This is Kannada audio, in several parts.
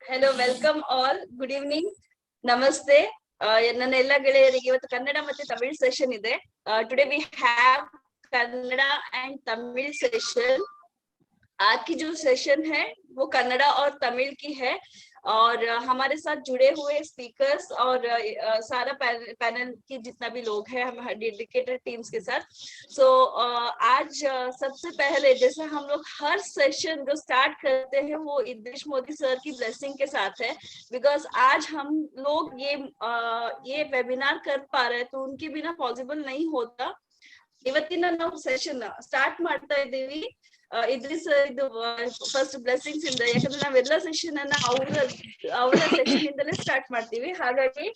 Hello, welcome all. Good evening. Namaste. ನನ್ನ ಎಲ್ಲ ಗೆಳೆಯರಿಗೆ ಇವತ್ತು ಕನ್ನಡ ಮತ್ತೆ ತಮಿಳ್ ಸೆಷನ್ ಇದೆ. Today we have Kannada and Tamil session. आज की जो सेशन है वो कन्नड़ा और तमिल की है और हमारे साथ जुड़े हुए स्पीकर्स और सारा पैनल की जितना भी लोग हैं हम डेडिकेटेड टीम्स के साथ. सो आज सबसे पहले जैसे हम लोग हर सेशन जो स्टार्ट करते हैं वो इद्रिश मोदी सर की ब्लेसिंग के साथ है, बिकॉज आज हम लोग ये वेबिनार कर पा रहे हैं तो उनके बिना पॉसिबल नहीं होता. ಇವತ್ತಿನ ನಾವು ಸೆಷನ್ ಸ್ಟಾರ್ಟ್ ಮಾಡ್ತಾ ಇದ್ದೀವಿ ಇದ್ರಿಸ್ ಇದು ಫಸ್ಟ್ ಬ್ಲೆಸ್ಸಿಂಗ್ಸ್ ಇಂದ, ಯಾಕಂದ್ರೆ ನಾವೆಲ್ಲ ಸೆಷನ್ ಅನ್ನ ಅವರ ಸೆಷನ್ ಇಂದಲೇ ಸ್ಟಾರ್ಟ್ ಮಾಡ್ತೀವಿ. ಹಾಗಾಗಿ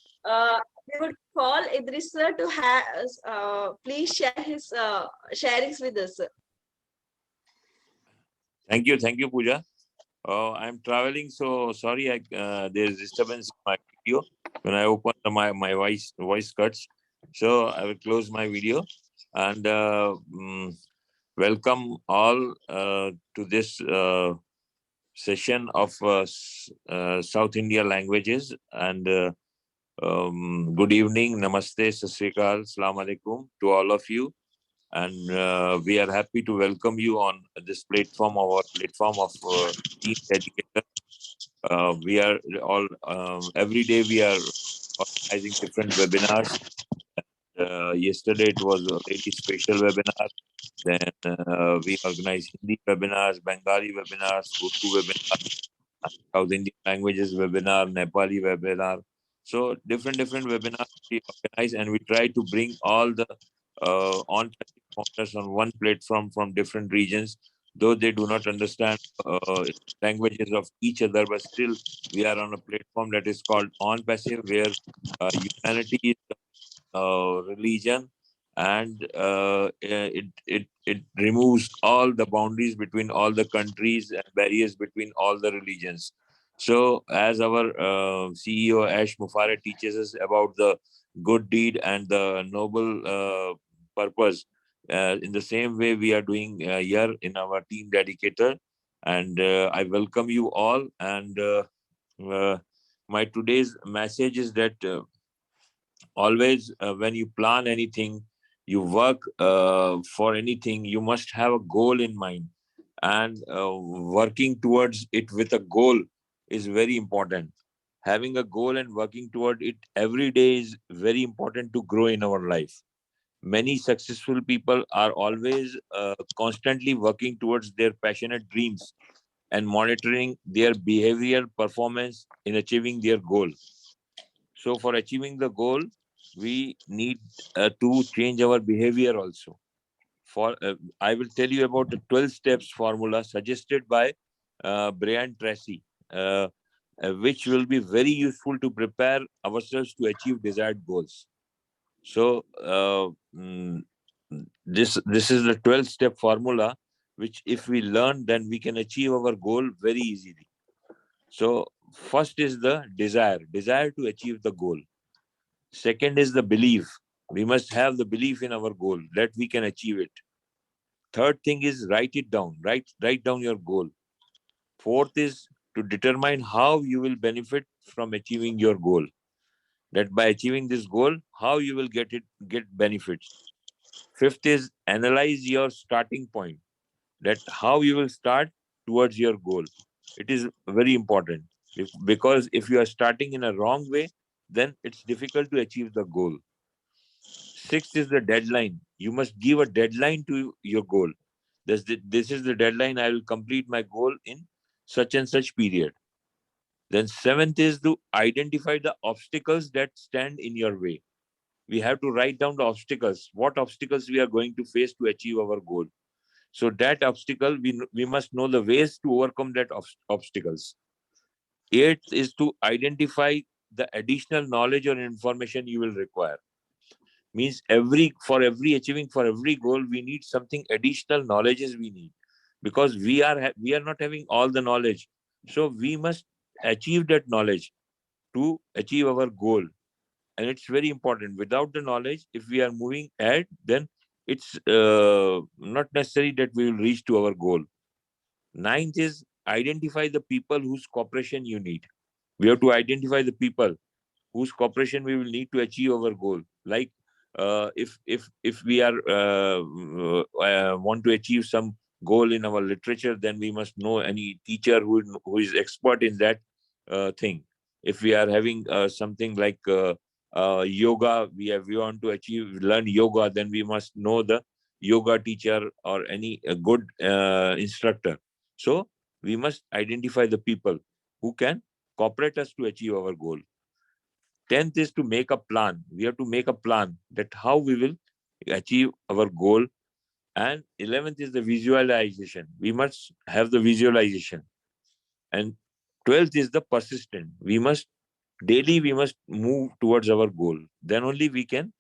we would call Idris sir to please share his sharings with us. Thank you, Pooja. I'm traveling, so sorry. There's disturbance in my video. When I open my voice cuts, so I will close my video. And welcome all to this session of South India languages. And good evening, namaste, sat sri akal, assalamu alaikum to all of you. And we are happy to welcome you on this platform, our platform of Team Educator. We are all every day we are organizing different webinars. Yesterday it was a really special webinar. Then we organized Hindi webinars, Bengali webinars, Urdu webinars, South Indian languages webinar, Nepali webinar. So different webinars we organize, and we try to bring all the on-founders on one platform from different regions, though they do not understand languages of each other, but still we are on a platform that is called On Passive, where humanity is religion, and it removes all the boundaries between all the countries and barriers between all the religions. So as our CEO Ash Mufareh teaches us about the good deed and the noble purpose, in the same way we are doing here in our Team Dedicator. And I welcome you all. And my today's message is that always when you plan anything, you work for anything, you must have a goal in mind, and working towards it with a goal is very important. Having a goal and working toward it every day is very important to grow in our life. Many successful people are always constantly working towards their passionate dreams and monitoring their behavior performance in achieving their goal. So for achieving the goal, we need to change our behavior also. I will tell you about the 12 steps formula suggested by Brian Tracy, which will be very useful to prepare ourselves to achieve desired goals. So this is the 12-step formula, which if we learn, then we can achieve our goal very easily. So first is the desire to achieve the goal. Second is the belief. We must have the belief in our goal that we can achieve it. Third thing is write it down. Write down your goal. Fourth is to determine how you will benefit from achieving your goal. That by achieving this goal, how you will get benefits. Fifth is analyze your starting point. That how you will start towards your goal. It is very important, because if you are starting in a wrong way, then it's difficult to achieve the goal. Sixth is the deadline. You must give a deadline to your goal. This is the deadline. I will complete my goal in such and such period. Then seventh is to identify the obstacles that stand in your way. We have to write down the obstacles, what obstacles we are going to face to achieve our goal. So that obstacle, we must know the ways to overcome that obstacles. Eighth is to identify the additional knowledge or information you will require. Means for every goal, we need something additional knowledges we need, because we are not having all the knowledge. So we must achieve that knowledge to achieve our goal. And it's very important. Without the knowledge, if we are moving ahead, then it's not necessary that we will reach to our goal. Ninth is identify the people whose cooperation you need. We have to identify the people whose cooperation we will need to achieve our goal. Like if we are want to achieve some goal in our literature, then we must know any teacher who is expert in that thing. If we are having something like yoga, we want to learn yoga, then we must know the yoga teacher or any good instructor. So we must identify the people who can cooperate us to achieve our goal. 10th is to make a plan. We have to make a plan that how we will achieve our goal. And 11th is the visualization. We must have the visualization. And 12th is the persistent. We must move towards our goal. Then only we can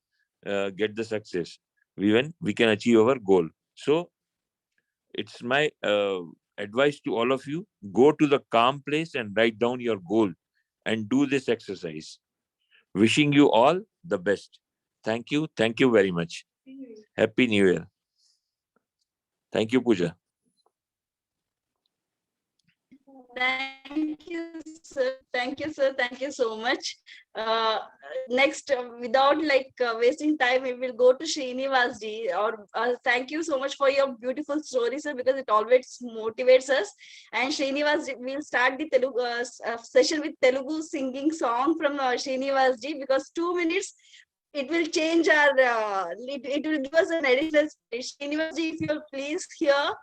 get the success. We can achieve our goal. So it's my advice to all of you: go to the calm place and write down your goal and do this exercise. Wishing you all the best. Thank you. Thank you very much. Happy New Year. Thank you, Pooja. Thank you, sir. Thank you, sir. Thank you so much. Next, without wasting time, we will go to Srinivas ji. Or thank you so much for your beautiful story, sir, because it always motivates us. And Srinivas ji, we'll start the Telugu session with Telugu singing song from Srinivas ji, because 2 minutes it will change our. It will give us an additional space. Srinivas ji, if you'll please hear.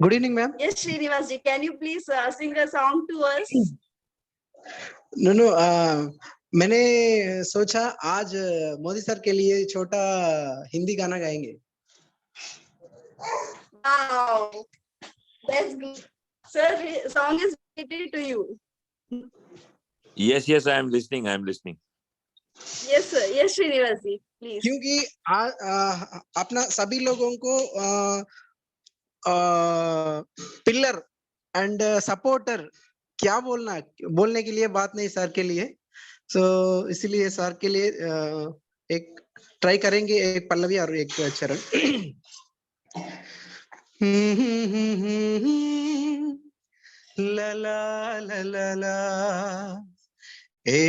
Good evening, ma'am. Yes, Srinivas ji, can you please sing a song to us? No, मैंने सोचा आज मोदी सर के लिए छोटा हिंदी गाना गाएंगे. Wow, that's good. Sir, song is related to you. Yes, I am listening. Yes, sir. Yes, Srinivas ji, please. क्योंकि अपना सभी लोगों को पिलर एंड सपोर्टर क्या बोलने के लिए बात नहीं सर के लिए. सो इसीलिए सर के लिए एक ट्राई करेंगे, एक पल्लवी और एक चरण. ला ला ला ला ला हे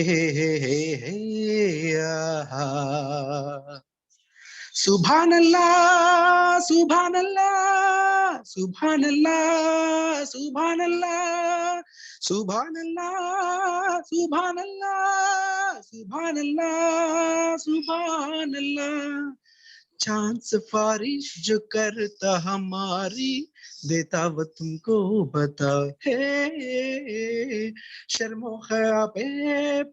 सुभान अल्लाह सुभान अल्लाह सुभान अल्लाह सुभान अल्लाह सुभान अल्लाह सुभान अल्लाह सुभान अल्लाह सुभान अल्लाह. चांद सिफारिश जो करता हमारी देता वो तुमको बता. हे शर्मो ख्या पे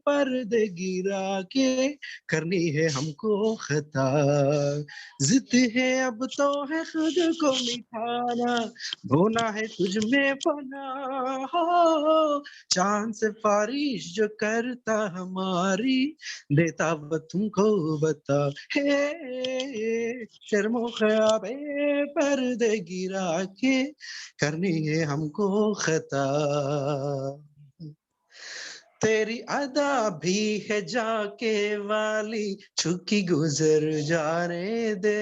पर्दे गिरा के करनी है हमको खता. जिद है अब तो है खुद को मिटाना, होना है तुझ में फना. हो चांद सिफारिश जो करता हमारी देता वो तुमको बता. हे शर्मो ख्याबे पर्दे गिरा के करनी है हमको खता. तेरी अदा भी है जाके वाली छुकी गुजर जाने दे.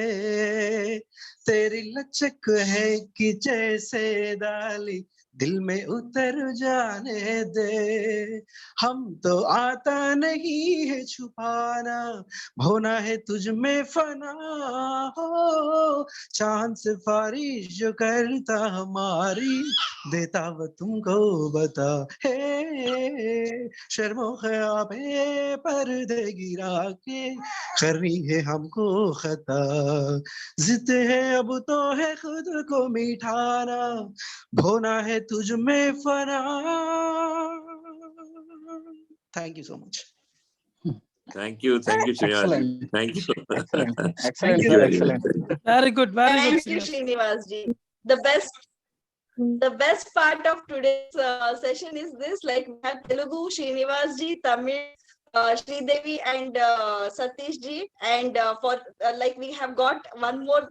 तेरी लचक है कि जैसे डाली दिल में उतर जाने दे. हम तो आता नहीं है छुपाना, होना है तुझ में फना. हो चांद सिफारिश जो करता हमारी देता वो तुमको बता. हे शर्मो ख्याबे पर्दे गिरा के करनी है हमको खता. जिद है अब तो है खुद को मिटाना, होना है तुझ में फना. Thank you so much. Thank you, Excellent. Thank you. Excellent. Thank Excellent. you Sir, very excellent. much. Very good. Very good. Thank you, Srinivas. Srinivas ji. The best part of today's session is this: like we have Telugu Srinivas ji, Tamil Sridevi and Satish ji, and for like we have got one more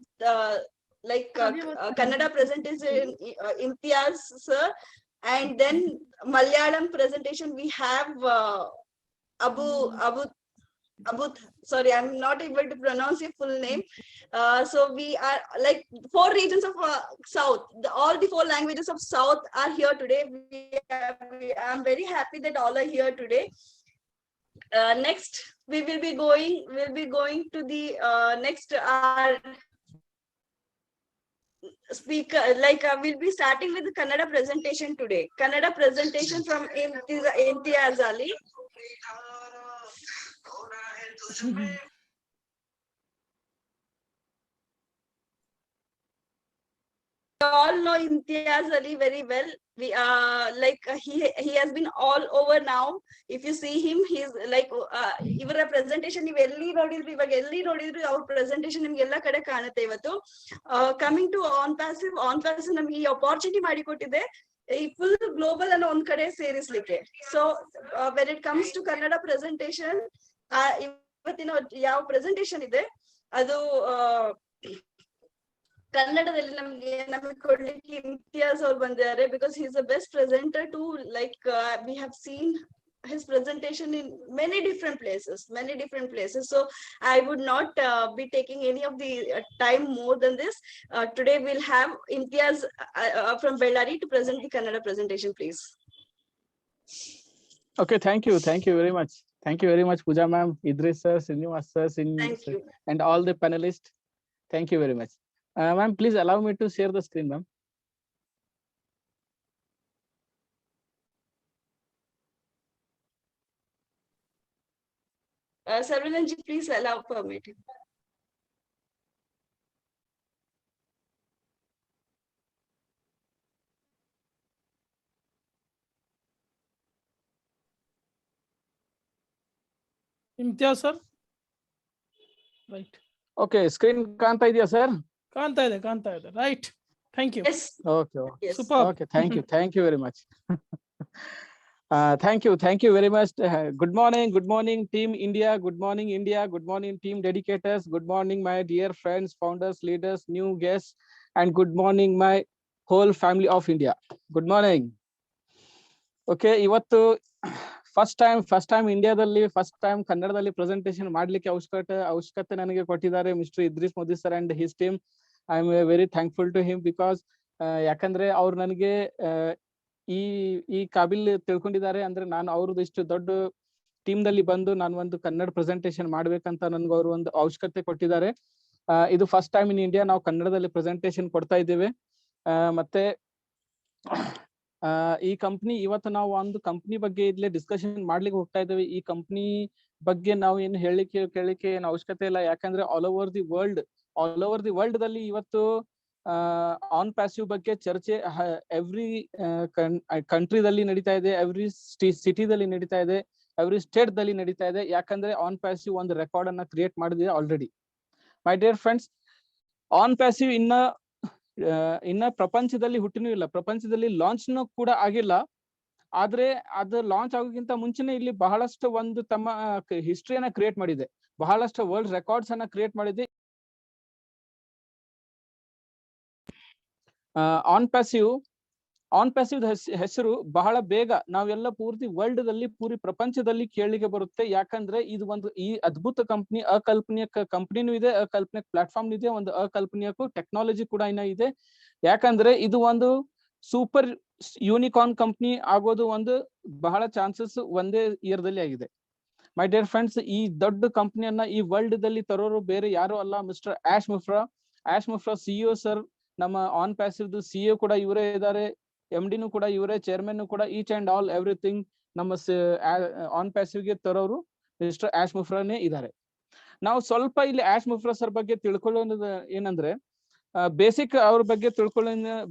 Kannada presentation, Imtiaz sir, and then Malayalam presentation we have Abu Abut, sorry, I'm not able to pronounce your full name. So we are like 4 regions of South. All the 4 languages of South are here today. I'm very happy that all are here today. Next, we'll be going to the next speaker. Like we'll be starting with the Kannada presentation today. Kannada presentation from Imtiaz Ali. All know Imtiaz Ali very well. We he has been all over now. If you see him, he's like ಇವರ presentation ನೀವು ಎಲ್ಲಿ ನೋಡಿದ್ರಿ ಇವಾಗ ಎಲ್ಲಿ ನೋಡಿದ್ರಿ ಅವ್ರ presentation ನಿಮ್ಗೆ ಎಲ್ಲ ಕಡೆ ಕಾಣುತ್ತೆ ಇವತ್ತು. Coming to on passive ನಮಗೆ ಈ opportunity ಮಾಡಿಕೊಟ್ಟಿದೆ ಈ full global ಅನ್ನು ಒಂದ್ ಕಡೆ ಸೇರಿಸ್ಲಿಕ್ಕೆ. So when it comes to Kannada presentation, ಇವತ್ತಿನ ಯಾವ presentation ಇದೆ ಅದು ಕನ್ನಡದಲ್ಲಿ ನಮಗೆ ಕೊಡ್ಲಿಕ್ಕೆ ಇಮ್ತಿಯಾಜ್ ಅವ್ರು ಬಂದಿದ್ದಾರೆ because he is the best presenter too. Like we have seen his presentation in many different places. So I would not be taking any of the time more than this. Today we'll have Imtiaz from Bellary to present the Kannada presentation, please. Okay, thank you very much. Thank you very much, Pooja ma'am, Idris sir, Srinivas sir, Thank you. and all the panelists. Thank you very much. Ma'am, please allow me to share the screen, ma'am. Sarvanan ji, please allow permit. Imtiaz sir. Right. Okay, screen ಕಾಣ್ತಾ ಇದೆಯಾ sir? ಕಾಣ್ತಾ ಇದೆ. Right. Thank you. Yes. Okay. Yes. Super. Okay, thank you very much. Thank you very much. Good morning team India. Good morning India. Good morning team dedicators. Good morning my dear friends, founders, leaders, new guests, and good morning my whole family of India. Good morning. Okay, ಇವತ್ತು ಫಸ್ಟ್ ಟೈಮ್ ಇಂಡಿಯಾದಲ್ಲಿ ಫಸ್ಟ್ ಟೈಮ್ ಕನ್ನಡದಲ್ಲಿ ಪ್ರೆಸೆಂಟೇಷನ್ ಮಾಡ್ಲಿಕ್ಕೆ ಅವಶ್ಯಕತೆ ನನಗೆ ಕೊಟ್ಟಿದ್ದಾರೆ mister Idris Modi sir and his team. I am very thankful to him because ಯಾಕಂದ್ರೆ ಅವ್ರು ನನಗೆ ಈ ಕಾಬಿಲ್ ತಿಳ್ಕೊಂಡಿದ್ದಾರೆ. ಅಂದ್ರೆ ನಾನು ಅವ್ರದ್ದು ಇಷ್ಟು ದೊಡ್ಡ ಟೀಮ್ ದಲ್ಲಿ ಬಂದು ನಾನು ಒಂದು ಕನ್ನಡ ಪ್ರೆಸೆಂಟೇಷನ್ ಮಾಡ್ಬೇಕಂತ ನನ್ಗೆ ಅವರು ಒಂದು ಅವಶ್ಯಕತೆ ಕೊಟ್ಟಿದ್ದಾರೆ. ಇದು ಫಸ್ಟ್ ಟೈಮ್ ಇನ್ ಇಂಡಿಯಾ ನಾವು ಕನ್ನಡದಲ್ಲಿ ಪ್ರೆಸೆಂಟೇಷನ್ ಕೊಡ್ತಾ ಇದ್ದೇವೆ. ಮತ್ತೆ ಈ ಕಂಪ್ನಿ ಇವತ್ತು ನಾವು ಒಂದು ಕಂಪ್ನಿ ಬಗ್ಗೆ ಇದ್ಲೇ ಡಿಸ್ಕಷನ್ ಮಾಡ್ಲಿಕ್ಕೆ ಹೋಗ್ತಾ ಇದ್ದೇವೆ. ಈ ಕಂಪ್ನಿ ಬಗ್ಗೆ ನಾವು ಏನು ಕೇಳಲಿಕ್ಕೆ ಏನು ಅವಶ್ಯಕತೆ ಇಲ್ಲ. ಯಾಕಂದ್ರೆ ಆಲ್ ಓವರ್ ದಿ ವರ್ಲ್ಡ್ ದಲ್ಲಿ ಇವತ್ತು ಆನ್ ಪ್ಯಾಸಿವ್ ಬಗ್ಗೆ ಚರ್ಚೆ ಎವ್ರಿ ಕಂಟ್ರಿದಲ್ಲಿ ನಡೀತಾ ಇದೆ, ಎವ್ರಿ ಸಿಟಿದಲ್ಲಿ ನಡೀತಾ ಇದೆ, ಎವ್ರಿ ಸ್ಟೇಟ್ ದಲ್ಲಿ ನಡೀತಾ ಇದೆ. ಯಾಕಂದ್ರೆ ಆನ್ ಪ್ಯಾಸಿವ್ ಒಂದು ರೆಕಾರ್ಡ್ ಅನ್ನ ಕ್ರಿಯೇಟ್ ಮಾಡಿದೆ already. My dear friends, on passive ಇನ್ನ ಪ್ರಪಂಚದಲ್ಲಿ ಹುಟ್ಟಿನೂ ಇಲ್ಲ, ಪ್ರಪಂಚದಲ್ಲಿ ಲಾಂಚ್ ಕೂಡ ಆಗಿಲ್ಲ. ಆದ್ರೆ ಅದು ಲಾಂಚ್ ಆಗೋಕ್ಕಿಂತ ಮುಂಚೆನೆ ಇಲ್ಲಿ ಬಹಳಷ್ಟು ಒಂದು ತಮ್ಮ ಹಿಸ್ಟ್ರಿಯನ್ನ ಕ್ರಿಯೇಟ್ ಮಾಡಿದೆ, ಬಹಳಷ್ಟು ವರ್ಲ್ಡ್ ರೆಕಾರ್ಡ್ಸ್ ಅನ್ನ ಕ್ರಿಯೇಟ್ ಮಾಡಿದೆ. ಆನ್ ಪ್ಯಾಸಿವ್ ಹೆಸರು ಬಹಳ ಬೇಗ ನಾವೆಲ್ಲ ಪೂರ್ತಿ ಪೂರಿ ಪ್ರಪಂಚದಲ್ಲಿ ಕೇಳಲಿಕ್ಕೆ ಬರುತ್ತೆ. ಯಾಕಂದ್ರೆ ಇದು ಒಂದು ಈ ಅದ್ಭುತ ಕಂಪ್ನಿ, ಅಕಲ್ಪನೀಯ ಕಂಪ್ನಿನೂ ಇದೆ, ಅಕಲ್ಪನೀಯ ಪ್ಲಾಟ್ಫಾರ್ಮ್ ಇದೆ, ಒಂದು ಅಕಲ್ಪನೀಯಕ್ಕೂ ಟೆಕ್ನಾಲಜಿ ಕೂಡ ಇನ್ನ ಇದೆ. ಯಾಕಂದ್ರೆ ಇದು ಒಂದು ಸೂಪರ್ ಯೂನಿಕಾರ್ನ್ ಕಂಪ್ನಿ ಆಗೋದು ಒಂದು ಬಹಳ ಚಾನ್ಸಸ್ ಒಂದೇ ಇಯರ್ ದಲ್ಲಿ ಆಗಿದೆ. ಮೈ ಡಿಯರ್ ಫ್ರೆಂಡ್ಸ್, ಈ ದೊಡ್ಡ ಕಂಪ್ನಿಯನ್ನ ಈ ವರ್ಲ್ಡ್ ದಲ್ಲಿ ತರೋರು ಬೇರೆ ಯಾರು ಅಲ್ಲ, ಮಿಸ್ಟರ್ ಆಶ್ ಮುಫ್ರಾ ಸಿಇಒ ಸರ್. ನಮ್ಮ ಆನ್ ಪ್ಯಾಸಿವ್ ಸಿಇಒ ಕೂಡ ಇವರೇ ಇದ್ದಾರೆ, MD ಕೂಡ ಇವರೇ, ಚೇರ್ಮನ್ ಕೂಡ, ಈಚ್ ಅಂಡ್ ಆಲ್ ಎವ್ರಿಥಿಂಗ್ ನಮ್ಮ ಆನ್ ಪ್ಯಾಸಿವ್ ಗೆ ತರೋರು ಮಿಸ್ಟರ್ ಆಶ್ ಮುಫ್ರಾನೇ ಇದ್ದಾರೆ. ನಾವು ಸ್ವಲ್ಪ ಇಲ್ಲಿ ಆಶ್ ಮುಫ್ರಾ ಸರ್ ಬಗ್ಗೆ ತಿಳ್ಕೊಳ್ಳೋದು ಏನಂದ್ರೆ, ಬೇಸಿಕ್ ಅವ್ರ ಬಗ್ಗೆ ತಿಳ್ಕೊಳ್ಳೋ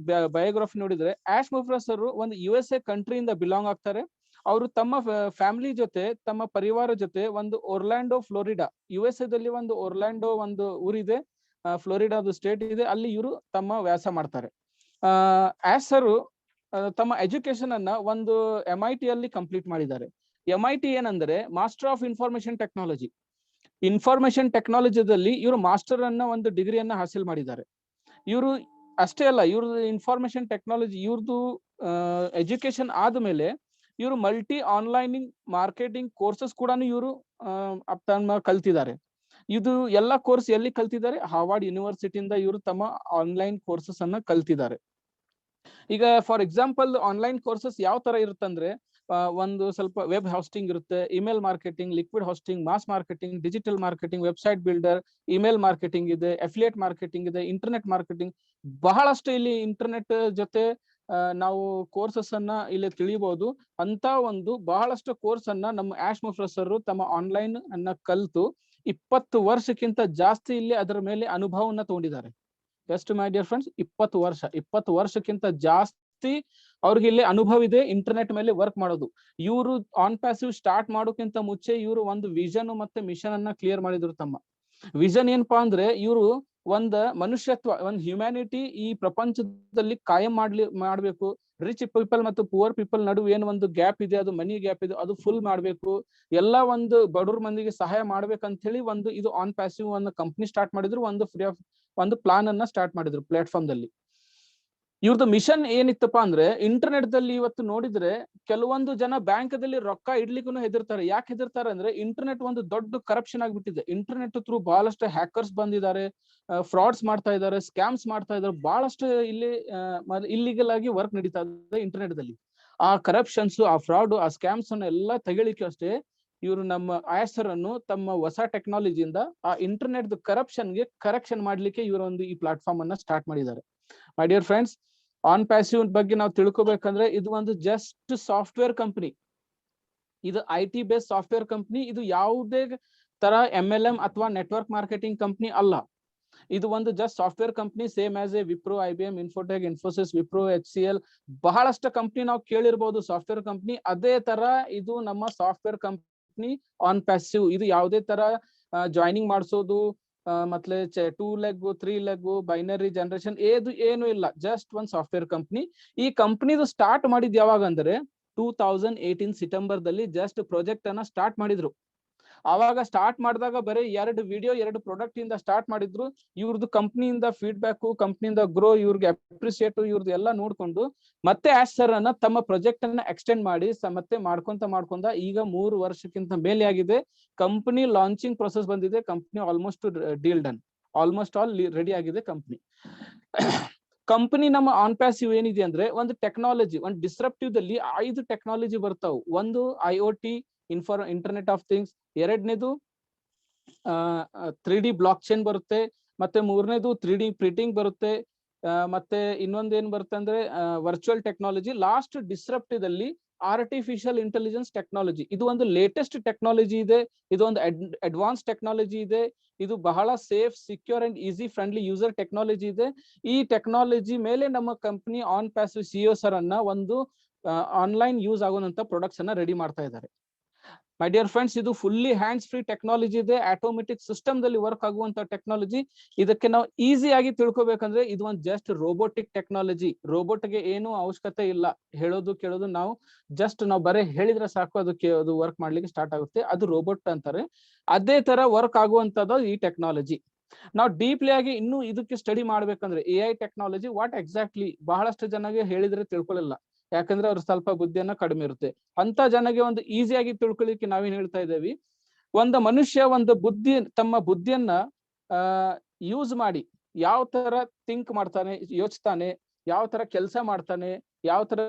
ಬಯೋಗ್ರಫಿ ನೋಡಿದ್ರೆ, ಆಶ್ ಮುಫ್ರಾ ಸರ್ ಒಂದು USA ಕಂಟ್ರಿಯಿಂದ ಬಿಲಾಂಗ್ ಆಗ್ತಾರೆ. ಅವರು ತಮ್ಮ ಫ್ಯಾಮಿಲಿ ಜೊತೆ, ತಮ್ಮ ಪರಿವಾರ ಜೊತೆ ಒಂದು ಒರ್ಲ್ಯಾಂಡೋ ಫ್ಲೋರಿಡಾ, USA ದಲ್ಲಿ ಒಂದು ಒರ್ಲ್ಯಾಂಡೋ ಒಂದು ಊರಿದೆ, ಫ್ಲೋರಿಡಾದ ಸ್ಟೇಟ್ ಇದೆ, ಅಲ್ಲಿ ಇವರು ತಮ್ಮ ವ್ಯಾಸ ಮಾಡ್ತಾರೆ. ಆಶ್ ಸರ್ ತಮ್ಮ ಎಜುಕೇಶನ್ ಅನ್ನ ಒಂದು MIT ಅಲ್ಲಿ ಕಂಪ್ಲೀಟ್ ಮಾಡಿದ್ದಾರೆ. MIT ಏನಂದ್ರೆ ಮಾಸ್ಟರ್ ಆಫ್ ಇನ್ಫಾರ್ಮೇಶನ್ ಟೆಕ್ನಾಲಜಿದಲ್ಲಿ ಇವರು ಮಾಸ್ಟರ್ ಅನ್ನ ಒಂದು ಡಿಗ್ರಿಯನ್ನ ಹಾಸಿಲ್ ಮಾಡಿದ್ದಾರೆ. ಇವರು ಅಷ್ಟೇ ಅಲ್ಲ, ಇವ್ರದ್ದು ಇನ್ಫಾರ್ಮೇಶನ್ ಟೆಕ್ನಾಲಜಿ ಇವ್ರದ್ದು ಎಜುಕೇಶನ್ ಆದ್ಮೇಲೆ ಇವರು ಮಲ್ಟಿ ಆನ್ಲೈನ್ ಮಾರ್ಕೆಟಿಂಗ್ ಕೋರ್ಸಸ್ ಕೂಡ ಇವರು ತಮ್ಮ ಕಲ್ತಿದ್ದಾರೆ. ಇದು ಎಲ್ಲಾ ಕೋರ್ಸ್ ಎಲ್ಲಿ ಕಲ್ತಿದ್ದಾರೆ? ಹಾರ್ವರ್ಡ್ ಯೂನಿವರ್ಸಿಟಿಯಿಂದ ಇವರು ತಮ್ಮ ಆನ್ಲೈನ್ ಕೋರ್ಸಸ್ ಅನ್ನ ಕಲ್ತಿದ್ದಾರೆ. ಈಗ ಫಾರ್ ಎಕ್ಸಾಂಪಲ್ ಆನ್ಲೈನ್ ಕೋರ್ಸಸ್ ಯಾವ ತರ ಇರುತ್ತಂದ್ರೆ ಒಂದು ಸ್ವಲ್ಪ ವೆಬ್ ಹಾಸ್ಟಿಂಗ್ ಇರುತ್ತೆ, email marketing, liquid hosting, mass marketing, digital marketing, website builder, email marketing ಇದೆ, ಅಫಿಲಿಯೇಟ್ ಮಾರ್ಕೆಟಿಂಗ್ ಇದೆ, ಇಂಟರ್ನೆಟ್ ಮಾರ್ಕೆಟಿಂಗ್. ಬಹಳಷ್ಟು ಇಲ್ಲಿ ಇಂಟರ್ನೆಟ್ ಜೊತೆ ನಾವು ಕೋರ್ಸಸ್ ಅನ್ನ ಇಲ್ಲಿ ತಿಳಿಯಬಹುದು. ಅಂತ ಒಂದು ಬಹಳಷ್ಟು ಕೋರ್ಸ್ ಅನ್ನ ನಮ್ಮ ಆಶ್ ಮುಫ್ರಸರ್ ತಮ್ಮ ಆನ್ಲೈನ್ ಅನ್ನ ಕಲ್ತು 20 ವರ್ಷಕ್ಕಿಂತ ಜಾಸ್ತಿ ಇಲ್ಲಿ ಅದರ ಮೇಲೆ ಅನುಭವವನ್ನ ತಗೊಂಡಿದ್ದಾರೆ. ಎಷ್ಟು ಮೈ ಡಿಯರ್ ಫ್ರೆಂಡ್ಸ್? 20 ವರ್ಷಕ್ಕಿಂತ ಜಾಸ್ತಿ ಅವ್ರಿಗೆ ಇಲ್ಲಿ ಅನುಭವ ಇದೆ ಇಂಟರ್ನೆಟ್ ಮೇಲೆ ವರ್ಕ್ ಮಾಡೋದು. ಇವರು ಆನ್ ಪ್ಯಾಸಿವ್ ಸ್ಟಾರ್ಟ್ ಮಾಡೋಕ್ಕಿಂತ ಮುಂಚೆ ಇವರು ಒಂದು ವಿಷನ್ ಮತ್ತೆ ಮಿಷನ್ ಅನ್ನ ಕ್ಲಿಯರ್ ಮಾಡಿದ್ರು. ತಮ್ಮ ವಿಷನ್ ಏನಪ್ಪಾ ಅಂದ್ರೆ ಇವರು ಒಂದ್ ಮನುಷ್ಯತ್ವ, ಒಂದ್ ಹ್ಯುಮ್ಯಾನಿಟಿ ಈ ಪ್ರಪಂಚದಲ್ಲಿ ಕಾಯಂ ಮಾಡ್ಬೇಕು. ರಿಚ್ ಪೀಪಲ್ ಮತ್ತು ಪುವರ್ ಪೀಪಲ್ ನಡುವೆ ಏನ್ ಒಂದು ಗ್ಯಾಪ್ ಇದೆ, ಅದು ಮನಿ ಗ್ಯಾಪ್ ಇದೆ, ಅದು ಫುಲ್ ಮಾಡ್ಬೇಕು. ಎಲ್ಲಾ ಒಂದು ಬಡವ್ರ ಮಂದಿಗೆ ಸಹಾಯ ಮಾಡ್ಬೇಕಂತ ಹೇಳಿ ಒಂದು ಇದು ಆನ್ ಪ್ಯಾಸಿವ್ ಒಂದು ಕಂಪ್ನಿ ಸ್ಟಾರ್ಟ್ ಮಾಡಿದ್ರು. ಒಂದು ಫ್ರೀ ಆಫ್ ಒಂದು ಪ್ಲಾನ್ ಅನ್ನ ಸ್ಟಾರ್ಟ್ ಮಾಡಿದ್ರು ಪ್ಲಾಟ್ಫಾರ್ಮ್ ದಲ್ಲಿ. ಇವ್ರದ್ದು ಮಿಷನ್ ಏನಿತ್ತಪ್ಪ ಅಂದ್ರೆ ಇಂಟರ್ನೆಟ್ ದಲ್ಲಿ ಇವತ್ತು ನೋಡಿದ್ರೆ ಕೆಲವೊಂದು ಜನ ಬ್ಯಾಂಕದಲ್ಲಿ ರೊಕ್ಕ ಇಡ್ಲಿಕ್ಕೂ ಹೆದರ್ತಾರೆ. ಯಾಕೆ ಹೆದರ್ತಾರೆ ಅಂದ್ರೆ ಇಂಟರ್ನೆಟ್ ಒಂದು ದೊಡ್ಡ ಕರಪ್ಷನ್ ಆಗ್ಬಿಟ್ಟಿದೆ. ಇಂಟರ್ನೆಟ್ ಥ್ರೂ ಬಹಳಷ್ಟು ಹ್ಯಾಕರ್ಸ್ ಬಂದಿದ್ದಾರೆ, ಫ್ರಾಡ್ಸ್ ಮಾಡ್ತಾ ಇದ್ದಾರೆ, ಸ್ಕ್ಯಾಮ್ಸ್ ಮಾಡ್ತಾ ಇದ್ದಾರೆ. ಬಹಳಷ್ಟು ಇಲ್ಲಿ ಇಲ್ಲಿಗಲ್ ಆಗಿ ವರ್ಕ್ ನಡೀತಾ ಇದೆ ಇಂಟರ್ನೆಟ್ ದಲ್ಲಿ. ಆ ಕರಪ್ಷನ್ಸ್, ಆ ಫ್ರಾಡ್, ಆ ಸ್ಕ್ಯಾಮ್ಸ್ ಅನ್ನ ಎಲ್ಲ ತೆಗಿಲಿಕ್ಕೆ ಅಷ್ಟೇ ಇವರು ನಮ್ಮ ಆಯಸರ್ ಅನ್ನು ತಮ್ಮ ಹೊಸ ಟೆಕ್ನಾಲಜಿಯಿಂದ ಆ ಇಂಟರ್ನೆಟ್ ಕರಪ್ಷನ್ಗೆ ಕರೆಕ್ಷನ್ ಮಾಡ್ಲಿಕ್ಕೆ ಇವರೊಂದು ಈ ಪ್ಲಾಟ್ಫಾರ್ಮ್ ಅನ್ನ ಸ್ಟಾರ್ಟ್ ಮಾಡಿದ್ದಾರೆ. ಮೈ ಡಿಯರ್ ಫ್ರೆಂಡ್ಸ್, ಆನ್ ಪ್ಯಾಸಿವ್ ಬಗ್ಗೆ ನಾವು ತಿಳ್ಕೊಬೇಕಂದ್ರೆ ಇದು ಒಂದು ಜಸ್ಟ್ ಸಾಫ್ಟ್ವೇರ್ ಕಂಪನಿ. ಇದು IT ಬೇಸ್ಡ್ ಸಾಫ್ಟ್ವೇರ್ ಕಂಪನಿ. ಇದು ಯಾವುದೇ ತರ MLM ಅಥವಾ ನೆಟ್ವರ್ಕ್ ಮಾರ್ಕೆಟಿಂಗ್ ಕಂಪನಿ ಅಲ್ಲ. ಇದು ಒಂದು just software company, same as A Wipro, IBM, Infotech, Infosys, Wipro, HCL, ಬಹಳಷ್ಟು ಕಂಪನಿ ನಾವು ಕೇಳಿರ್ಬೋದು ಸಾಫ್ಟ್ವೇರ್ ಕಂಪನಿ. ಅದೇ ತರ ಇದು ನಮ್ಮ ಸಾಫ್ಟ್ವೇರ್ ಕಂಪನಿ ಆನ್ ಪ್ಯಾಸಿವ್. ಇದು ಯಾವುದೇ ತರ ಜಾಯ್ನಿಂಗ್ ಮಾಡಿಸೋದು ಮತ್ತೆ 2 ಲೆಗ್ 3 ಲೆಗ್ ಬೈನರಿ ಜನರೇಷನ್ ಏನು ಇಲ್ಲ. ಜಸ್ಟ್ ಒಂದು ಸಾಫ್ಟ್ವೇರ್ ಕಂಪನಿ. ಈ ಕಂಪನಿದು ಸ್ಟಾರ್ಟ್ ಮಾಡಿದ್ ಯಾವಾಗ ಅಂದ್ರೆ 2018 ಸೆಪ್ಟೆಂಬರ್ ದಲ್ಲಿ ಜಸ್ಟ್ ಪ್ರಾಜೆಕ್ಟ್ ಅನ್ನ ಸ್ಟಾರ್ಟ್ ಮಾಡಿದ್ರು. ಆವಾಗ ಸ್ಟಾರ್ಟ್ ಮಾಡಿದಾಗ ಬರೀ 2 ವಿಡಿಯೋ 2 ಪ್ರಾಡಕ್ಟ್ ಇಂದ ಸ್ಟಾರ್ಟ್ ಮಾಡಿದ್ರು. ಇವ್ರದ್ದು ಕಂಪ್ನಿಯಿಂದ ಫೀಡ್ಬ್ಯಾಕ್, ಕಂಪ್ನಿಯಿಂದ ಗ್ರೋ, ಇವ್ರಿಗೆ ಅಪ್ರಿಸಿಯೇಟ್, ಇವ್ರದ್ದು ಎಲ್ಲ ನೋಡ್ಕೊಂಡು ಮತ್ತೆ ಆಶ್ ಸರ್ ಅನ್ನ ತಮ್ಮ ಪ್ರಾಜೆಕ್ಟ್ ಅನ್ನ ಎಕ್ಸ್ಟೆಂಡ್ ಮಾಡಿ ಮತ್ತೆ ಮಾಡ್ಕೊಂತ ಈಗ 3 ವರ್ಷಕ್ಕಿಂತ ಮೇಲೆ ಆಗಿದೆ. ಕಂಪನಿ ಲಾಂಚಿಂಗ್ ಪ್ರೊಸೆಸ್ ಬಂದಿದೆ. Company almost deal done, almost all ready ಆಗಿದೆ ಕಂಪನಿ. ಕಂಪನಿ ನಮ್ಮ ಆನ್ ಪ್ಯಾಸಿವ್ ಏನಿದೆ ಅಂದ್ರೆ ಒಂದು ಟೆಕ್ನಾಲಜಿ, ಒಂದು ಡಿಸ್ರಪ್ಟಿವ್ ದಲ್ಲಿ 5 ಟೆಕ್ನಾಲಜಿ ಬರ್ತಾವು. ಒಂದು IoT, ಇಂಟರ್ನೆಟ್ ಆಫ್ ಥಿಂಗ್ಸ್. ಎರಡನೇದು 3D ಬ್ಲಾಕ್ ಚೈನ್ ಬರುತ್ತೆ. ಮತ್ತೆ ಮೂರನೇದು 3D ಪ್ರಿಂಟಿಂಗ್ ಬರುತ್ತೆ. ಮತ್ತೆ ಇನ್ನೊಂದು ಏನ್ ಬರುತ್ತೆ ಅಂದ್ರೆ ವರ್ಚುವಲ್ ಟೆಕ್ನಾಲಜಿ. ಲಾಸ್ಟ್ ಡಿಸ್ರಪ್ಟಿವ್ ಅಲ್ಲಿ ಆರ್ಟಿಫಿಷಿಯಲ್ ಇಂಟೆಲಿಜೆನ್ಸ್ ಟೆಕ್ನಾಲಜಿ. ಇದು ಒಂದು ಲೇಟೆಸ್ಟ್ ಟೆಕ್ನಾಲಜಿ ಇದೆ. ಇದು ಒಂದು ಅಡ್ವಾನ್ಸ್ ಟೆಕ್ನಾಲಜಿ ಇದೆ. ಇದು ಬಹಳ safe, secure and easy friendly user technology ಇದೆ. ಈ ಟೆಕ್ನಾಲಜಿ ಮೇಲೆ ನಮ್ಮ company on passive CEO sir ಅನ್ನ ಒಂದು ಆನ್ಲೈನ್ ಯೂಸ್ ಆಗುವಂತ ಪ್ರಾಡಕ್ಟ್ಸ್ ಅನ್ನ ರೆಡಿ ಮಾಡ್ತಾ ಇದ್ದಾರೆ. ಮೈ ಡಿಯರ್ ಫ್ರೆಂಡ್ಸ್, ಇದು ಫುಲ್ಲಿ ಹ್ಯಾಂಡ್ಸ್ ಫ್ರೀ ಟೆಕ್ನಾಲಜಿ ಇದೆ. ಆಟೋಮೆಟಿಕ್ ಸಿಸ್ಟಮ್ ದಲ್ಲಿ ವರ್ಕ್ ಆಗುವಂತ ಟೆಕ್ನಾಲಜಿ. ಇದಕ್ಕೆ ನಾವು ಈಸಿ ಆಗಿ ತಿಳ್ಕೊಬೇಕಂದ್ರೆ ಇದು ಒಂದು ಜಸ್ಟ್ ರೋಬೋಟಿಕ್ ಟೆಕ್ನಾಲಜಿ. ರೋಬೋಟ್ಗೆ ಏನು ಅವಶ್ಯಕತೆ ಇಲ್ಲ, ಹೇಳೋದು ಕೇಳೋದು. ನಾವು ಬರೀ ಹೇಳಿದ್ರೆ ಸಾಕು, ಅದು ವರ್ಕ್ ಮಾಡ್ಲಿಕ್ಕೆ ಸ್ಟಾರ್ಟ್ ಆಗುತ್ತೆ. ಅದು ರೋಬೋಟ್ ಅಂತಾರೆ. ಅದೇ ತರ ವರ್ಕ್ ಆಗುವಂತದ್ದು ಈ ಟೆಕ್ನಾಲಜಿ. ನಾವು ಡೀಪ್ಲಿ ಆಗಿ ಇನ್ನೂ ಇದಕ್ಕೆ ಸ್ಟಡಿ ಮಾಡ್ಬೇಕಂದ್ರೆ AI ಟೆಕ್ನಾಲಜಿ ವಾಟ್ ಎಕ್ಸಾಕ್ಟ್ಲಿ ಬಹಳಷ್ಟು ಜನಗೆ ಹೇಳಿದ್ರೆ ತಿಳ್ಕೊಳ್ಳಲ್ಲ. ಯಾಕಂದ್ರೆ ಅವ್ರ ಸ್ವಲ್ಪ ಬುದ್ಧಿಯನ್ನ ಕಡಿಮೆ ಇರುತ್ತೆ. ಅಂತ ಜನಗೆ ಒಂದು ಈಸಿಯಾಗಿ ತಿಳ್ಕೊಳ್ಳಿಕ್ಕೆ ನಾವೇನ್ ಹೇಳ್ತಾ ಇದ್ದೇವೆ, ಒಂದು ಮನುಷ್ಯ ತಮ್ಮ ಬುದ್ಧಿಯನ್ನ ಯೂಸ್ ಮಾಡಿ ಯಾವ ತರ ಥಿಂಕ್ ಮಾಡ್ತಾನೆ, ಯೋಚಿಸ್ತಾನೆ, ಯಾವ ತರ ಕೆಲಸ ಮಾಡ್ತಾನೆ, ಯಾವ ತರ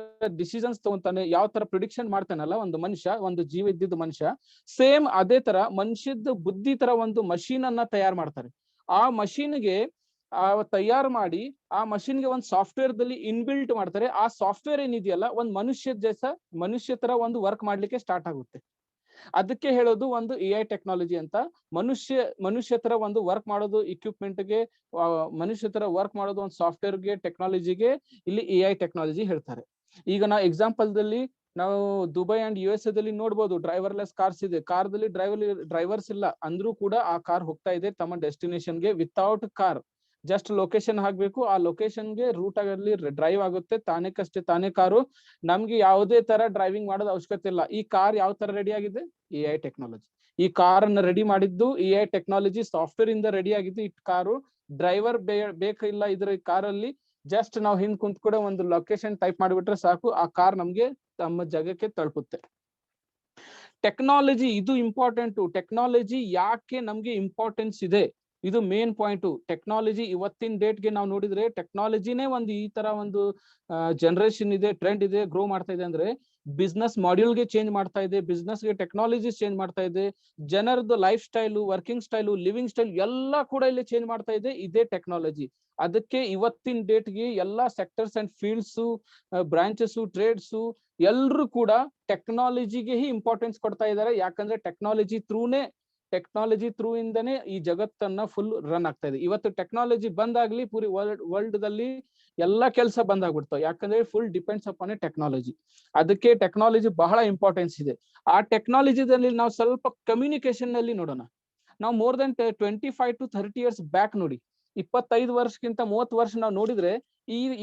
ಡಿಸಿಷನ್ಸ್ ತಗೊಂತಾನೆ, ಯಾವ ತರ ಪ್ರಿಡಿಕ್ಷನ್ ಮಾಡ್ತಾನಲ್ಲ ಒಂದು ಮನುಷ್ಯ, ಒಂದು ಜೀವ ಇದ್ದಿದ್ದ ಮನುಷ್ಯ, ಸೇಮ್ ಅದೇ ತರ ಮನುಷ್ಯದ ಬುದ್ಧಿ ತರ ಒಂದು ಮಷೀನ್ ಅನ್ನ ತಯಾರು ಮಾಡ್ತಾರೆ. ಆ ಮಷೀನ್ಗೆ ತಯಾರು ಮಾಡಿ ಆ ಮಷೀನ್ಗೆ ಒಂದು ಸಾಫ್ಟ್ವೇರ್ ದಲ್ಲಿ ಇನ್ಬಿಲ್ಟ್ ಮಾಡ್ತಾರೆ. ಆ ಸಾಫ್ಟ್ವೇರ್ ಏನಿದೆಯಲ್ಲ ಒಂದು ಮನುಷ್ಯ ತರ ಒಂದು ವರ್ಕ್ ಮಾಡ್ಲಿಕ್ಕೆ ಸ್ಟಾರ್ಟ್ ಆಗುತ್ತೆ. ಅದಕ್ಕೆ ಹೇಳೋದು ಒಂದು AI ಟೆಕ್ನಾಲಜಿ ಅಂತ. ಮನುಷ್ಯ ತರ ಒಂದು ವರ್ಕ್ ಮಾಡೋದು ಇಕ್ವಿಪ್ಮೆಂಟ್ಗೆ, ಮನುಷ್ಯ ತರ ವರ್ಕ್ ಮಾಡೋದು ಒಂದು ಸಾಫ್ಟ್ವೇರ್ಗೆ, ಟೆಕ್ನಾಲಜಿಗೆ ಇಲ್ಲಿ AI ಟೆಕ್ನಾಲಜಿ ಹೇಳ್ತಾರೆ. ಈಗ ನಾವು ಎಕ್ಸಾಂಪಲ್ ದಲ್ಲಿ ನಾವು ದುಬೈ ಅಂಡ್ USA ದಲ್ಲಿ ನೋಡ್ಬೋದು, ಡ್ರೈವರ್ಲೆಸ್ ಕಾರ್ಸ್ ಇದೆ. ಕಾರ್ದಲ್ಲಿ ಡ್ರೈವರ್ಸ್ ಇಲ್ಲ ಅಂದ್ರೂ ಕೂಡ ಆ ಕಾರ್ ಹೋಗ್ತಾ ಇದೆ ತಮ್ಮ ಡೆಸ್ಟಿನೇಷನ್ಗೆ ವಿತೌಟ್ ಕಾರ್. ಜಸ್ಟ್ ಲೊಕೇಶನ್ ಹಾಕ್ಬೇಕು, ಆ ಲೊಕೇಶನ್ಗೆ ರೂಟ್ ಆಗಲಿ ಡ್ರೈವ್ ಆಗುತ್ತೆ ತಾನೇ ಕಾರು. ನಮ್ಗೆ ಯಾವುದೇ ತರ ಡ್ರೈವಿಂಗ್ ಮಾಡೋದು ಅವಶ್ಯಕತೆ ಇಲ್ಲ. ಈ ಕಾರ್ ಯಾವ ತರ ರೆಡಿ ಆಗಿದೆ? AI technology. ಈ ಕಾರ್ ಅನ್ನ ರೆಡಿ ಮಾಡಿದ್ದು AI ಟೆಕ್ನಾಲಜಿ, ಸಾಫ್ಟ್ವೇರ್ ಇಂದ ರೆಡಿ ಆಗಿದ್ದು ಈ ಕಾರು. ಡ್ರೈವರ್ ಬೇಕಿಲ್ಲ ಇದ್ರ ಕಾರಲ್ಲಿ. ಜಸ್ಟ್ ನಾವು ಹಿಂದ್ ಕುಂತ್ ಕೂಡ ಒಂದು ಲೊಕೇಶನ್ ಟೈಪ್ ಮಾಡಿಬಿಟ್ರೆ ಸಾಕು, ಆ ಕಾರ್ ನಮ್ಗೆ ತಮ್ಮ ಜಾಗಕ್ಕೆ ತಲುಪುತ್ತೆ. ಟೆಕ್ನಾಲಜಿ ಇದು ಇಂಪಾರ್ಟೆಂಟ್. ಟೆಕ್ನಾಲಜಿ ಯಾಕೆ ನಮ್ಗೆ ಇಂಪಾರ್ಟೆನ್ಸ್ ಇದೆ, ಇದು ಮೇನ್ ಪಾಯಿಂಟ್. ಟೆಕ್ನಾಲಜಿ ಇವತ್ತಿನ ಡೇಟ್ಗೆ ನಾವು ನೋಡಿದ್ರೆ ಟೆಕ್ನಾಲಜಿನೇ ಒಂದು ಈ ತರ ಒಂದು ಜನರೇಷನ್ ಇದೆ, ಟ್ರೆಂಡ್ ಇದೆ, ಗ್ರೋ ಮಾಡ್ತಾ ಇದೆ. ಅಂದ್ರೆ ಬಿಸ್ನೆಸ್ ಮಾಡ್ಯೂಲ್ಗೆ ಚೇಂಜ್ ಮಾಡ್ತಾ ಇದೆ, ಬಿಸ್ನೆಸ್ಗೆ ಟೆಕ್ನಾಲಜಿ ಚೇಂಜ್ ಮಾಡ್ತಾ ಇದೆ, ಜನರದ್ದು life style, working style, living style ಎಲ್ಲ ಕೂಡ ಇಲ್ಲಿ ಚೇಂಜ್ ಮಾಡ್ತಾ ಇದೆ, ಇದೇ ಟೆಕ್ನಾಲಜಿ. ಅದಕ್ಕೆ ಇವತ್ತಿನ ಡೇಟ್ಗೆ ಎಲ್ಲಾ sectors and fields, branches, trades ಎಲ್ರು ಕೂಡ ಟೆಕ್ನಾಲಜಿಗೆ ಇಂಪಾರ್ಟೆನ್ಸ್ ಕೊಡ್ತಾ ಇದ್ದಾರೆ. ಯಾಕಂದ್ರೆ ಟೆಕ್ನಾಲಜಿ ಥ್ರೂ ಇಂದನೇ ಈ ಜಗತ್ತನ್ನ ಫುಲ್ ರನ್ ಆಗ್ತಾ ಇದೆ. ಇವತ್ತು ಟೆಕ್ನಾಲಜಿ ಬಂದಾಗ್ಲಿ ಪೂರಿ ವರ್ಲ್ಡ್ ದಲ್ಲಿ ಎಲ್ಲಾ ಕೆಲಸ ಬಂದಾಗ್ಬಿಡ್ತಾವ. ಯಾಕಂದ್ರೆ ಫುಲ್ ಡಿಪೆಂಡ್ಸ್ ಅಪಾನ್ ಟೆಕ್ನಾಲಜಿ. ಅದಕ್ಕೆ ಟೆಕ್ನಾಲಜಿ ಬಹಳ ಇಂಪಾರ್ಟೆನ್ಸ್ ಇದೆ. ಆ ಟೆಕ್ನಾಲಜಿದಲ್ಲಿ ನಾವು ಸ್ವಲ್ಪ ಕಮ್ಯುನಿಕೇಶನ್ ನಲ್ಲಿ ನೋಡೋಣ. ನಾವು more than 25 to 30 years back ನೋಡಿ, 25 ವರ್ಷಕ್ಕಿಂತ 30 ವರ್ಷ ನಾವು ನೋಡಿದ್ರೆ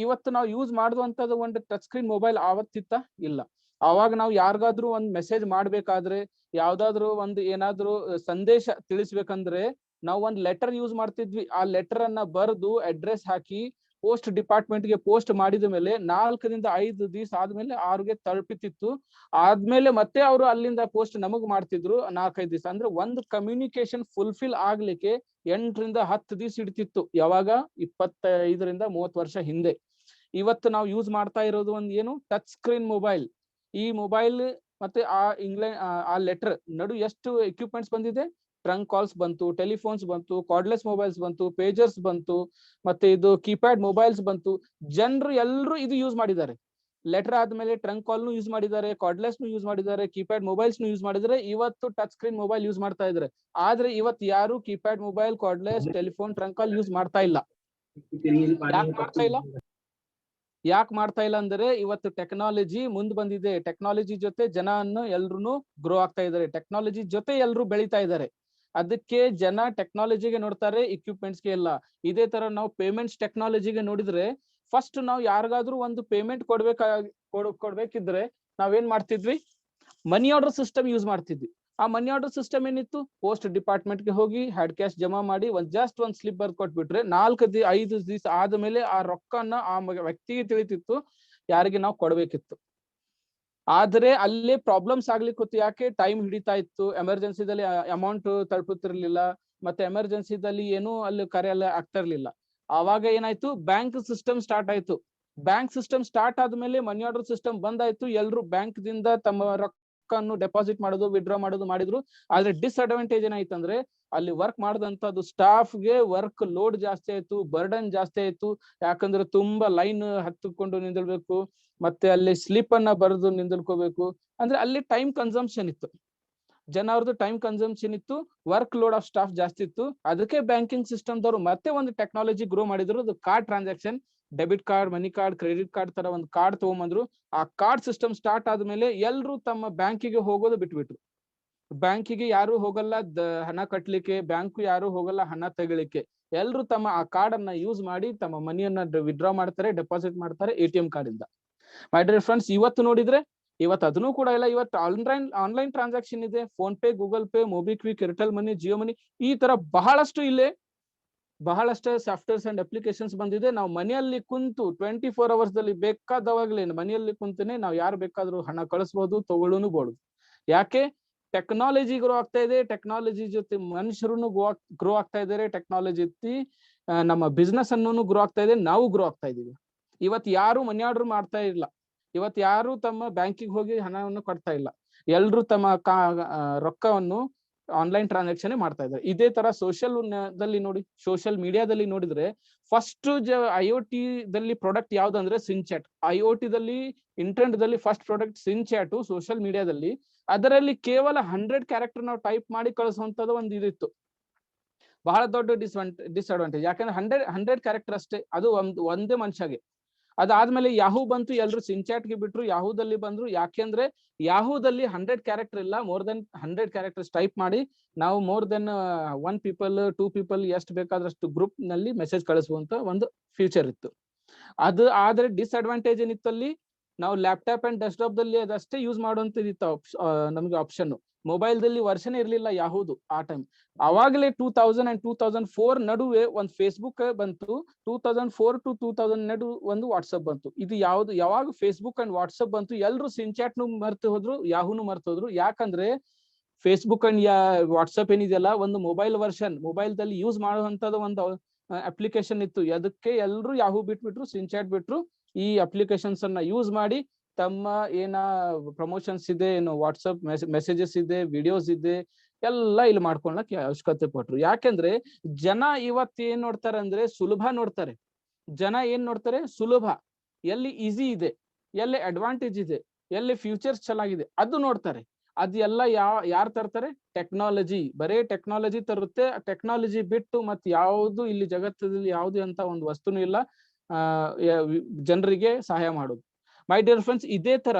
ಇವತ್ತು ನಾವು ಯೂಸ್ ಮಾಡುವಂತದ್ದು ಒಂದು ಟಚ್ ಸ್ಕ್ರೀನ್ ಮೊಬೈಲ್ ಆವತ್ತಿತ್ತ ಇಲ್ಲ. ಅವಾಗ ನಾವು ಯಾರಿಗಾದ್ರೂ ಒಂದ್ ಮೆಸೇಜ್ ಮಾಡ್ಬೇಕಾದ್ರೆ, ಯಾವ್ದಾದ್ರು ಒಂದು ಏನಾದ್ರು ಸಂದೇಶ ತಿಳಿಸ್ಬೇಕಂದ್ರೆ ನಾವು ಒಂದ್ ಲೆಟರ್ ಯೂಸ್ ಮಾಡ್ತಿದ್ವಿ. ಆ ಲೆಟರ್ ಅನ್ನ ಬರೆದು ಅಡ್ರೆಸ್ ಹಾಕಿ ಪೋಸ್ಟ್ ಡಿಪಾರ್ಟ್ಮೆಂಟ್ ಗೆ ಪೋಸ್ಟ್ ಮಾಡಿದ ಮೇಲೆ 4 ರಿಂದ 5 ದಿವಸ ಆದ್ಮೇಲೆ ಅವ್ರಿಗೆ ತಲುಪಿತಿತ್ತು. ಆದ್ಮೇಲೆ ಮತ್ತೆ ಅವರು ಅಲ್ಲಿಂದ ಪೋಸ್ಟ್ ನಮಗ್ ಮಾಡ್ತಿದ್ರು 4-5 ದಿವಸ. ಅಂದ್ರೆ ಒಂದು ಕಮ್ಯುನಿಕೇಶನ್ ಫುಲ್ಫಿಲ್ ಆಗ್ಲಿಕ್ಕೆ 8 ರಿಂದ 10 ದಿವಸ ಹಿಡಿತಿತ್ತು. ಯಾವಾಗ 25 ರಿಂದ 30 ವರ್ಷ ಹಿಂದೆ. ಇವತ್ತು ನಾವು ಯೂಸ್ ಮಾಡ್ತಾ ಇರೋದು ಒಂದು ಏನು, ಟಚ್ ಸ್ಕ್ರೀನ್ ಮೊಬೈಲ್. ಈ ಮೊಬೈಲ್ ಮತ್ತೆ ಆ ಲೆಟರ್ ನಡು ಎಷ್ಟು ಎಕ್ವಿಪ್ಮೆಂಟ್ಸ್ ಬಂದಿದೆ. ಟ್ರಂಕ್ ಕಾಲ್ಸ್ ಬಂತು, ಟೆಲಿಫೋನ್ಸ್ ಬಂತು, ಕಾರ್ಡ್ಲೆಸ್ ಮೊಬೈಲ್ಸ್ ಬಂತು, ಪೇಜರ್ಸ್ ಬಂತು, ಮತ್ತೆ ಇದು ಕೀಪ್ಯಾಡ್ ಮೊಬೈಲ್ಸ್ ಬಂತು. ಜನರು ಎಲ್ಲರೂ ಇದು ಯೂಸ್ ಮಾಡಿದ್ದಾರೆ. ಲೆಟರ್ ಆದ್ಮೇಲೆ ಟ್ರಂಕ್ ಕಾಲ್ ಯೂಸ್ ಮಾಡಿದ್ದಾರೆ, ಕಾರ್ಡ್ಲೆಸ್ ಯೂಸ್ ಮಾಡಿದ್ದಾರೆ, ಕೀಪ್ಯಾಡ್ ಮೊಬೈಲ್ಸ್ ಯೂಸ್ ಮಾಡಿದ್ರೆ ಇವತ್ತು ಟಚ್ ಸ್ಕ್ರೀನ್ ಮೊಬೈಲ್ ಯೂಸ್ ಮಾಡ್ತಾ ಇದ್ದಾರೆ. ಆದ್ರೆ ಇವತ್ತು ಯಾರು keypad mobile, cordless, telephone, trunk call use ಮಾಡ್ತಾ ಇಲ್ಲ. ಯಾಕೆ ಮಾಡ್ತಾ ಇಲ್ಲ ಅಂದ್ರೆ ಇವತ್ತು ಟೆಕ್ನಾಲಜಿ ಮುಂದ್ ಬಂದಿದೆ. ಟೆಕ್ನಾಲಜಿ ಜೊತೆ ಜನನ್ನು ಎಲ್ರು ಗ್ರೋ ಆಗ್ತಾ ಇದ್ದಾರೆ, ಟೆಕ್ನಾಲಜಿ ಜೊತೆ ಎಲ್ರು ಬೆಳಿತಾ ಇದ್ದಾರೆ. ಅದಕ್ಕೆ ಜನ ಟೆಕ್ನಾಲಜಿಗೆ ನೋಡ್ತಾರೆ, ಇಕ್ವಿಪ್ಮೆಂಟ್ಸ್ಗೆ ಎಲ್ಲ. ಇದೇ ತರ ನಾವು ಪೇಮೆಂಟ್ಸ್ ಟೆಕ್ನಾಲಜಿಗೆ ನೋಡಿದ್ರೆ, ಫಸ್ಟ್ ನಾವು ಯಾರಿಗಾದ್ರೂ ಒಂದು ಪೇಮೆಂಟ್ ಕೊಡ್ಬೇಕಿದ್ರೆ ನಾವೇನ್ ಮಾಡ್ತಿದ್ವಿ, ಮನಿ ಆರ್ಡರ್ ಸಿಸ್ಟಮ್ ಯೂಸ್ ಮಾಡ್ತಿದ್ವಿ. ಆ ಮನಿ ಆರ್ಡರ್ ಸಿಸ್ಟಮ್ ಏನಿತ್ತು, ಪೋಸ್ಟ್ ಡಿಪಾರ್ಟ್ಮೆಂಟ್ ಗೆ ಹೋಗಿ ಹ್ಯಾಡ್ ಕ್ಯಾಶ್ ಜಮಾ ಮಾಡಿ ಜಸ್ಟ್ ಒಂದ್ ಸ್ಲಿಪ್ ಬರ್ದು ಕೊಟ್ಬಿಟ್ರೆ 4-5 ದಿವಸ ಆದ್ಮೇಲೆ ಆ ರೊಕ್ಕನ ಆ ವ್ಯಕ್ತಿಗೆ ತಿಳಿತಿತ್ತು, ಯಾರಿಗೆ ನಾವು ಕೊಡ್ಬೇಕಿತ್ತು. ಆದ್ರೆ ಅಲ್ಲೇ ಪ್ರಾಬ್ಲಮ್ಸ್ ಆಗ್ಲಿಕ್ಕೆ ಯಾಕೆ ಟೈಮ್ ಹಿಡಿತಾ ಇತ್ತು. ಎಮರ್ಜೆನ್ಸಿದಲ್ಲಿ ಅಮೌಂಟ್ ತಲುಪುತ್ತಿರ್ಲಿಲ್ಲ, ಮತ್ತೆ ಎಮರ್ಜೆನ್ಸಿದಲ್ಲಿ ಏನು ಅಲ್ಲಿ ಕರೆಯಲ್ಲ ಆಗ್ತಾ ಇರ್ಲಿಲ್ಲ. ಆವಾಗ ಏನಾಯ್ತು, ಬ್ಯಾಂಕ್ ಸಿಸ್ಟಮ್ ಸ್ಟಾರ್ಟ್ ಆಯ್ತು. ಬ್ಯಾಂಕ್ ಸಿಸ್ಟಮ್ ಸ್ಟಾರ್ಟ್ ಆದ್ಮೇಲೆ ಮನಿ ಆರ್ಡರ್ ಸಿಸ್ಟಮ್ ಬಂದಾಯ್ತು. ಎಲ್ರು ಬ್ಯಾಂಕ್ ದಿಂದ ತಮ್ಮ ರೊಕ್ಕನ್ನು ಡೆಪಾಸಿಟ್ ಮಾಡೋದು, ವಿಡ್ರಾ ಮಾಡೋದು ಮಾಡಿದ್ರು. ಆದ್ರೆ ಡಿಸ್ಅಡ್ವಾಂಟೇಜ್ ಏನಾಯ್ತಂದ್ರೆ, ಅಲ್ಲಿ ವರ್ಕ್ ಮಾಡದಂತದ್ದು ಸ್ಟಾಫ್ಗೆ ವರ್ಕ್ ಲೋಡ್ ಜಾಸ್ತಿ ಆಯ್ತು, ಬರ್ಡನ್ ಜಾಸ್ತಿ ಆಯ್ತು. ಯಾಕಂದ್ರೆ ತುಂಬಾ ಲೈನ್ ಹತ್ತಿಕೊಂಡು ನಿಂದಿರ್ಬೇಕು, ಮತ್ತೆ ಅಲ್ಲಿ ಸ್ಲಿಪ್ ಅನ್ನ ಬರೆದು ನಿಂದಿರ್ಕೋಬೇಕು. ಅಂದ್ರೆ ಅಲ್ಲಿ ಟೈಮ್ ಕನ್ಸಂಪ್ಷನ್ ಇತ್ತು, ಜನರದ್ದು ಟೈಮ್ ಕನ್ಸಂಪ್ಷನ್ ಇತ್ತು, ವರ್ಕ್ ಲೋಡ್ ಆಫ್ ಸ್ಟಾಫ್ ಜಾಸ್ತಿ ಇತ್ತು. ಅದಕ್ಕೆ ಬ್ಯಾಂಕಿಂಗ್ ಸಿಸ್ಟಮ್ ದವರು ಮತ್ತೆ ಒಂದು ಟೆಕ್ನಾಲಜಿ ಗ್ರೋ ಮಾಡಿದ್ರು. ಅದು ಕಾರ್ಡ್ ಟ್ರಾನ್ಸಾಕ್ಷನ್, ಡೆಬಿಟ್ ಕಾರ್ಡ್, ಮನಿ ಕಾರ್ಡ್, ಕ್ರೆಡಿಟ್ ಕಾರ್ಡ್ ತರ ಒಂದು ಕಾರ್ಡ್ ತಗೊಂಬಂದ್ರು. ಆ ಕಾರ್ಡ್ ಸಿಸ್ಟಮ್ ಸ್ಟಾರ್ಟ್ ಆದ್ಮೇಲೆ ಎಲ್ರು ತಮ್ಮ ಬ್ಯಾಂಕಿಗೆ ಹೋಗೋದು ಬಿಟ್ಬಿಟ್ರು. ಬ್ಯಾಂಕಿಗೆ ಯಾರು ಹೋಗಲ್ಲ ಹಣ ಕಟ್ಲಿಕ್ಕೆ, ಬ್ಯಾಂಕ್ ಯಾರು ಹೋಗಲ್ಲ ಹಣ ತೆಗಿಲಿಕ್ಕೆ. ಎಲ್ರು ತಮ್ಮ ಆ ಕಾರ್ಡ್ ಅನ್ನ ಯೂಸ್ ಮಾಡಿ ತಮ್ಮ ಮನಿಯನ್ನ ವಿಡ್ರಾ ಮಾಡ್ತಾರೆ, ಡೆಪಾಸಿಟ್ ಮಾಡ್ತಾರೆ ATM ಕಾರ್ಡ್ ಇಂದ. ಮೈ ಡಿಯರ್ ಫ್ರೆಂಡ್ಸ್, ಇವತ್ತು ನೋಡಿದ್ರೆ ಇವತ್ತು ಅದನ್ನು ಕೂಡ ಇಲ್ಲ. ಇವತ್ತು ಆನ್ಲೈನ್ ಟ್ರಾನ್ಸಾಕ್ಷನ್ ಇದೆ. PhonePe, Google Pay, MobiKwik, Airtel Money, Jio Money, ಈ ತರ ಬಹಳಷ್ಟು ಸಾಫ್ಟ್ವೇರ್ಸ್ ಅಂಡ್ ಅಪ್ಲಿಕೇಶನ್ಸ್ ಬಂದಿದೆ. ನಾವು ಮನೆಯಲ್ಲಿ ಕುಂತು 24 hours ದಲ್ಲಿ ಬೇಕಾದವಾಗ್ಲೇ ಮನೆಯಲ್ಲಿ ಕುಂತೇನೆ ನಾವು ಯಾರು ಬೇಕಾದ್ರೂ ಹಣ ಕಳಿಸಬಹುದು, ತಗೊಳ್ಳೂಬಹುದು. ಯಾಕೆ? ಟೆಕ್ನಾಲಜಿ ಗ್ರೋ ಆಗ್ತಾ ಇದೆ, ಟೆಕ್ನಾಲಜಿ ಜೊತೆ ಮನುಷ್ಯರು ಗ್ರೋ ಆಗ್ತಾ ಇದ್ದಾರೆ, ಟೆಕ್ನಾಲಜಿ ಜೊತೆ ನಮ್ಮ ಬಿಸ್ನೆಸ್ ಅನ್ನೂ ಗ್ರೋ ಆಗ್ತಾ ಇದೆ, ನಾವು ಗ್ರೋ ಆಗ್ತಾ ಇದೀವಿ. ಇವತ್ತು ಯಾರು ಮನಿ ಆರ್ಡರ್ ಮಾಡ್ತಾ ಇಲ್ಲ, ಇವತ್ತು ಯಾರು ತಮ್ಮ ಬ್ಯಾಂಕಿಗೆ ಹೋಗಿ ಹಣವನ್ನು ಕೊಡ್ತಾ ಇಲ್ಲ. ಎಲ್ರು ತಮ್ಮ ರೊಕ್ಕವನ್ನು ಆನ್ಲೈನ್ ಟ್ರಾನ್ಸಾಕ್ಷನ್ ಮಾಡ್ತಾ ಇದ್ದಾರೆ. ಇದೇ ತರ ಸೋಷಿಯಲ್ ಮೀಡಿಯಾದಲ್ಲಿ ನೋಡಿದ್ರೆ ಫಸ್ಟ್ IoT ದಲ್ಲಿ ಪ್ರಾಡಕ್ಟ್ ಯಾವ್ದಂದ್ರೆ ಸಿನ್ಚಾಟ್. IoT ದಲ್ಲಿ ಇಂಟರ್ನೆಟ್ ದಲ್ಲಿ ಫಸ್ಟ್ ಪ್ರಾಡಕ್ಟ್ ಸಿನ್ಚಾಟ್ ಸೋಷಿಯಲ್ ಮೀಡಿಯಾದಲ್ಲಿ. ಅದರಲ್ಲಿ ಕೇವಲ 100 ಕ್ಯಾರೆಕ್ಟರ್ ನಾವು ಟೈಪ್ ಮಾಡಿ ಕಳಿಸುವಂತದ್ದು ಒಂದು ಇದಿತ್ತು. ಬಹಳ ದೊಡ್ಡ ಡಿಸ್ಅಡ್ವಾಂಟೇಜ್. ಯಾಕಂದ್ರೆ 100 ಕ್ಯಾರೆಕ್ಟರ್ ಅಷ್ಟೇ, ಅದು ಒಂದೇ ಮನುಷ್ಯಗೆ. ಅದಾದ್ಮೇಲೆ ಯಾಹೂ ಬಂತು, ಎಲ್ರು ಸಿನ್ಚಾಟ್ಗೆ ಬಿಟ್ರು, ಯಾಹೂದಲ್ಲಿ ಬಂದ್ರು. ಯಾಕೆಂದ್ರೆ ಯಾಹೂದಲ್ಲಿ 100 ಕ್ಯಾರೆಕ್ಟರ್ ಇಲ್ಲ, ಮೋರ್ ದೆನ್ 100 ಕ್ಯಾರೆಕ್ಟರ್ಸ್ ಟೈಪ್ ಮಾಡಿ ನಾವು ಮೋರ್ ದೆನ್ 1 people 2 people ಎಷ್ಟು ಬೇಕಾದ್ರಷ್ಟು ಗ್ರೂಪ್ ನಲ್ಲಿ ಮೆಸೇಜ್ ಕಳಿಸುವಂತ ಒಂದು ಫ್ಯೂಚರ್ ಇತ್ತು. ಅದು ಆದ್ರೆ ಡಿಸ್ಅಡ್ವಾಂಟೇಜ್ ಏನಿತ್ತು, ಅಲ್ಲಿ ನಾವು ಲ್ಯಾಪ್ಟಾಪ್ ಅಂಡ್ ಡೆಸ್ಕ್ಟಾಪ್ ದಲ್ಲಿ ಅದಷ್ಟೇ ಯೂಸ್ ಮಾಡುವಂತದಿತ್ತು ನಮ್ಗೆ ಆಪ್ಷನ್. ಮೊಬೈಲ್ ದಲ್ಲಿ ವರ್ಷನೇ ಇರ್ಲಿಲ್ಲ ಯಾವುದು ಆ ಟೈಮ್. ಅವಾಗಲೇ 2000 and 2004 ನಡುವೆ ಒಂದು ಫೇಸ್ಬುಕ್ ಬಂತು. 2004 to 2000 ನಡು ಒಂದು ವಾಟ್ಸಪ್ ಬಂತು. ಇದು ಯಾವಾಗ ಫೇಸ್ಬುಕ್ ಅಂಡ್ ವಾಟ್ಸಪ್ ಬಂತು, ಎಲ್ರು ಸಿನ್ಚಾಟ್ ನು ಮರ್ತು ಹೋದ್ರು, ಯಾಹುನು ಮರ್ತು ಹೋದ್ರು. ಯಾಕಂದ್ರೆ ಫೇಸ್ಬುಕ್ ಅಂಡ್ ವಾಟ್ಸಪ್ ಏನಿದೆಯಲ್ಲ, ಒಂದು ಮೊಬೈಲ್ ವರ್ಷನ್, ಮೊಬೈಲ್ ದಲ್ಲಿ ಯೂಸ್ ಮಾಡುವಂತದ ಒಂದು ಅಪ್ಲಿಕೇಶನ್ ಇತ್ತು. ಅದಕ್ಕೆ ಎಲ್ರು ಯಾಹೂ ಬಿಟ್ಬಿಟ್ರು, ಸಿನ್ಚಾಟ್ ಬಿಟ್ರು. ಈ ಅಪ್ಲಿಕೇಶನ್ಸ್ ಅನ್ನ ಯೂಸ್ ಮಾಡಿ ತಮ್ಮ ಏನ ಪ್ರಮೋಷನ್ಸ್ ಇದೆ, ಏನು ವಾಟ್ಸಪ್ ಮೆಸೇಜಸ್ ಇದೆ, ವಿಡಿಯೋಸ್ ಇದೆ, ಎಲ್ಲ ಇಲ್ಲಿ ಮಾಡ್ಕೊಳಕ್ ಅವಶ್ಯಕತೆ ಪಟ್ರು. ಯಾಕೆಂದ್ರೆ ಜನ ಇವತ್ತು ಏನ್ ನೋಡ್ತಾರೆ ಅಂದ್ರೆ ಸುಲಭ ನೋಡ್ತಾರೆ. ಜನ ಏನ್ ನೋಡ್ತಾರೆ? ಸುಲಭ, ಎಲ್ಲಿ ಈಸಿ ಇದೆ, ಎಲ್ಲಿ ಅಡ್ವಾಂಟೇಜ್ ಇದೆ, ಎಲ್ಲಿ ಫ್ಯೂಚರ್ಸ್ ಚೆನ್ನಾಗಿದೆ ಅದು ನೋಡ್ತಾರೆ. ಅದೆಲ್ಲ ಯಾರು ತರ್ತಾರೆ? ಟೆಕ್ನಾಲಜಿ. ಬರೇ ಟೆಕ್ನಾಲಜಿ ತರುತ್ತೆ. ಟೆಕ್ನಾಲಜಿ ಬಿಟ್ಟು ಮತ್ತೆ ಯಾವುದು ಇಲ್ಲಿ ಜಗತ್ತಲ್ಲಿ ಯಾವುದು ಅಂತ ಒಂದು ವಸ್ತುನು ಇಲ್ಲ ಜನರಿಗೆ ಸಹಾಯ ಮಾಡೋದು. ಮೈ ಡಿಯರ್ ಫ್ರೆಂಡ್ಸ್, ಇದೇ ತರ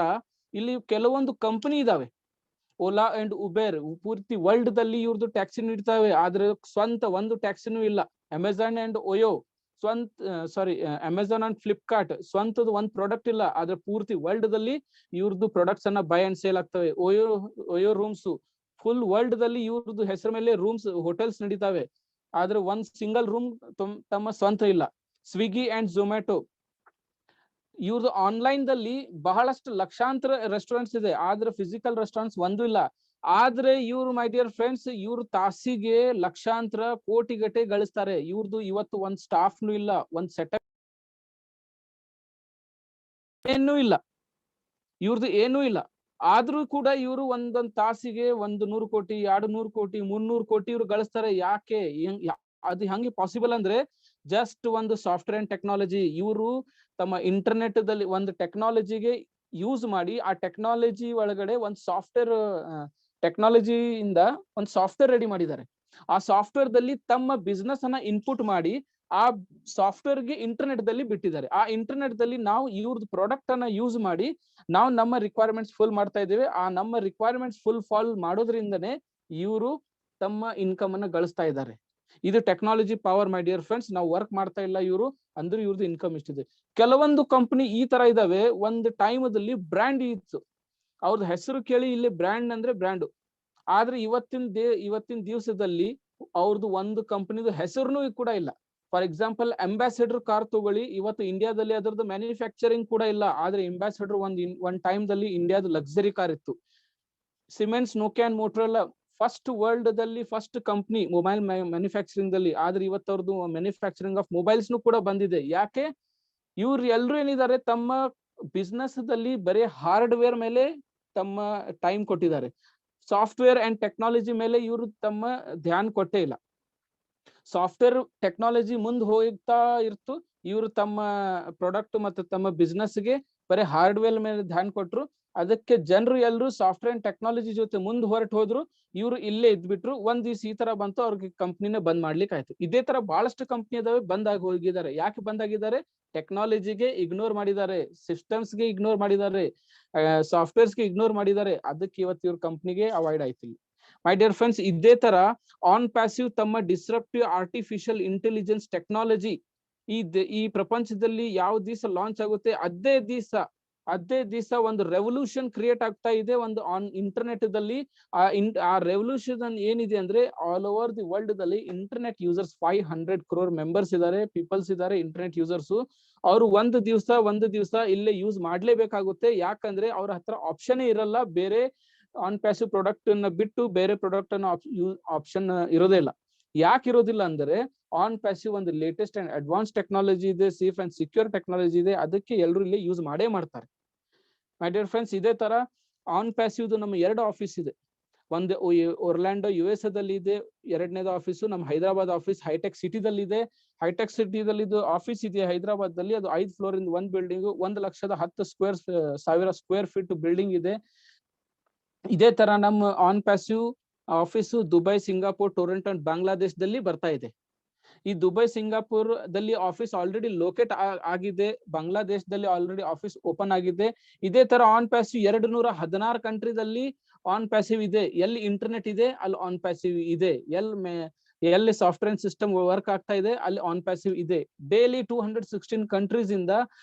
ಇಲ್ಲಿ ಕೆಲವೊಂದು ಕಂಪನಿ ಇದಾವೆ. ಓಲಾ ಅಂಡ್ ಉಬೇರ್ ಪೂರ್ತಿ ವರ್ಲ್ಡ್ ದಲ್ಲಿ ಇವ್ರದ್ದು ಟ್ಯಾಕ್ಸಿ ನೀಡ್ತಾವೆ, ಆದ್ರೆ ಸ್ವಂತ ಒಂದು ಟ್ಯಾಕ್ಸಿನೂ ಇಲ್ಲ. Amazon and OYO Amazon and Flipkart ಸ್ವಂತದ ಒಂದ್ ಪ್ರಾಡಕ್ಟ್ ಇಲ್ಲ, ಆದ್ರೆ ಪೂರ್ತಿ ವರ್ಲ್ಡ್ ದಲ್ಲಿ ಇವ್ರದ್ದು ಪ್ರಾಡಕ್ಟ್ಸ್ ಅನ್ನ ಬೈ ಅಂಡ್ ಸೇಲ್ ಆಗ್ತವೆ. ಓಯೋ ರೂಮ್ಸ್ ಫುಲ್ ವರ್ಲ್ಡ್ ದಲ್ಲಿ ಇವ್ರದ್ದು ಹೆಸರ ಮೇಲೆ ರೂಮ್ಸ್, ಹೋಟೆಲ್ಸ್ ನಡೀತಾವೆ, ಆದ್ರೆ ಒಂದ್ ಸಿಂಗಲ್ ರೂಮ್ ತಮ್ಮ ಸ್ವಂತ ಇಲ್ಲ. ಸ್ವಿಗ್ಗಿ ಅಂಡ್ ಝೊಮ್ಯಾಟೊ ಇವ್ರದ್ದು ಆನ್ಲೈನ್ ದಲ್ಲಿ ಬಹಳಷ್ಟು ಲಕ್ಷಾಂತರ ರೆಸ್ಟೋರೆಂಟ್ಸ್ ಇದೆ, ಆದ್ರೆ ಫಿಸಿಕಲ್ ರೆಸ್ಟೋರೆಂಟ್ಸ್ ಒಂದು ಇಲ್ಲ. ಆದ್ರೆ ಇವ್ರು ಮೈ ಡಿಯರ್ ಫ್ರೆಂಡ್ಸ್, ಇವ್ರು ತಾಸಿಗೆ ಲಕ್ಷಾಂತರ ಕೋಟಿಗಟ್ಟೆ ಗಳಿಸ್ತಾರೆ. ಇವ್ರದ್ದು ಇವತ್ತು ಒಂದ್ ಸ್ಟಾಫ್ನು ಇಲ್ಲ, ಒಂದ್ ಸೆಟಪ್ ಏನೂ ಇಲ್ಲ, ಇವ್ರದ್ದು ಏನೂ ಇಲ್ಲ. ಆದ್ರೂ ಕೂಡ ಇವರು ಒಂದೊಂದ್ ತಾಸಿಗೆ 100 ಕೋಟಿ, 200 ಕೋಟಿ, 300 ಕೋಟಿ ಇವ್ರು ಗಳಿಸ್ತಾರೆ. ಯಾಕೆ? ಅದು ಹಂಗೆ ಪಾಸಿಬಲ್ ಅಂದ್ರೆ ಜಸ್ಟ್ ಒಂದು ಸಾಫ್ಟ್ವೇರ್ ಅಂಡ್ ಟೆಕ್ನಾಲಜಿ. ಇವರು ತಮ್ಮ ಇಂಟರ್ನೆಟ್ ದಲ್ಲಿ ಒಂದು ಟೆಕ್ನಾಲಜಿಗೆ ಯೂಸ್ ಮಾಡಿ, ಆ ಟೆಕ್ನಾಲಜಿ ಒಳಗಡೆ ಒಂದು ಸಾಫ್ಟ್ವೇರ್, ಟೆಕ್ನಾಲಜಿಯಿಂದ ಒಂದು ಸಾಫ್ಟ್ವೇರ್ ರೆಡಿ ಮಾಡಿದ್ದಾರೆ. ಆ ಸಾಫ್ಟ್ವೇರ್ ದಲ್ಲಿ ತಮ್ಮ ಬಿಸ್ನೆಸ್ ಅನ್ನ ಇನ್ಪುಟ್ ಮಾಡಿ ಆ ಸಾಫ್ಟ್ವೇರ್ ಗೆ ಇಂಟರ್ನೆಟ್ ದಲ್ಲಿ ಬಿಟ್ಟಿದ್ದಾರೆ. ಆ ಇಂಟರ್ನೆಟ್ ದಲ್ಲಿ ನಾವು ಇವ್ರದ್ದು ಪ್ರಾಡಕ್ಟ್ ಅನ್ನ ಯೂಸ್ ಮಾಡಿ ನಾವು ನಮ್ಮ ರಿಕ್ವೈರ್ಮೆಂಟ್ಸ್ ಫುಲ್ ಮಾಡ್ತಾ ಇದ್ದೇವೆ. ಆ ನಮ್ಮ ರಿಕ್ವೈರ್ಮೆಂಟ್ಸ್ ಫಾಲ್ ಮಾಡೋದ್ರಿಂದನೇ ಇವರು ತಮ್ಮ ಇನ್ಕಮ್ ಅನ್ನ ಗಳಿಸ್ತಾ ಇದ್ದಾರೆ. ಇದು ಟೆಕ್ನಾಲಜಿ ಪವರ್ ಮೈ ಡಿಯರ್ ಫ್ರೆಂಡ್ಸ್. ನಾವು ವರ್ಕ್ ಮಾಡ್ತಾ ಇಲ್ಲ ಇವರು ಅಂದ್ರೆ ಇವ್ರದ್ದು ಇನ್ಕಮ್ ಇಷ್ಟಿದೆ. ಕೆಲವೊಂದು ಕಂಪನಿ ಈ ತರ ಇದಾವೆ, ಒಂದು ಟೈಮದಲ್ಲಿ ಬ್ರ್ಯಾಂಡ್ ಇತ್ತು, ಅವ್ರದ್ದು ಹೆಸರು ಕೇಳಿ ಇಲ್ಲಿ ಬ್ರ್ಯಾಂಡ್ ಅಂದ್ರೆ ಬ್ರ್ಯಾಂಡ್, ಆದ್ರೆ ಇವತ್ತಿನ ದಿವಸದಲ್ಲಿ ಅವ್ರದ್ದು ಒಂದು ಕಂಪನಿದು ಹೆಸರುನು ಕೂಡ ಇಲ್ಲ. ಫಾರ್ ಎಕ್ಸಾಂಪಲ್ ಅಂಬಾಸಿಡರ್ ಕಾರ್ ತಗೊಳ್ಳಿ, ಇವತ್ತು ಇಂಡಿಯಾದಲ್ಲಿ ಅದರದ್ದು ಮ್ಯಾನುಫ್ಯಾಕ್ಚರಿಂಗ್ ಕೂಡ ಇಲ್ಲ, ಆದ್ರೆ ಅಂಬಾಸಿಡರ್ ಒಂದ್ ಟೈಮ್ ದಲ್ಲಿ ಇಂಡಿಯಾದ ಲಕ್ಸರಿ ಕಾರ್ ಇತ್ತು. Simmons, Nokia and Motorola first world ದಲ್ಲಿ ಫಸ್ಟ್ ಕಂಪನಿ ಮೊಬೈಲ್ ಮ್ಯಾನುಫ್ಯಾಕ್ಚರಿಂಗ್ ದಲ್ಲಿ, ಆದ್ರೆ ಇವತ್ತು ಅವ್ರದ್ದು ಮ್ಯಾನುಫ್ಯಾಕ್ಚರಿಂಗ್ ಆಫ್ ಮೊಬೈಲ್ಸ್ ಕೂಡ ಬಂದಿದೆ. ಯಾಕೆ? ಇವ್ರು ಎಲ್ರು ಏನಿದ್ದಾರೆ ತಮ್ಮ ಬಿಸ್ನೆಸ್ ದಲ್ಲಿ ಬರೀ ಹಾರ್ಡ್ವೇರ್ ಮೇಲೆ ತಮ್ಮ ಟೈಮ್ ಕೊಟ್ಟಿದ್ದಾರೆ. ಸಾಫ್ಟ್ವೇರ್ ಅಂಡ್ ಟೆಕ್ನಾಲಜಿ ಮೇಲೆ ಇವರು ತಮ್ಮ ಧ್ಯಾನ ಕೊಟ್ಟೇ ಇಲ್ಲ. ಸಾಫ್ಟ್ವೇರ್ ಟೆಕ್ನಾಲಜಿ ಮುಂದೆ ಹೋಗ್ತಾ ಇರ್ತು, ಇವರು ತಮ್ಮ ಪ್ರಾಡಕ್ಟ್ ಮತ್ತು ತಮ್ಮ ಬಿಸ್ನೆಸ್ಗೆ ಬರೀ ಹಾರ್ಡ್ವೇರ್ ಮೇಲೆ ಧ್ಯಾನ ಕೊಟ್ರು. ಅದಕ್ಕೆ ಜನರು ಎಲ್ಲರೂ ಸಾಫ್ಟ್ವೇರ್ ಅಂಡ್ ಟೆಕ್ನಾಲಜಿ ಜೊತೆ ಮುಂದೆ ಹೊರಟು ಹೋದ್ರು, ಇವರು ಇಲ್ಲೇ ಇದ್ಬಿಟ್ರು. ಒಂದ್ ದಿವ್ಸ ಈ ತರ ಬಂತು, ಅವ್ರಿಗೆ ಕಂಪ್ನಿನೇ ಬಂದ್ ಮಾಡ್ಲಿಕ್ಕೆ ಆಯ್ತು. ಇದೇ ತರ ಬಹಳಷ್ಟು ಕಂಪ್ನಿ ಇದಾವೆ ಬಂದಾಗಿ ಹೋಗಿದ್ದಾರೆ. ಯಾಕೆ ಬಂದಾಗಿದ್ದಾರೆ? ಟೆಕ್ನಾಲಜಿಗೆ ಇಗ್ನೋರ್ ಮಾಡಿದ್ದಾರೆ, ಸಿಸ್ಟಮ್ಸ್ಗೆ ಇಗ್ನೋರ್ ಮಾಡಿದ್ದಾರೆ, ಸಾಫ್ಟ್ವೇರ್ಸ್ಗೆ ಇಗ್ನೋರ್ ಮಾಡಿದ್ದಾರೆ. ಅದಕ್ಕೆ ಇವತ್ತು ಇವ್ರ ಕಂಪ್ನಿಗೆ ಅವಾಯ್ಡ್ ಆಯ್ತು. ಮೈ ಡಿಯರ್ ಫ್ರೆಂಡ್ಸ್, ಇದೇ ತರ ಆನ್ ಪ್ಯಾಸಿವ್ ತಮ್ಮ ಡಿಸ್ರಪ್ಟಿವ್ ಆರ್ಟಿಫಿಷಿಯಲ್ ಇಂಟೆಲಿಜೆನ್ಸ್ ಟೆಕ್ನಾಲಜಿ ಈ ಪ್ರಪಂಚದಲ್ಲಿ ಯಾವ ದಿವಸ ಲಾಂಚ್ ಆಗುತ್ತೆ ಅದೇ ದಿವಸ ಒಂದು ರೆವಲ್ಯೂಷನ್ ಕ್ರಿಯೇಟ್ ಆಗ್ತಾ ಇದೆ ಒಂದು ಆನ್ ಇಂಟರ್ನೆಟ್ ದಲ್ಲಿ. ಆ ರೆವಲ್ಯೂಷನ್ ಏನಿದೆ ಅಂದ್ರೆ ಆಲ್ ಓವರ್ ದಿ ವರ್ಲ್ಡ್ ದಲ್ಲಿ ಇಂಟರ್ನೆಟ್ ಯೂಸರ್ಸ್ 500 crore ಮೆಂಬರ್ಸ್ ಇದ್ದಾರೆ, ಪೀಪಲ್ಸ್ ಇದ್ದಾರೆ ಇಂಟರ್ನೆಟ್ ಯೂಸರ್ಸ್. ಅವರು ಒಂದು ದಿವಸ ಇಲ್ಲೇ ಯೂಸ್ ಮಾಡ್ಲೇಬೇಕಾಗುತ್ತೆ. ಯಾಕಂದ್ರೆ ಅವ್ರ ಹತ್ರ ಆಪ್ಷನ್ ಇರಲ್ಲ, ಬೇರೆ ಆನ್ ಪ್ಯಾಸಿವ್ ಪ್ರಾಡಕ್ಟ್ ಅನ್ನ ಬಿಟ್ಟು ಬೇರೆ ಪ್ರಾಡಕ್ಟ್ ಅನ್ನ ಆಪ್ಷನ್ ಇರೋದೇ ಇಲ್ಲ. ಯಾಕೆ ಇರೋದಿಲ್ಲ ಅಂದ್ರೆ ಆನ್ ಪ್ಯಾಸಿವ್ ಒಂದು ಲೇಟೆಸ್ಟ್ ಅಂಡ್ ಅಡ್ವಾನ್ಸ್ ಟೆಕ್ನಾಲಜಿ ಇದೆ, ಸೇಫ್ ಅಂಡ್ ಸೆಕ್ಯೂರ್ ಟೆಕ್ನಾಲಜಿ ಇದೆ, ಅದಕ್ಕೆ ಎಲ್ಲರೂ ಇಲ್ಲಿ ಯೂಸ್ ಮಾಡೇ ಮಾಡ್ತಾರೆ. ಮೈ ಡಿಯರ್ ಫ್ರೆಂಡ್ಸ್, ಇದೇ ತರ ಆನ್ ಪ್ಯಾಸಿವ್ ನಮ್ಮ 2 ಆಫೀಸ್ ಇದೆ. ಒಂದು ಒರ್ಲ್ಯಾಂಡೋ US ದಲ್ಲಿ ಇದೆ, 2ನೇದು ಆಫೀಸು ನಮ್ಮ ಹೈದರಾಬಾದ್ ಆಫೀಸ್ ಹೈಟೆಕ್ ಸಿಟಿದಲ್ಲಿ ಇದೆ. ಹೈಟೆಕ್ ಸಿಟಿದಲ್ಲಿ ಆಫೀಸ್ ಇದೆ ಹೈದರಾಬಾದ್ ದಲ್ಲಿ, ಅದು 5 ಫ್ಲೋರ್ ಇಂದ ಒಂದು ಬಿಲ್ಡಿಂಗ್, 1,10,000 ಸ್ಕ್ವೇರ್ ಫೀಟ್ ಬಿಲ್ಡಿಂಗ್ ಇದೆ. ಇದೇ ತರ ನಮ್ಮ OnPassive office Dubai, Singapore, Toronto and ಬಾಂಗ್ಲಾದೇಶದಲ್ಲಿ ಬರ್ತಾ ಇದೆ. ಈ ದುಬೈ, ಸಿಂಗಾಪುರ್ ದಲ್ಲಿ ಆಫೀಸ್ ಆಲ್ರೆಡಿ ಲೊಕೇಟ್ ಆಗಿದೆ, ಬಾಂಗ್ಲಾದೇಶದಲ್ಲಿ ಆಲ್ರೆಡಿ ಆಫೀಸ್ ಓಪನ್ ಆಗಿದೆ. ಇದೇ ತರ ಆನ್ ಪ್ಯಾಸಿವ್ 216 ಕಂಟ್ರಿದಲ್ಲಿ ಆನ್ ಪ್ಯಾಸಿವ್ ಇದೆ. ಎಲ್ಲಿ ಇಂಟರ್ನೆಟ್ ಇದೆ ಅಲ್ಲಿ ಆನ್ ಪ್ಯಾಸಿವ್ ಇದೆ, ಎಲ್ಲಿ ಸಾಫ್ಟ್ವೇರ್ ಸಿಸ್ಟಮ್ ವರ್ಕ್ ಆಗ್ತಾ ಇದೆ ಅಲ್ಲಿ ಆನ್ ಪ್ಯಾಸಿವ್ ಇದೆ. ಡೈಲಿ 216 ಕಂಟ್ರೀಸ್ ಇಂದ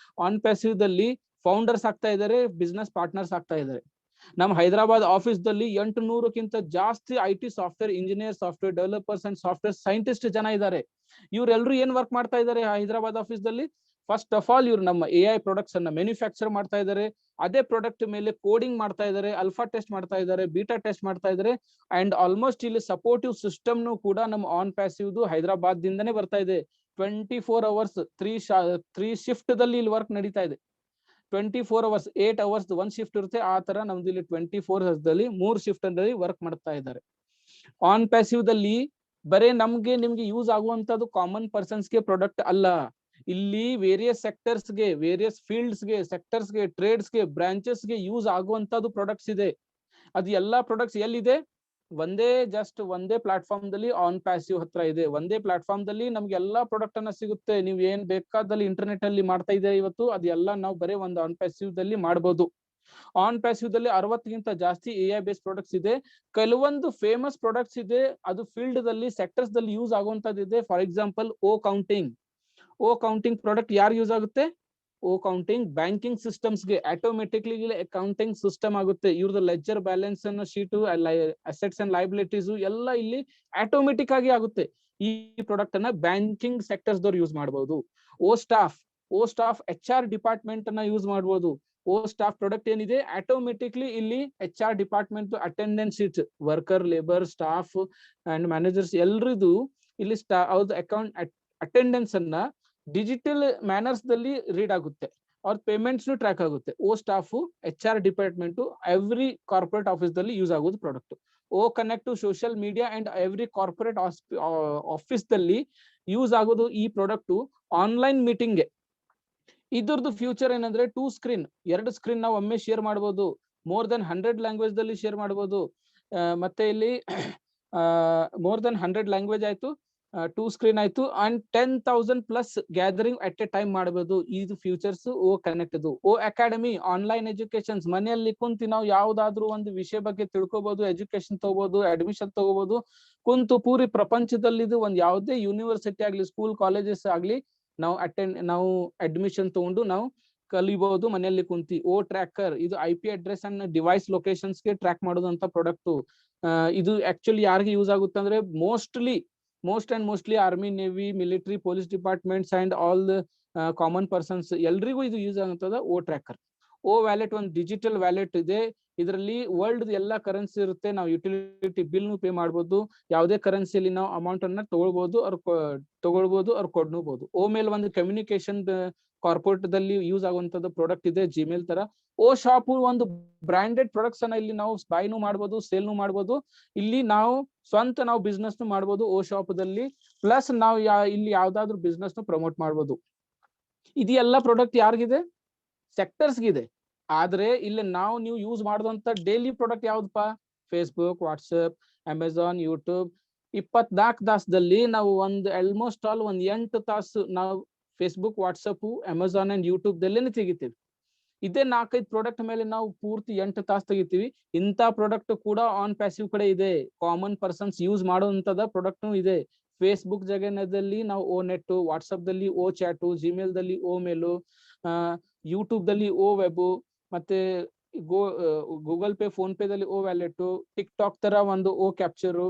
ಆನ್ ಪ್ಯಾಸಿವ್ ದಲ್ಲಿ ಫೌಂಡರ್ಸ್ ಆಗ್ತಾ ಇದ್ದಾರೆ, ಬಿಸ್ನೆಸ್ ಪಾರ್ಟ್ನರ್ಸ್ ಆಗ್ತಾ ಇದ್ದಾರೆ. ನಮ್ಮ ಹೈದರಾಬಾದ್ ಆಫೀಸ್ ದಲ್ಲಿ 800ಕ್ಕಿಂತ ಜಾಸ್ತಿ IT software engineer, software developers and software scientist ಜನ ಇದ್ದಾರೆ. ಇವರೆಲ್ಲರೂ ಏನ್ ವರ್ಕ್ ಮಾಡ್ತಾ ಇದ್ದಾರೆ ಹೈದರಾಬಾದ್ ಆಫೀಸ್ ದಲ್ಲಿ? ಫಸ್ಟ್ ಆಫ್ ಆಲ್ ಇವ್ರು ನಮ್ಮ AI ಪ್ರಾಡಕ್ಟ್ಸ್ ಅನ್ನ ಮ್ಯಾನುಫ್ಯಾಕ್ಚರ್ ಮಾಡ್ತಾ ಇದ್ದಾರೆ. ಅದೇ ಪ್ರಾಡಕ್ಟ್ ಮೇಲೆ ಕೋಡಿಂಗ್ ಮಾಡ್ತಾ ಇದ್ದಾರೆ, ಅಲ್ಫಾ ಟೆಸ್ಟ್ ಮಾಡ್ತಾ ಇದ್ದಾರೆ, ಬೀಟಾ ಟೆಸ್ಟ್ ಮಾಡ್ತಾ ಇದ್ದಾರೆ. ಅಂಡ್ ಆಲ್ಮೋಸ್ಟ್ ಇಲ್ಲಿ ಸಪೋರ್ಟಿವ್ ಸಿಸ್ಟಮ್ ಕೂಡ ನಮ್ಮ ಆನ್ ಪ್ಯಾಸಿವ್ ಹೈದರಾಬಾದ್ ದಿಂದನೇ ಬರ್ತಾ ಇದೆ. 24 hours 3 ಶಿಫ್ಟ್ ದಲ್ಲಿ ಇಲ್ಲಿ ವರ್ಕ್ ನಡೀತಾ ಇದೆ. 24 hours 8 hours ಒಂದ್ ಶಿಫ್ಟ್ ಇರುತ್ತೆ. ಆ ತರ ನಮ್ದು ಇಲ್ಲಿ 24 hours ದಲ್ಲಿ 3 ಶಿಫ್ಟ್ ಅಲ್ಲಿ ವರ್ಕ್ ಮಾಡ್ತಾ ಇದ್ದಾರೆ. ಆನ್ ಪ್ಯಾಸಿವ್ ದಲ್ಲಿ ಬರೇ ನಿಮ್ಗೆ ಯೂಸ್ ಆಗುವಂತದ್ದು ಕಾಮನ್ ಪರ್ಸನ್ಸ್ ಗೆ ಪ್ರಾಡಕ್ಟ್ ಅಲ್ಲ. ಇಲ್ಲಿ ವೇರಿಯಸ್ ಸೆಕ್ಟರ್ಸ್ ಗೆ, ವೇರಿಯಸ್ ಫೀಲ್ಡ್ಸ್ ಗೆ, ಸೆಕ್ಟರ್ಸ್ ಗೆ, ಟ್ರೇಡ್ಸ್ ಗೆ, ಬ್ರಾಂಚಸ್ ಗೆ ಯೂಸ್ ಆಗುವಂತದ್ದು ಪ್ರಾಡಕ್ಟ್ಸ್ ಇದೆ. ಅದು ಎಲ್ಲಾ ಪ್ರಾಡಕ್ಟ್ಸ್ ಎಲ್ಲಿದೆ? ಒಂದೇ ಪ್ಲಾಟ್ಫಾರ್ಮ್ ದಲ್ಲಿ ಆನ್ ಪ್ಯಾಸಿವ್ ಹತ್ರ ಇದೆ. ಒಂದೇ ಪ್ಲಾಟ್ಫಾರ್ಮ್ ದಲ್ಲಿ ನಮ್ಗೆ ಎಲ್ಲಾ ಪ್ರಾಡಕ್ಟ್ ಅನ್ನ ಸಿಗುತ್ತೆ. ನೀವು ಏನ್ ಬೇಕಾದಲ್ಲಿ ಇಂಟರ್ನೆಟ್ ಅಲ್ಲಿ ಮಾಡ್ತಾ ಇದ್ದೀರಾ ಇವತ್ತು, ಅದೆಲ್ಲ ನಾವು ಬರೀ ಒಂದು ಆನ್ ಪ್ಯಾಸಿವ್ ದಲ್ಲಿ ಮಾಡಬಹುದು. ಆನ್ ಪ್ಯಾಸಿವ್ ದಲ್ಲಿ 60ಕ್ಕಿಂತ ಜಾಸ್ತಿ AI ಬೇಸ್ಡ್ ಪ್ರಾಡಕ್ಟ್ಸ್ ಇದೆ. ಕೆಲವೊಂದು ಫೇಮಸ್ ಪ್ರಾಡಕ್ಟ್ಸ್ ಇದೆ, ಅದು ಫೀಲ್ಡ್ ದಲ್ಲಿ ಸೆಕ್ಟರ್ಸ್ ದಲ್ಲಿ ಯೂಸ್ ಆಗುವಂತದ್ದು ಇದೆ. For example accounting product ಯಾರು ಯೂಸ್ ಆಗುತ್ತೆ? ಓ ಕೌಂಟಿಂಗ್ ಬ್ಯಾಂಕಿಂಗ್ ಸಿಸ್ಟಮ್ಸ್ ಗೆ ಆಟೋಮೆಟಿಕ್ಲಿ ಅಕೌಂಟಿಂಗ್ ಸಿಸ್ಟಮ್ ಆಗುತ್ತೆ. ಇವ್ರದ್ದು ಲೆಜರ್ ಬ್ಯಾಲೆನ್ಸ್ ಅನ್ನ ಶೀಟು, ಅಸೆಟ್ಸ್ ಅಂಡ್ ಲೈಬಿಲಿಟೀಸ್ ಎಲ್ಲ ಇಲ್ಲಿ ಆಟೋಮೆಟಿಕ್ ಆಗಿ ಆಗುತ್ತೆ. ಈ ಪ್ರಾಡಕ್ಟ್ ಅನ್ನ ಬ್ಯಾಂಕಿಂಗ್ ಸೆಕ್ಟರ್ಸ್ ದವ್ರು ಯೂಸ್ ಮಾಡಬಹುದು. ಓ ಸ್ಟಾಫ್ HR ಡಿಪಾರ್ಟ್ಮೆಂಟ್ ಅನ್ನ ಯೂಸ್ ಮಾಡಬಹುದು. ಓ ಸ್ಟಾಫ್ ಪ್ರಾಡಕ್ಟ್ ಏನಿದೆ, ಆಟೋಮೆಟಿಕ್ಲಿ ಇಲ್ಲಿ HR department attendance sheet, worker, labour, staff and managers ಎಲ್ರಿದು ಇಲ್ಲಿ ಅವ್ರದ್ದು ಅಕೌಂಟ್ ಅಟೆಂಡೆನ್ಸ್ ಅನ್ನ ಡಿಜಿಟಲ್ ಮ್ಯಾನರ್ಸ್ ದಲ್ಲಿ ರೀಡ್ ಆಗುತ್ತೆ. ಅವ್ರ ಪೇಮೆಂಟ್ಸ್ ಟ್ರ್ಯಾಕ್ ಆಗುತ್ತೆ. O Staff HR department every corporate office ದಲ್ಲಿ ಯೂಸ್ ಆಗೋದು product. O connect to social media and every corporate office ದಲ್ಲಿ ಯೂಸ್ ಆಗೋದು ಈ ಪ್ರಾಡಕ್ಟ್ ಆನ್ಲೈನ್ ಮೀಟಿಂಗ್ ಗೆ. ಇದ್ರದ್ದು ಫ್ಯೂಚರ್ ಏನಂದ್ರೆ 2 ಸ್ಕ್ರೀನ್, 2 ಸ್ಕ್ರೀನ್ ನಾವು ಒಮ್ಮೆ ಶೇರ್ ಮಾಡಬಹುದು. ಮೋರ್ ದನ್ 100 ಲ್ಯಾಂಗ್ವೇಜ್ ದಲ್ಲಿ ಶೇರ್ ಮಾಡಬಹುದು. ಮತ್ತೆ ಇಲ್ಲಿ ಮೋರ್ ದನ್ 100 ಲ್ಯಾಂಗ್ವೇಜ್ ಆಯ್ತು, 2 ಸ್ಕ್ರೀನ್ ಆಯ್ತು, and 10,000+ gathering at A time ಮಾಡಬಹುದು. ಇದು ಫ್ಯೂಚರ್ಸ್ ಓ ಕನೆಕ್ಟ್. ಓ ಅಕಾಡೆಮಿ ಆನ್ಲೈನ್ ಎಜುಕೇಶನ್ಸ್, ಮನೆಯಲ್ಲಿ ಕುಂತು ನಾವು ಯಾವ್ದಾದ್ರು ಒಂದು ವಿಷಯ ಬಗ್ಗೆ ತಿಳ್ಕೊಬಹುದು, ಎಜುಕೇಶನ್ ತಗೋಬಹುದು, ಅಡ್ಮಿಷನ್ ತಗೋಬಹುದು. ಕುಂತು ಪೂರಿ ಪ್ರಪಂಚದಲ್ಲಿ ಒಂದು ಯಾವುದೇ ಯೂನಿವರ್ಸಿಟಿ ಆಗ್ಲಿ, ಸ್ಕೂಲ್ ಕಾಲೇಜಸ್ ಆಗ್ಲಿ, ನಾವು ಅಡ್ಮಿಷನ್ ತಗೊಂಡು ನಾವು ಕಲಿಬಹುದು ಮನೆಯಲ್ಲಿ ಕುಂತಿ. ಓ ಟ್ರ್ಯಾಕರ್, ಇದು IP address and device locations ಗೆ ಟ್ರ್ಯಾಕ್ ಮಾಡೋದಂತ ಪ್ರಾಡಕ್ಟ್. ಇದು ಆಕ್ಚುಲಿ ಯಾರಿಗೆ ಯೂಸ್ ಆಗುತ್ತೆ ಅಂದ್ರೆ mostly army, navy, military, police departments and all common persons ಎಲ್ರಿಗೂ ಇದು ಯೂಸ್ ಆಗುತ್ತದೆ. ಓ ಟ್ರ್ಯಾಕರ್. ಓ ವ್ಯಾಲೆಟ್ ಒಂದು ಡಿಜಿಟಲ್ ವ್ಯಾಲೆಟ್ ಇದೆ. ಇದರಲ್ಲಿ ವರ್ಲ್ಡ್ ಎಲ್ಲಾ ಕರೆನ್ಸಿ ಇರುತ್ತೆ. ನಾವು ಯುಟಿಲಿಟಿ ಬಿಲ್ ಪೇ ಮಾಡಬಹುದು. ಯಾವುದೇ ಕರೆನ್ಸಿಯಲ್ಲಿ ನಾವು ಅಮೌಂಟ್ ಅನ್ನ ತಗೊಳ್ಬಹುದು ಅವ್ರು ಕೊಡ್ಬಹುದು. ಓ ಮೇಲ್ ಒಂದು ಕಮ್ಯುನಿಕೇಶನ್ ಕಾರ್ಪೊರೇಟ್ ದಲ್ಲಿ ಯೂಸ್ ಆಗುವಂತದ್ದು ಪ್ರಾಡಕ್ಟ್ ಇದೆ, ಜಿಮೇಲ್ ತರ. ಓ ಶಾಪ್ ಒಂದು ಬ್ರಾಂಡೆಡ್ ಪ್ರಾಡಕ್ಟ್ಸ್ ಅನ್ನ ಇಲ್ಲಿ ನಾವು ಬೈನು ಮಾಡಬಹುದು, ಸೇಲ್ನು ಮಾಡಬಹುದು. ಇಲ್ಲಿ ನಾವು ಸ್ವಂತ ಬಿಸ್ನೆಸ್ ಮಾಡಬಹುದು ಓ ಶಾಪ್ ದಲ್ಲಿ. ಪ್ಲಸ್ ನಾವು ಇಲ್ಲಿ ಯಾವ್ದಾದ್ರು ಬಿಸ್ನೆಸ್ ಪ್ರಮೋಟ್ ಮಾಡಬಹುದು. ಇದೆಲ್ಲ ಪ್ರಾಡಕ್ಟ್ ಯಾರಿಗಿದೆ? ಸೆಕ್ಟರ್ಸ್ಗಿದೆ. ಆದ್ರೆ ಇಲ್ಲಿ ನೀವು ಯೂಸ್ ಮಾಡುವಂತ ಡೈಲಿ ಪ್ರಾಡಕ್ಟ್ ಯಾವ್ದಪ್ಪ? Facebook, WhatsApp, Amazon, YouTube. 24 ತಾಸದಲ್ಲಿ ನಾವು ಆಲ್ಮೋಸ್ಟ್ ಆಲ್ 8 ತಾಸು ನಾವು Facebook, WhatsApp, Amazon and YouTube ದಲ್ಲೇನೆ ತೆಗಿತೀವಿ. ಇದೇ 4-5 ಪ್ರಾಡಕ್ಟ್ ಮೇಲೆ ನಾವು ಪೂರ್ತಿ 8 ತಾಸು ತೆಗಿತೀವಿ. ಇಂಥ ಪ್ರಾಡಕ್ಟ್ ಕೂಡ ಆನ್ ಪ್ಯಾಸಿವ್ ಕಡೆ ಇದೆ. ಕಾಮನ್ ಪರ್ಸನ್ಸ್ ಯೂಸ್ ಮಾಡುವಂತದ ಪ್ರಾಡಕ್ಟ್ ಇದೆ. ಫೇಸ್ಬುಕ್ ಜಗದಲ್ಲಿ ನಾವು ಓ ನೆಟ್, ವಾಟ್ಸಪ್ ದಲ್ಲಿ ಓ ಚಾಟು, ಜಿಮೇಲ್ ದಲ್ಲಿ ಓ ಮೇಲು, ಯೂಟ್ಯೂಬ್ ದಲ್ಲಿ ಓ ವೆಬ್, ಮತ್ತೆ ಗೂಗಲ್ ಪೇ, ಫೋನ್ ಪೇ ದಲ್ಲಿ ಓ ವ್ಯಾಲೆಟ್, ಟಿಕ್ ಟಾಕ್ ತರ ಒಂದು ಓ ಕ್ಯಾಪ್ಚರ್.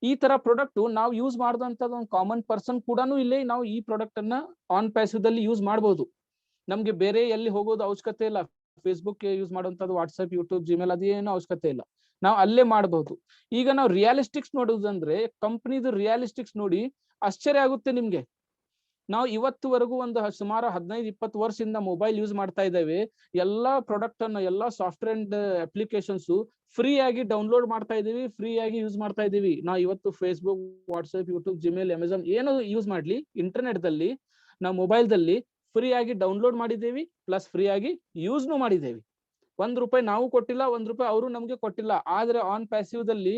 ಈ ತರ ಪ್ರಾಡಕ್ಟ್ ನಾವು ಯೂಸ್ ಮಾಡುವಂತದ್ದು ಒಂದು ಕಾಮನ್ ಪರ್ಸನ್ ಕೂಡ ಇಲ್ಲೇ ನಾವು ಈ ಪ್ರಾಡಕ್ಟ್ ಅನ್ನ ಆನ್ ಪ್ಯಾಸಿವ್ ದಲ್ಲಿ ಯೂಸ್ ಮಾಡಬಹುದು. ನಮ್ಗೆ ಬೇರೆ ಎಲ್ಲಿ ಹೋಗೋದು ಅವಶ್ಯಕತೆ ಇಲ್ಲ. ಫೇಸ್ಬುಕ್ ಯೂಸ್ ಮಾಡುವಂತದ್ದು, ವಾಟ್ಸಪ್, ಯೂಟ್ಯೂಬ್, ಜಿಮೇಲ್ ಅದೇನು ಅವಶ್ಯಕತೆ ಇಲ್ಲ. ನಾವು ಅಲ್ಲೇ ಮಾಡಬಹುದು. ಈಗ ನಾವು ರಿಯಾಲಿಸ್ಟಿಕ್ಸ್ ನೋಡುವುದಂದ್ರೆ ಕಂಪನಿದು ರಿಯಾಲಿಸ್ಟಿಕ್ಸ್ ನೋಡಿ ಆಶ್ಚರ್ಯ ಆಗುತ್ತೆ ನಿಮ್ಗೆ. ನಾವು ಇವತ್ತುವರೆಗೂ ಸುಮಾರು 15-20 ವರ್ಷದಿಂದ ಮೊಬೈಲ್ ಯೂಸ್ ಮಾಡ್ತಾ ಇದ್ದೇವೆ. ಎಲ್ಲಾ ಪ್ರಾಡಕ್ಟ್ ಅನ್ನ, ಎಲ್ಲಾ ಸಾಫ್ಟ್ವೇರ್ ಅಂಡ್ ಅಪ್ಲಿಕೇಶನ್ಸ್ ಫ್ರೀ ಆಗಿ ಡೌನ್ಲೋಡ್ ಮಾಡ್ತಾ ಇದೀವಿ, ಫ್ರೀ ಆಗಿ ಯೂಸ್ ಮಾಡ್ತಾ ಇದೀವಿ. ನಾವು ಇವತ್ತು Facebook, WhatsApp, YouTube, Gmail, Amazon ಏನು ಯೂಸ್ ಮಾಡ್ಲಿ, ಇಂಟರ್ನೆಟ್ ದಲ್ಲಿ ನಾವು ಮೊಬೈಲ್ ದಲ್ಲಿ ಫ್ರೀ ಆಗಿ ಡೌನ್ಲೋಡ್ ಮಾಡಿದ್ದೇವೆ, ಪ್ಲಸ್ ಫ್ರೀ ಆಗಿ ಯೂಸ್ನು ಮಾಡಿದ್ದೇವೆ. ₹1 ನಾವು ಕೊಟ್ಟಿಲ್ಲ, ₹1 ಅವರು ನಮ್ಗೆ ಕೊಟ್ಟಿಲ್ಲ. ಆದ್ರೆ ಆನ್ ಪ್ಯಾಸಿವ್ ದಲ್ಲಿ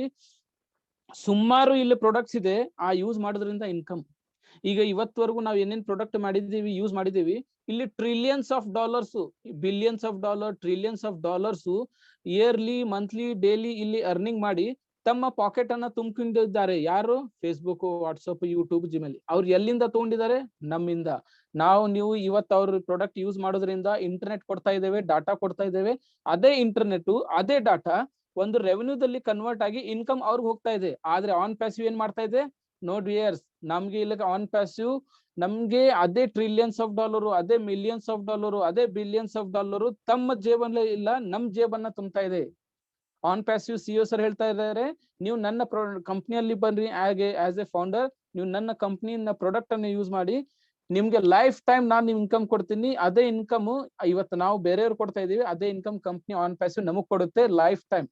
ಸುಮಾರು ಇಲ್ಲಿ ಪ್ರಾಡಕ್ಟ್ಸ್ ಇದೆ. ಆ ಯೂಸ್ ಮಾಡೋದ್ರಿಂದ ಇನ್ಕಮ್. ಈಗ ಇವತ್ತವರೆಗೂ ನಾವು ಏನೇನ್ ಪ್ರಾಡಕ್ಟ್ ಮಾಡಿದ್ದೀವಿ, ಯೂಸ್ ಮಾಡಿದ್ದೀವಿ, ಇಲ್ಲಿ $trillions, $billions, $trillions yearly, monthly, daily ಇಲ್ಲಿ ಅರ್ನಿಂಗ್ ಮಾಡಿ ತಮ್ಮ ಪಾಕೆಟ್ ಅನ್ನ ತುಂಬಿಕೊಂಡಿದ್ದಾರೆ. ಯಾರು? Facebook, WhatsApp, YouTube, Gmail. ಅವ್ರು ಎಲ್ಲಿಂದ ತಗೊಂಡಿದ್ದಾರೆ? ನಮ್ಮಿಂದ. ನೀವು ಇವತ್ತು ಅವ್ರ ಪ್ರಾಡಕ್ಟ್ ಯೂಸ್ ಮಾಡೋದ್ರಿಂದ ಇಂಟರ್ನೆಟ್ ಕೊಡ್ತಾ ಇದ್ದೇವೆ, ಡಾಟಾ ಕೊಡ್ತಾ ಇದ್ದೇವೆ. ಅದೇ ಇಂಟರ್ನೆಟ್, ಅದೇ ಡಾಟಾ ಒಂದು ರೆವೆನ್ಯೂದಲ್ಲಿ ಕನ್ವರ್ಟ್ ಆಗಿ ಇನ್ಕಮ್ ಅವ್ರಿಗೆ ಹೋಗ್ತಾ ಇದೆ. ಆದ್ರೆ ಆನ್ ಪ್ಯಾಸಿವ್ ಏನ್ ಮಾಡ್ತಾ ಇದೆ? ನೋ ಡಿಯರ್ಸ್, ನಮ್ಗೆ ಇಲ್ಲ ಆನ್ ಪ್ಯಾಸಿವ್ ನಮ್ಗೆ ಅದೇ ಟ್ರಿಲಿಯನ್ಸ್ ಆಫ್ ಡಾಲರ್, ಅದೇ ಮಿಲಿಯನ್ಸ್ ಆಫ್ ಡಾಲರ್, ಅದೇ ಬಿಲಿಯನ್ಸ್ ಆಫ್ ಡಾಲರ್ ತಮ್ಮ ಜೇಬಲ್ಲೇ ಇಲ್ಲ, ನಮ್ ಜೇಬನ್ನ ತುಂಬ್ತಾ ಇದೆ. ಆನ್ ಪ್ಯಾಸಿವ್ ಸಿಇಒ ಸರ್ ಹೇಳ್ತಾ ಇದ್ದಾರೆ, ನೀವು ನನ್ನ ಕಂಪ್ನಿಯಲ್ಲಿ ಬನ್ರಿ ಆಸ್ ಎ ಫೌಂಡರ್, ನೀವು ನನ್ನ ಕಂಪ್ನಿಯ ಪ್ರಾಡಕ್ಟ್ ಅನ್ನು ಯೂಸ್ ಮಾಡಿ, ನಿಮ್ಗೆ ಲೈಫ್ ಟೈಮ್ ನಾನು ಇನ್ಕಮ್ ಕೊಡ್ತೀನಿ. ಅದೇ ಇನ್ಕಮ್ ಇವತ್ತು ನಾವು ಬೇರೆಯವ್ರು ಕೊಡ್ತಾ ಇದೀವಿ, ಅದೇ ಇನ್ಕಮ್ ಕಂಪ್ನಿ ಆನ್ ಪ್ಯಾಸಿವ್ ನಮಗ್ ಕೊಡುತ್ತೆ ಲೈಫ್ ಟೈಮ್.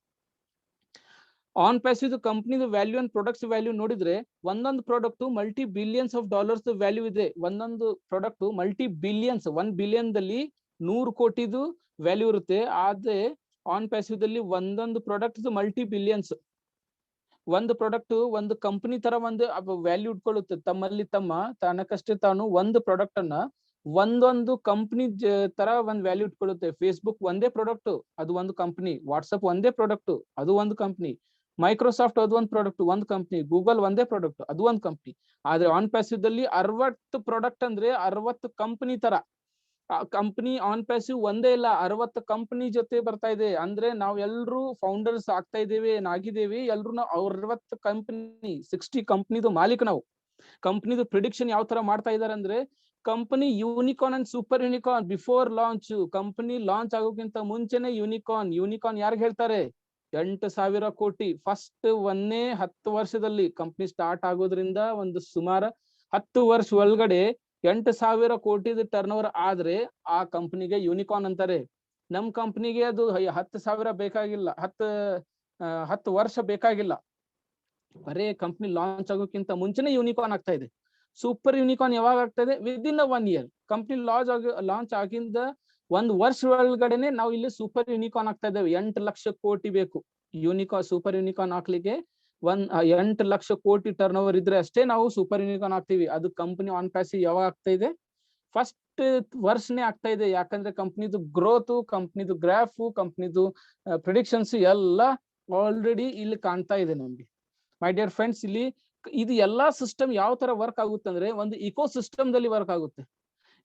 ಆನ್ ಪ್ಯಾಸಿವ್ ಕಂಪ್ನಿದು ವ್ಯಾಲ್ಯೂ ಅಂಡ್ ಪ್ರೊಡಕ್ಟ್ಸ್ ವ್ಯಾಲ್ಯೂ ನೋಡಿದ್ರೆ ಒಂದೊಂದು product multi billions of dollars value ಇದೆ. ಒಂದೊಂದು ಪ್ರಾಡಕ್ಟ್ ಮಲ್ಟಿ ಬಿಲಿಯನ್ಸ್, 1 ಬಿಲಿಯನ್ ದಲ್ಲಿ 100 ಕೋಟಿದು ವ್ಯಾಲ್ಯೂ ಇರುತ್ತೆ. ಆದ್ರೆ ಆನ್ ಪ್ಯಾಸಿವ್ ದಲ್ಲಿ ಒಂದೊಂದು ಪ್ರಾಡಕ್ಟ್ ಮಲ್ಟಿ ಬಿಲಿಯನ್ಸ್. ಒಂದು ಪ್ರಾಡಕ್ಟ್ ಒಂದು ಕಂಪನಿ ತರ ಒಂದು ವ್ಯಾಲ್ಯೂ ಇಟ್ಕೊಳ್ಳುತ್ತೆ. ತಮ್ಮಲ್ಲಿ ತನಕಷ್ಟೇ ತಾನು ಒಂದು ಪ್ರಾಡಕ್ಟ್ ಅನ್ನ ಒಂದೊಂದು ಕಂಪನಿ ತರ ಒಂದ್ ವ್ಯಾಲ್ಯೂ ಇಟ್ಕೊಳ್ಳುತ್ತೆ. ಫೇಸ್ಬುಕ್ ಒಂದೇ ಪ್ರಾಡಕ್ಟ್, ಅದು ಒಂದು ಕಂಪನಿ. ವಾಟ್ಸಪ್ ಒಂದೇ ಪ್ರಾಡಕ್ಟ್, ಅದು ಒಂದು ಕಂಪನಿ. ಮೈಕ್ರೋಸಾಫ್ಟ್ ಅದು ಒಂದು ಪ್ರಾಡಕ್ಟ್, ಒಂದು ಕಂಪನಿ. ಗೂಗಲ್ ಒಂದೇ ಪ್ರಾಡಕ್ಟ್, ಅದು ಒಂದು ಕಂಪನಿ. ಆದ್ರೆ ಆನ್ ಪ್ಯಾಸಿವ್ ದಲ್ಲಿ 60 ಪ್ರಾಡಕ್ಟ್ ಅಂದ್ರೆ 60 ಕಂಪನಿ ತರ. ಕಂಪನಿ ಆನ್ ಪ್ಯಾಸಿವ್ ಒಂದೇ ಇಲ್ಲ, 60 ಕಂಪನಿ ಜೊತೆ ಬರ್ತಾ ಇದೆ. ಅಂದ್ರೆ ನಾವ್ ಎಲ್ರು ಫೌಂಡರ್ಸ್ ಆಗ್ತಾ ಇದ್ದೇವೆ, ಆಗಿದ್ದೇವೆ ಎಲ್ರು. ನಾವು 60 ಕಂಪನಿ, 60 ಕಂಪನಿದು ಮಾಲೀಕ ನಾವು. ಕಂಪನಿದು ಪ್ರಿಡಿಕ್ಷನ್ ಯಾವ ತರ ಮಾಡ್ತಾ ಇದಾರೆ ಅಂದ್ರೆ, company unicorn and super unicorn before launch. Company launch ಆಗೋಕ್ಕಿಂತ ಮುಂಚೆನೆ ಯೂನಿಕಾರ್ನ್ ಯಾರಿಗೆ ಹೇಳ್ತಾರೆ? 8,000 ಕೋಟಿ. ಫಸ್ಟ್ 10 ವರ್ಷದಲ್ಲಿ ಕಂಪನಿ ಸ್ಟಾರ್ಟ್ ಆಗೋದ್ರಿಂದ ಒಂದು ಸುಮಾರು 10 ವರ್ಷ ಒಳಗಡೆ 8,000 ಕೋಟಿದ ಟರ್ನ್ ಓವರ್ ಆದ್ರೆ ಆ ಕಂಪನಿಗೆ ಯೂನಿಕಾರ್ನ್ ಅಂತಾರೆ. ನಮ್ ಕಂಪನಿಗೆ ಅದು 10,000 ಬೇಕಾಗಿಲ್ಲ, 10 ವರ್ಷ ಬೇಕಾಗಿಲ್ಲ. ಬರೇ ಕಂಪನಿ ಲಾಂಚ್ ಆಗೋಕ್ಕಿಂತ ಮುಂಚೆನೆ ಯೂನಿಕಾರ್ನ್ ಆಗ್ತಾ ಇದೆ. ಸೂಪರ್ ಯೂನಿಕಾರ್ನ್ ಯಾವಾಗ ಆಗ್ತಾ ಇದೆ? Within 1 year. ಕಂಪನಿ ಲಾಂಚ್ ಆಗಿಂದ 1 ವರ್ಷ ಒಳಗಡೆನೆ ನಾವು ಇಲ್ಲಿ ಸೂಪರ್ ಯೂನಿಕಾರ್ನ್ ಆಗ್ತಾ ಇದ್ದೇವೆ. 8 ಲಕ್ಷ ಕೋಟಿ ಬೇಕು ಸೂಪರ್ ಯೂನಿಕಾರ್ನ್ ಹಾಕ್ಲಿಕ್ಕೆ. 8 ಲಕ್ಷ ಕೋಟಿ ಟರ್ನ್ ಓವರ್ ಇದ್ರೆ ಅಷ್ಟೇ ನಾವು ಸೂಪರ್ ಯೂನಿಕಾರ್ನ್ ಆಗ್ತೀವಿ. ಅದು ಕಂಪನಿ ಆನ್ ಪ್ಯಾಸಿವ್ ಯಾವಾಗ ಆಗ್ತಾ ಇದೆ? ಫಸ್ಟ್ ವರ್ಷನೇ ಆಗ್ತಾ ಇದೆ. ಯಾಕಂದ್ರೆ ಕಂಪನಿದು ಗ್ರೋತ್, ಕಂಪನಿದು ಗ್ರಾಫ್, ಕಂಪನಿದು ಪ್ರಿಡಿಕ್ಷನ್ಸ್ ಎಲ್ಲ ಆಲ್ರೆಡಿ ಇಲ್ಲಿ ಕಾಣ್ತಾ ಇದೆ ನಮ್ಗೆ. ಮೈ ಡಿಯರ್ ಫ್ರೆಂಡ್ಸ್, ಇಲ್ಲಿ ಇದು ಎಲ್ಲಾ ಸಿಸ್ಟಮ್ ಯಾವ ತರ ವರ್ಕ್ ಆಗುತ್ತೆ ಅಂದ್ರೆ, ಒಂದು ಇಕೋ ಸಿಸ್ಟಮ್ ದಲ್ಲಿ ವರ್ಕ್ ಆಗುತ್ತೆ.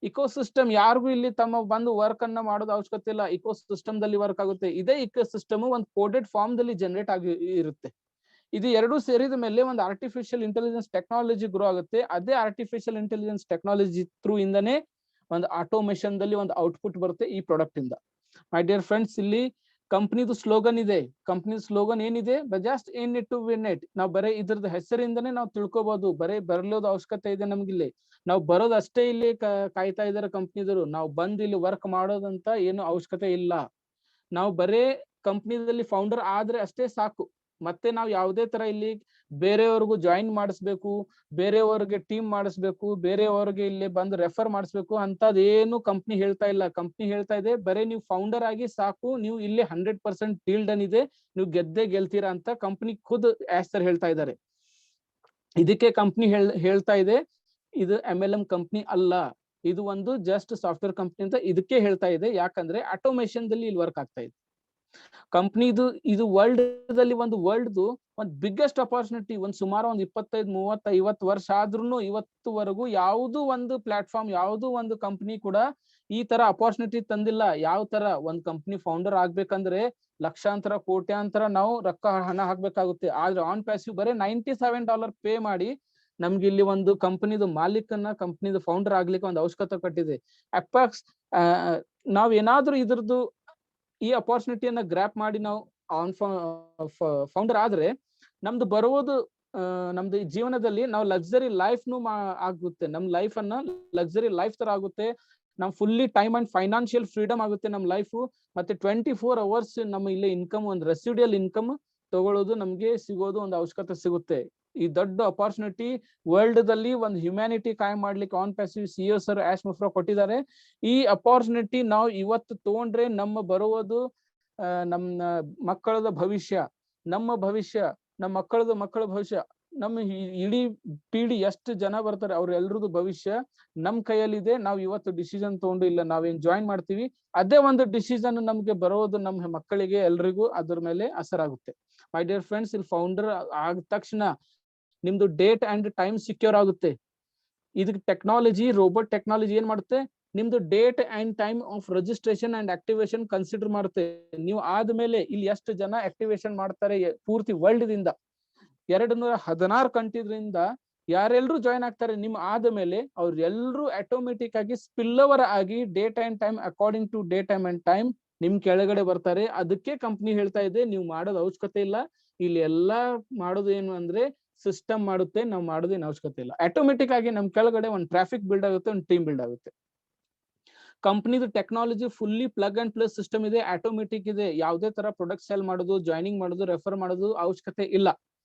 ಇಕೋ ಸಿಸ್ಟಮ್ ಯಾರಿಗೂ ಇಲ್ಲಿ ತಮ್ಮ ಬಂದು ವರ್ಕ್ ಅನ್ನ ಮಾಡೋದು ಅವಶ್ಯಕತೆ ಇಲ್ಲ. ಇಕೋ ಸಿಸ್ಟಮ್ ದಲ್ಲಿ ವರ್ಕ್ ಆಗುತ್ತೆ. ಇದೇ ಇಕೋ ಸಿಸ್ಟಮ್ ಒಂದು ಕೋಡೆಡ್ ಫಾರ್ಮ್ ದಲ್ಲಿ ಜನರೇಟ್ ಆಗಿ ಇರುತ್ತೆ. ಇದು ಎರಡೂ ಸೇರಿದ ಮೇಲೆ ಒಂದು ಆರ್ಟಿಫಿಷಿಯಲ್ ಇಂಟೆಲಿಜೆನ್ಸ್ ಟೆಕ್ನಾಲಜಿ ಗ್ರೋ ಆಗುತ್ತೆ. ಅದೇ ಆರ್ಟಿಫಿಷಿಯಲ್ ಇಂಟೆಲಿಜೆನ್ಸ್ ಟೆಕ್ನಾಲಜಿ ಥ್ರೂ ಇಂದನೇ ಒಂದು ಆಟೋಮೇಷನ್ ದಲ್ಲಿ ಒಂದು ಔಟ್ಪುಟ್ ಬರುತ್ತೆ ಈ ಪ್ರಾಡಕ್ಟ್ ಇಂದ. ಮೈ ಡಿಯರ್ ಫ್ರೆಂಡ್ಸ್, ಇಲ್ಲಿ ಕಂಪನಿದು ಸ್ಲೋಗನ್ ಇದೆ. ಕಂಪನಿ ಸ್ಲೋಗನ್ ಏನಿದೆ? Just in it to win it. ನಾವು ಬರೀ ಇದ್ರದ್ದು ಹೆಸರಿಂದನೇ ನಾವು ತಿಳ್ಕೊಬಹುದು. ಬರಲೋದು ಅವಶ್ಯಕತೆ ಇದೆ ನಮ್ಗಿಲ್ಲಿ. ನಾವು ಬರೋದು ಅಷ್ಟೇ ಇಲ್ಲಿ ಕಾಯ್ತಾ ಇದಾರೆ ಕಂಪ್ನಿದವರು. ನಾವು ಬಂದು ಇಲ್ಲಿ ವರ್ಕ್ ಮಾಡೋದಂತ ಏನು ಅವಶ್ಯಕತೆ ಇಲ್ಲ. ನಾವು ಬರೇ ಕಂಪ್ನಿದಲ್ಲಿ ಫೌಂಡರ್ ಆದ್ರೆ ಅಷ್ಟೇ ಸಾಕು. ಮತ್ತೆ ನಾವು ಯಾವುದೇ ತರ ಇಲ್ಲಿ ಬೇರೆಯವ್ರಿಗೂ ಜಾಯಿನ್ ಮಾಡಿಸ್ಬೇಕು, ಬೇರೆಯವ್ರಿಗೆ ಟೀಮ್ ಮಾಡಿಸ್ಬೇಕು, ಬೇರೆಯವ್ರಿಗೆ ಇಲ್ಲಿ ಬಂದು ರೆಫರ್ ಮಾಡಿಸ್ಬೇಕು ಅಂತದೇನು ಕಂಪ್ನಿ ಹೇಳ್ತಾ ಇಲ್ಲ. ಕಂಪ್ನಿ ಹೇಳ್ತಾ ಇದೆ ಬರೇ ನೀವು ಫೌಂಡರ್ ಆಗಿ ಸಾಕು, ನೀವು ಇಲ್ಲಿ 100% ಡೀಲ್ ಡನ್ ಇದೆ, ನೀವು ಗೆಲ್ತೀರಾ ಅಂತ ಕಂಪ್ನಿ ಖುದ್ ಆಸ್ಟರ್ ಹೇಳ್ತಾ ಇದ್ದಾರೆ. ಇದಕ್ಕೆ ಕಂಪ್ನಿ ಹೇಳ್ತಾ ಇದೆ ಇದು MLM ಕಂಪ್ನಿ ಅಲ್ಲ, ಇದು ಒಂದು ಜಸ್ಟ್ ಸಾಫ್ಟ್ವೇರ್ ಕಂಪ್ನಿ ಅಂತ ಇದಕ್ಕೆ ಹೇಳ್ತಾ ಇದೆ. ಯಾಕಂದ್ರೆ ಆಟೋಮೇಷನ್ ದಲ್ಲಿ ಇಲ್ಲಿ ವರ್ಕ್ ಆಗ್ತಾ ಇದೆ. ಕಂಪ್ನಿದು ಇದು ವರ್ಲ್ಡ್ ಒಂದು ಬಿಗ್ಗೆಸ್ಟ್ ಅಪಾರ್ಚುನಿಟಿ. ಸುಮಾರು 25, 30, 50 ವರ್ಷ ಆದ್ರೂ ಇವತ್ತುವರೆಗೂ ಯಾವ್ದು ಒಂದು ಪ್ಲಾಟ್ಫಾರ್ಮ್, ಯಾವ್ದು ಒಂದು ಕಂಪ್ನಿ ಕೂಡ ಈ ತರ ಅಪಾರ್ಚುನಿಟಿ ತಂದಿಲ್ಲ. ಯಾವ ತರ ಒಂದ್ ಕಂಪ್ನಿ ಫೌಂಡರ್ ಆಗ್ಬೇಕಂದ್ರೆ ಲಕ್ಷಾಂತರ ಕೋಟ್ಯಾಂತರ ನಾವು ಹಣ ಹಾಕ್ಬೇಕಾಗುತ್ತೆ. ಆದ್ರೆ ಆನ್ ಪ್ಯಾಸಿವ್ ಬರೀ $97 ಪೇ ಮಾಡಿ ನಮ್ಗೆ ಇಲ್ಲಿ ಒಂದು ಕಂಪನಿದು ಮಾಲೀಕನ, ಕಂಪನಿದು ಫೌಂಡರ್ ಆಗ್ಲಿಕ್ಕೆ ಒಂದು ಅವಶ್ಯಕತೆ ಕಟ್ಟಿದೆ. ಅಪ್ರಾಕ್ಸ್ ನಾವ್ ಏನಾದ್ರೂ ಇದ್ರದ್ದು ಈ ಅಪಾರ್ಚುನಿಟಿಯನ್ನ ಗ್ರ್ಯಾಪ್ ಮಾಡಿ ನಾವು ಆನ್ ಫೌಂಡರ್ ಆದ್ರೆ ನಮ್ದು ಬರುವುದು ನಮ್ದು ಜೀವನದಲ್ಲಿ ನಾವು ಲಕ್ಸರಿ ಲೈಫ್ನು ಆಗುತ್ತೆ. ನಮ್ ಲೈಫ್ ಅನ್ನ ಲಕ್ಸರಿ ಲೈಫ್ ತರ ಆಗುತ್ತೆ. ನಮ್ fully time and financial freedom ಆಗುತ್ತೆ ನಮ್ ಲೈಫ್. ಮತ್ತೆ 24 hours ನಮ್ಮ ಇಲ್ಲಿ ಇನ್ಕಮ್, ಒಂದು ರೆಸಿಡಿಯಲ್ ಇನ್ಕಮ್ ತಗೊಳ್ಳೋದು ನಮ್ಗೆ ಸಿಗೋದು ಒಂದು ಅವಶ್ಯಕತೆ ಸಿಗುತ್ತೆ. ಈ ದೊಡ್ಡ ಅಪಾರ್ಚುನಿಟಿ ವರ್ಲ್ಡ್ ದಲ್ಲಿ ಒಂದು ಹ್ಯುಮ್ಯಾನಿಟಿ ಕಾಯಂ ಮಾಡ್ಲಿಕ್ಕೆ ಆನ್ ಪ್ಯಾಸಿವ್ ಸಿಇಒ ಸರ್ ಆಶ್ ಮುಫ್ರಾ ಕೊಟ್ಟಿದ್ದಾರೆ. ಈ ಅಪಾರ್ಚುನಿಟಿ ನಾವು ಇವತ್ತು ತಗೊಂಡ್ರೆ ನಮ್ಮ ಬರುವುದು ನಮ್ಮ ಮಕ್ಕಳದ ಭವಿಷ್ಯ, ನಮ್ಮ ಭವಿಷ್ಯ, ನಮ್ಮ ಮಕ್ಕಳ ಭವಿಷ್ಯ ನಮ್ಮ ಇಡೀ ಪೀಳಿ ಎಷ್ಟು ಜನ ಬರ್ತಾರೆ ಅವ್ರೆಲ್ರದ್ದು ಭವಿಷ್ಯ ನಮ್ ಕೈಯಲ್ಲಿದೆ. ನಾವ್ ಇವತ್ತು ಡಿಸಿಷನ್ ತಗೊಂಡು ಇಲ್ಲ ನಾವೇನ್ ಜಾಯಿನ್ ಮಾಡ್ತೀವಿ, ಅದೇ ಒಂದು ಡಿಸಿಷನ್ ನಮ್ಗೆ ಬರೋದು ನಮ್ಮ ಮಕ್ಕಳಿಗೆ ಎಲ್ರಿಗೂ ಅದ್ರ ಮೇಲೆ ಅಸರಾಗುತ್ತೆ. ಮೈ ಡಿಯರ್ ಫ್ರೆಂಡ್ಸ್, ಇಲ್ಲಿ ಫೌಂಡರ್ ಆದ ತಕ್ಷಣ ನಿಮ್ದು ಡೇಟ್ ಅಂಡ್ ಟೈಮ್ ಸಿಕ್ಯೂರ್ ಆಗುತ್ತೆ. ಇದಕ್ಕೆ ಟೆಕ್ನಾಲಜಿ, ರೋಬೋಟ್ ಟೆಕ್ನಾಲಜಿ ಏನ್ ಮಾಡುತ್ತೆ, ನಿಮ್ದು date and time of registration and activation consider ಮಾಡುತ್ತೆ. ನೀವು ಆದ್ಮೇಲೆ ಇಲ್ಲಿ ಎಷ್ಟು ಜನ ಆಕ್ಟಿವೇಶನ್ ಮಾಡ್ತಾರೆ ಪೂರ್ತಿ ವರ್ಲ್ಡ್ ದಿಂದ 216 ಕಂಟ್ರಿದ್ರಿಂದ ಯಾರೆಲ್ರೂ ಜಾಯಿನ್ ಆಗ್ತಾರೆ ನಿಮ್ ಆದ್ಮೇಲೆ ಅವ್ರೆಲ್ರೂ ಆಟೋಮೆಟಿಕ್ ಆಗಿ ಸ್ಪಿಲ್ ಓವರ್ ಆಗಿ date and time according to date and time ನಿಮ್ ಕೆಳಗಡೆ ಬರ್ತಾರೆ. ಅದಕ್ಕೆ ಕಂಪ್ನಿ ಹೇಳ್ತಾ ಇದೆ ನೀವು ಮಾಡೋದು ಅವಶ್ಯಕತೆ ಇಲ್ಲ, ಇಲ್ಲಿ ಎಲ್ಲಾ ಮಾಡೋದು ಏನು ಅಂದ್ರೆ ಸಿಸ್ಟಮ್ ಮಾಡುತ್ತೆ, ನಾವು ಮಾಡೋದೇನು ಅವಶ್ಯಕತೆ ಇಲ್ಲ. ಆಟೋಮೆಟಿಕ್ ಆಗಿ ನಮ್ ಕೆಳಗಡೆ ಒಂದು ಟ್ರಾಫಿಕ್ ಬಿಲ್ಡ್ ಆಗುತ್ತೆ, ಒಂದು ಟೀಮ್ ಬಿಲ್ಡ್ ಆಗುತ್ತೆ. ಕಂಪ್ನಿದು technology fully plug and play system ಇದೆ, ಆಟೋಮೆಟಿಕ್ ಇದೆ. ಯಾವುದೇ ತರ ಪ್ರೊಡಕ್ಟ್ ಸೆಲ್ ಮಾಡೋದು, ಜಾಯ್ನಿಂಗ್ ಮಾಡೋದು, ರೆಫರ್ ಮಾಡೋದು ಅವಶ್ಯಕತೆ ಇಲ್ಲ.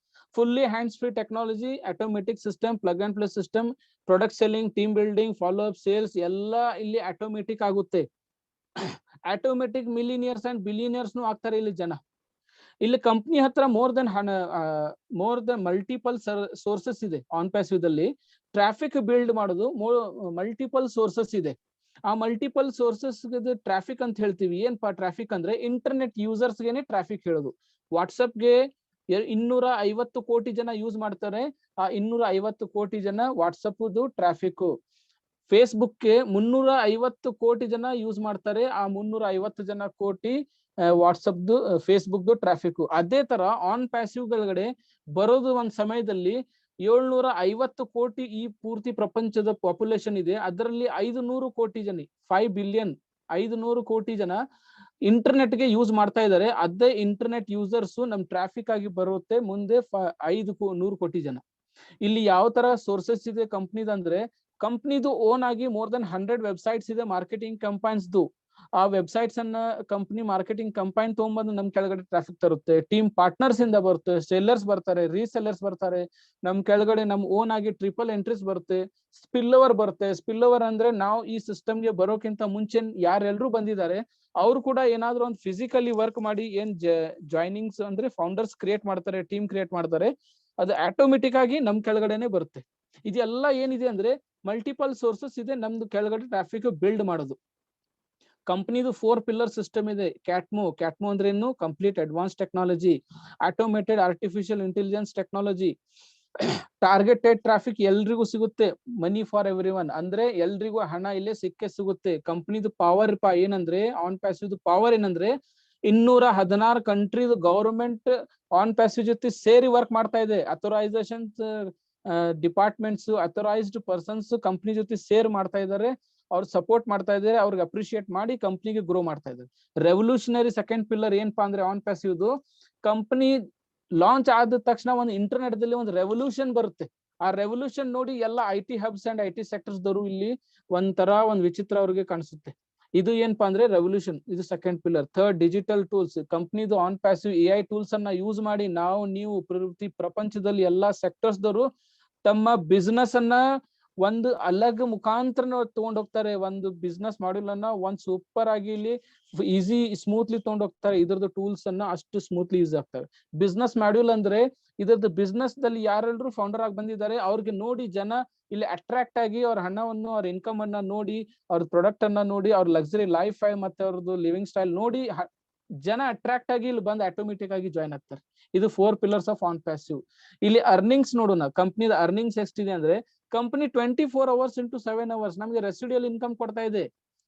Fully hands free technology, automatic system, plug and play system, product selling, team building, follow up, sales ಎಲ್ಲ ಇಲ್ಲಿ ಆಟೋಮೆಟಿಕ್ ಆಗುತ್ತೆ. ಆಟೋಮೆಟಿಕ್ ಮಿಲಿನಿಯರ್ಸ್ ಅಂಡ್ ಬಿಲಿನಿಯರ್ಸ್ ಆಗ್ತಾರೆ ಇಲ್ಲಿ ಜನ. ಇಲ್ಲಿ ಕಂಪ್ನಿ ಹತ್ರ ಮೋರ್ ದೆನ್ ಮಲ್ಟಿಪಲ್ ಸೋರ್ಸಸ್ ಇದೆ. ಆನ್ ಪ್ಯಾಸಿವ್ ದಲ್ಲಿ ಟ್ರಾಫಿಕ್ ಬಿಲ್ಡ್ ಮಾಡೋದು ಮಲ್ಟಿಪಲ್ ಸೋರ್ಸಸ್ ಇದೆ. ಆ ಮಲ್ಟಿಪಲ್ ಸೋರ್ಸಸ್ ಟ್ರಾಫಿಕ್ ಅಂತ ಹೇಳ್ತೀವಿ. ಏನ್ಪಾ ಟ್ರಾಫಿಕ್ ಅಂದ್ರೆ ಇಂಟರ್ನೆಟ್ ಯೂಸರ್ಸ್ ಗೆನೆ ಟ್ರಾಫಿಕ್ ಹೇಳೋದು. ವಾಟ್ಸಪ್ಗೆ 250 ಕೋಟಿ ಜನ ಯೂಸ್ ಮಾಡ್ತಾರೆ, ಆ 250 ಕೋಟಿ ಜನ ವಾಟ್ಸಪ್ ಟ್ರಾಫಿಕ್. ಫೇಸ್ಬುಕ್ಗೆ 350 ಕೋಟಿ ಜನ ಯೂಸ್ ಮಾಡ್ತಾರೆ, ಆ 350 ಜನ ಕೋಟಿ ವಾಟ್ಸಪ್ದು ಫೇಸ್ಬುಕ್ದು ಟ್ರಾಫಿಕ್. ಅದೇ ತರ ಆನ್ ಪ್ಯಾಸಿವ್ ಗಳಗಡೆ ಬರೋದು ಒಂದ್ ಸಮಯದಲ್ಲಿ 750 ಕೋಟಿ ಈ ಪೂರ್ತಿ ಪ್ರಪಂಚದ ಪಾಪ್ಯುಲೇಷನ್ ಇದೆ. ಅದರಲ್ಲಿ 500 ಕೋಟಿ ಜನ 5 ಬಿಲಿಯನ್ 500 ಕೋಟಿ ಜನ ಇಂಟರ್ನೆಟ್ ಗೆ ಯೂಸ್ ಮಾಡ್ತಾ ಇದ್ದಾರೆ. ಅದೇ ಇಂಟರ್ನೆಟ್ ಯೂಸರ್ಸ್ ನಮ್ ಟ್ರಾಫಿಕ್ ಆಗಿ ಬರುತ್ತೆ ಮುಂದೆ 500 ಕೋಟಿ ಜನ. ಇಲ್ಲಿ ಯಾವ ತರ ಸೋರ್ಸಸ್ ಇದೆ ಕಂಪ್ನಿದಂದ್ರೆ, ಕಂಪ್ನಿದು ಓನ್ ಆಗಿ ಮೋರ್ ದೆನ್ 100 ವೆಬ್ಸೈಟ್ಸ್ ಇದೆ ಮಾರ್ಕೆಟಿಂಗ್ ಕಂಪೈನ್ಸ್ದು. ಆ ವೆಬ್ಸೈಟ್ಸ್ ಅನ್ನ ಕಂಪ್ನಿ ಮಾರ್ಕೆಟಿಂಗ್ ಕಂಪೈನ್ ತಗೊಂಡ್ಬಂದು ನಮ್ ಕೆಳಗಡೆ ಟ್ರಾಫಿಕ್ ತರುತ್ತೆ. ಟೀಮ್ ಪಾರ್ಟ್ನರ್ಸ್ ಇಂದ ಬರುತ್ತೆ, ಸೆಲ್ಲರ್ಸ್ ಬರ್ತಾರೆ, ರೀಸೆಲ್ಲರ್ಸ್ ಬರ್ತಾರೆ. ನಮ್ ಕೆಳಗಡೆ ನಮ್ ಓನ್ ಆಗಿ ಟ್ರಿಪಲ್ ಎಂಟ್ರೀಸ್ ಬರುತ್ತೆ, ಸ್ಪಿಲ್ ಓವರ್ ಬರುತ್ತೆ. ಸ್ಪಿಲ್ ಓವರ್ ಅಂದ್ರೆ ನಾವು ಈ ಸಿಸ್ಟಮ್ಗೆ ಬರೋಕ್ಕಿಂತ ಮುಂಚೆ ಯಾರೆಲ್ಲರೂ ಬಂದಿದ್ದಾರೆ ಅವ್ರು ಕೂಡ ಏನಾದ್ರು ಒಂದು ಫಿಸಿಕಲಿ ವರ್ಕ್ ಮಾಡಿ ಏನ್ ಜಾಯ್ನಿಂಗ್ಸ್ ಅಂದ್ರೆ ಫೌಂಡರ್ಸ್ ಕ್ರಿಯೇಟ್ ಮಾಡ್ತಾರೆ, ಟೀಮ್ ಕ್ರಿಯೇಟ್ ಮಾಡ್ತಾರೆ, ಅದು ಆಟೋಮೆಟಿಕ್ ಆಗಿ ನಮ್ ಕೆಳಗಡೆನೆ ಬರುತ್ತೆ. ಇದೆಲ್ಲ ಏನಿದೆ ಅಂದ್ರೆ ಮಲ್ಟಿಪಲ್ ಸೋರ್ಸಸ್ ಇದೆ ನಮ್ದು ಕೆಳಗಡೆ ಟ್ರಾಫಿಕ್ ಬಿಲ್ಡ್ ಮಾಡೋದು. ಕಂಪ್ನಿದು 4 ಪಿಲ್ಲರ್ ಸಿಸ್ಟಮ್ ಇದೆ. ಕ್ಯಾಟ್ಮೋ ಅಂದ್ರೆ ಏನು, complete advance technology. Automated artificial intelligence technology. Targeted traffic ಎಲ್ರಿಗೂ ಸಿಗುತ್ತೆ. ಮನಿ ಫಾರ್ ಎವ್ರಿ ಒನ್ ಅಂದ್ರೆ ಎಲ್ರಿಗೂ ಹಣ ಇಲ್ಲೇ ಸಿಕ್ಕೇ ಸಿಗುತ್ತೆ. ಕಂಪ್ನಿದು ಪವರ್ ಏನಂದ್ರೆ, ಆನ್ ಪ್ಯಾಸಿವ್ ಪವರ್ ಏನಂದ್ರೆ 216 ಕಂಟ್ರಿದು ಗವರ್ಮೆಂಟ್ ಆನ್ ಪ್ಯಾಸಿವ್ ಜೊತೆ ಸೇರಿ ವರ್ಕ್ ಮಾಡ್ತಾ ಇದೆ. Authorisation departments, authorised persons company ಜೊತೆ ಸೇರ್ ಮಾಡ್ತಾ ಇದ್ದಾರೆ. ಅವ್ರು ಸಪೋರ್ಟ್ ಮಾಡ್ತಾ ಇದ್ದಾರೆ, ಅವ್ರಿಗೆ ಅಪ್ರಿಶಿಯೇಟ್ ಮಾಡಿ ಕಂಪ್ನಿಗೆ ಗ್ರೋ ಮಾಡ್ತಾ ಇದ್ದಾರೆ. ರೆವಲ್ಯೂಷನರಿ ಸೆಕೆಂಡ್ ಪಿಲ್ಲರ್ ಏನಪ್ಪಾ ಅಂದ್ರೆ ಆನ್ ಪ್ಯಾಸಿವ್ದು, ಕಂಪನಿ ಲಾಂಚ್ ಆದ ತಕ್ಷಣ ಒಂದು ಇಂಟರ್ನೆಟ್ ದಲ್ಲಿ ಒಂದು ರೆವಲ್ಯೂಷನ್ ಬರುತ್ತೆ. ಆ ರೆವಲ್ಯೂಷನ್ ನೋಡಿ ಎಲ್ಲ IT hubs and IT sectors ದವರು ಇಲ್ಲಿ ಒಂದ್ ವಿಚಿತ್ರ ಅವ್ರಿಗೆ ಕಾಣಿಸುತ್ತೆ. ಇದು ಏನಪ್ಪಾ ಅಂದ್ರೆ ರೆವಲ್ಯೂಷನ್, ಇದು second pillar. Third, digital tools. ಕಂಪ್ನಿದು ಆನ್ ಪ್ಯಾಸಿವ್ AI ಟೂಲ್ಸ್ ಅನ್ನ ಯೂಸ್ ಮಾಡಿ ನೀವು ಪ್ರಪಂಚದಲ್ಲಿ ಎಲ್ಲಾ ಸೆಕ್ಟರ್ಸ್ ದವರು ತಮ್ಮ ಬಿಸ್ನೆಸ್ ಅನ್ನ ಒಂದು ಅಲಗ್ ಮುಖಾಂತರ ತಗೊಂಡ್ ಹೋಗ್ತಾರೆ. ಒಂದು ಬಿಸ್ನೆಸ್ ಮಾಡ್ಯೂಲ್ ಅನ್ನ ಒಂದ್ ಸೂಪರ್ ಆಗಿ ಇಲ್ಲಿ ಈಸಿ ಸ್ಮೂತ್ಲಿ ತಗೊಂಡ್ ಹೋಗ್ತಾರೆ. ಇದ್ರದ್ದು ಟೂಲ್ಸ್ ಅನ್ನ ಅಷ್ಟು ಸ್ಮೂತ್ಲಿ ಯೂಸ್ ಆಗ್ತವೆ. ಬಿಸ್ನೆಸ್ ಮಾಡ್ಯೂಲ್ ಅಂದ್ರೆ ಇದ್ರದ್ದು ಬಿಸ್ನೆಸ್ ದಲ್ಲಿ ಯಾರೆಲ್ಲರೂ ಫೌಂಡರ್ ಆಗಿ ಬಂದಿದ್ದಾರೆ ಅವ್ರಿಗೆ ನೋಡಿ ಜನ ಇಲ್ಲಿ ಅಟ್ರಾಕ್ಟ್ ಆಗಿ ಅವ್ರ ಹಣವನ್ನು, ಅವ್ರ ಇನ್ಕಮ್ ಅನ್ನ ನೋಡಿ, ಅವ್ರ ಪ್ರಾಡಕ್ಟ್ ಅನ್ನ ನೋಡಿ, ಅವ್ರ ಲಕ್ಸುರಿ ಲೈಫ್ ಮತ್ತೆ ಅವ್ರದ್ದು ಲಿವಿಂಗ್ ಸ್ಟೈಲ್ ನೋಡಿ ಜನ ಅಟ್ರಾಕ್ಟ್ ಆಗಿ ಇಲ್ಲಿ ಬಂದು ಆಟೋಮೆಟಿಕ್ ಆಗಿ ಜಾಯ್ನ್ ಆಗ್ತಾರೆ. ಇದು 4 ಪಿಲ್ಲರ್ಸ್ ಆಫ್ ಆನ್ ಪ್ಯಾಸಿವ್. ಇಲ್ಲಿ ಅರ್ನಿಂಗ್ಸ್ ನೋಡೋಣ. ಕಂಪ್ನಿದ ಅರ್ನಿಂಗ್ಸ್ ಎಷ್ಟಿದೆ ಅಂದ್ರೆ, ಕಂಪನಿ 24 hours into 7 hours ನಮ್ಗೆ ರೆಸಿಡಿಯಲ್ ಇನ್ಕಮ್ ಕೊಡ್ತಾ ಇದೆ.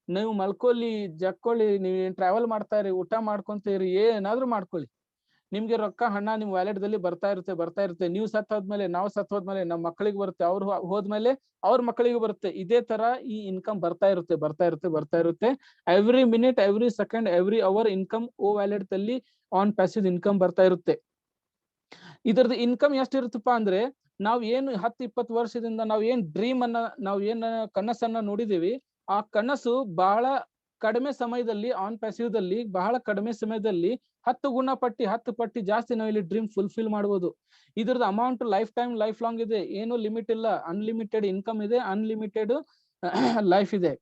ನೀವು ಮಲ್ಕೊಳ್ಳಿ, ಜಕ್ಕೊಳ್ಳಿ, ನೀವು ಟ್ರಾವೆಲ್ ಮಾಡ್ತಾ ಇರಿ, ಊಟ ಮಾಡ್ಕೊಂತೀರಿ, ಏನಾದ್ರೂ ಮಾಡ್ಕೊಳ್ಳಿ, ನಿಮ್ಗೆ ರೊಕ್ಕ ಹಣ ನಿಮ್ ವ್ಯಾಲೆಟ್ ದಲ್ಲಿ ಬರ್ತಾ ಇರುತ್ತೆ. ನೀವು ಸತ್ ಹೋದ್ಮೇಲೆ, ನಾವು ಸತ್ ಹೋದ್ಮೇಲೆ ನಮ್ಮ ಮಕ್ಕಳಿಗೆ ಬರುತ್ತೆ, ಅವ್ರು ಹೋದ್ಮೇಲೆ ಅವ್ರ ಮಕ್ಕಳಿಗೆ ಬರುತ್ತೆ. ಇದೇ ತರ ಈ ಇನ್ಕಮ್ ಬರ್ತಾ ಇರುತ್ತೆ. Every minute, every second, every hour income wallet ದಲ್ಲಿ ಆನ್ ಪ್ಯಾಸಿವ್ ಇನ್ಕಮ್ ಬರ್ತಾ ಇರುತ್ತೆ. ಇದ್ರದ್ದು ಇನ್ಕಮ್ ಎಷ್ಟಿರುತ್ತಪ್ಪ ಅಂದ್ರೆ, ನಾವ್ ಏನು 10-20 ವರ್ಷದಿಂದ ನಾವ್ ಏನ್ ಡ್ರೀಮ್ ಅನ್ನ, ನಾವ್ ಏನ್ ಕನಸನ್ನ ನೋಡಿದೀವಿ, ಆ ಕನಸು ಬಹಳ ಕಡಿಮೆ ಸಮಯದಲ್ಲಿ ಆನ್ ಪ್ಯಾಸಿವ್ ದಲ್ಲಿ ಬಹಳ ಕಡಿಮೆ ಸಮಯದಲ್ಲಿ 10 ಪಟ್ಟಿ ಜಾಸ್ತಿ ನಾವ್ ಇಲ್ಲಿ ಡ್ರೀಮ್ ಫುಲ್ಫಿಲ್ ಮಾಡಬಹುದು. ಇದ್ರದ್ದು ಅಮೌಂಟ್ ಲೈಫ್ ಲಾಂಗ್ ಇದೆ, ಏನು ಲಿಮಿಟ್ ಇಲ್ಲ. ಅನ್ಲಿಮಿಟೆಡ್ ಇನ್ಕಮ್ ಇದೆ, ಅನ್ಲಿಮಿಟೆಡ್ ಲೈಫ್ ಇದೆ.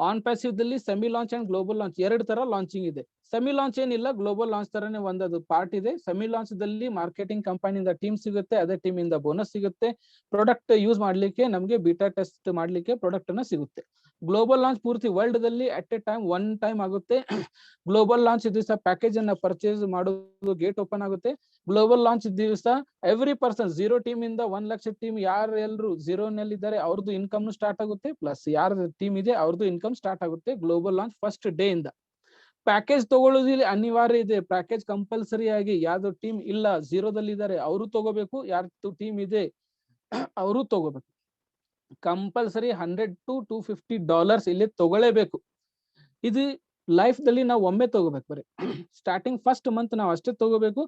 ಆನ್ ಪ್ಯಾಸಿವ್ ದಲ್ಲಿ semi launch and global launch 2 ತರ ಲಾಂಚಿಂಗ್ ಇದೆ. ಸೆಮಿ ಲಾಂಚ್ ಏನಿಲ್ಲ, ಗ್ಲೋಬಲ್ ಲಾಂಚ್ ತರನೇ ಒಂದದು ಪಾರ್ಟ್ ಇದೆ. ಸೆಮಿ ಲಾಂಚ್ ದಲ್ಲಿ ಮಾರ್ಕೆಟಿಂಗ್ ಕಂಪನಿಯಿಂದ ಟೀಮ್ ಸಿಗುತ್ತೆ, ಅದೇ ಟೀಮ್ ಇಂದ ಬೋನಸ್ ಸಿಗುತ್ತೆ, ಪ್ರಾಡಕ್ಟ್ ಯೂಸ್ ಮಾಡ್ಲಿಕ್ಕೆ ನಮಗೆ ಬೀಟಾ ಟೆಸ್ಟ್ ಮಾಡ್ಲಿಕ್ಕೆ ಪ್ರಾಡಕ್ಟ್ ಅನ್ನ ಸಿಗುತ್ತೆ. ಗ್ಲೋಬಲ್ ಲಾಂಚ್ ಪೂರ್ತಿ ವರ್ಲ್ಡ್ ದಲ್ಲಿ at A time one time ಆಗುತ್ತೆ. ಗ್ಲೋಬಲ್ ಲಾಂಚ್ ದಿವಸ ಪ್ಯಾಕೇಜ್ ಅನ್ನ ಪರ್ಚೇಸ್ ಮಾಡೋದು ಗೇಟ್ ಓಪನ್ ಆಗುತ್ತೆ. ಗ್ಲೋಬಲ್ ಲಾಂಚ್ ದಿವಸ ಎವ್ರಿ ಪರ್ಸನ್ 0 ಟೀಮ್ ಇಂದ 1 ಲಕ್ಷ ಟೀಮ್ ಯಾರೆಲ್ಲರೂ 0 ನಲ್ಲಿ ಇದ್ದಾರೆ ಅವ್ರದ್ದು ಇನ್ಕಮ್ ಸ್ಟಾರ್ಟ್ ಆಗುತ್ತೆ, ಪ್ಲಸ್ ಯಾರ ಟೀಮ್ ಇದೆ ಅವ್ರದ್ದು ಇನ್ಕಮ್ ಸ್ಟಾರ್ಟ್ ಆಗುತ್ತೆ ಗ್ಲೋಬಲ್ ಲಾಂಚ್ ಫಸ್ಟ್ ಡೇ ಇಂದ. ಪ್ಯಾಕೇಜ್ ತಗೊಳ್ಳೋದು ಇಲ್ಲಿ ಅನಿವಾರ್ಯ ಇದೆ, ಪ್ಯಾಕೇಜ್ ಕಂಪಲ್ಸರಿ ಆಗಿ ಯಾವ್ದು ಟೀಮ್ ಇಲ್ಲ 0 ದಲ್ಲಿ ಇದ್ದಾರೆ ಅವರು ತಗೋಬೇಕು, ಯಾರ್ದು ಟೀಮ್ ಇದೆ ಅವರು ತಗೋಬೇಕು. ಕಂಪಲ್ಸರಿ $100 to $250 ಇಲ್ಲಿ ತಗೊಳ್ಳೇಬೇಕು. ಇದು ಲೈಫ್ ದಲ್ಲಿ ನಾವು ಒಮ್ಮೆ ತಗೋಬೇಕು, ಬರೀ ಸ್ಟಾರ್ಟಿಂಗ್ ಫಸ್ಟ್ ಮಂತ್ ನಾವು ಅಷ್ಟೇ ತಗೋಬೇಕು.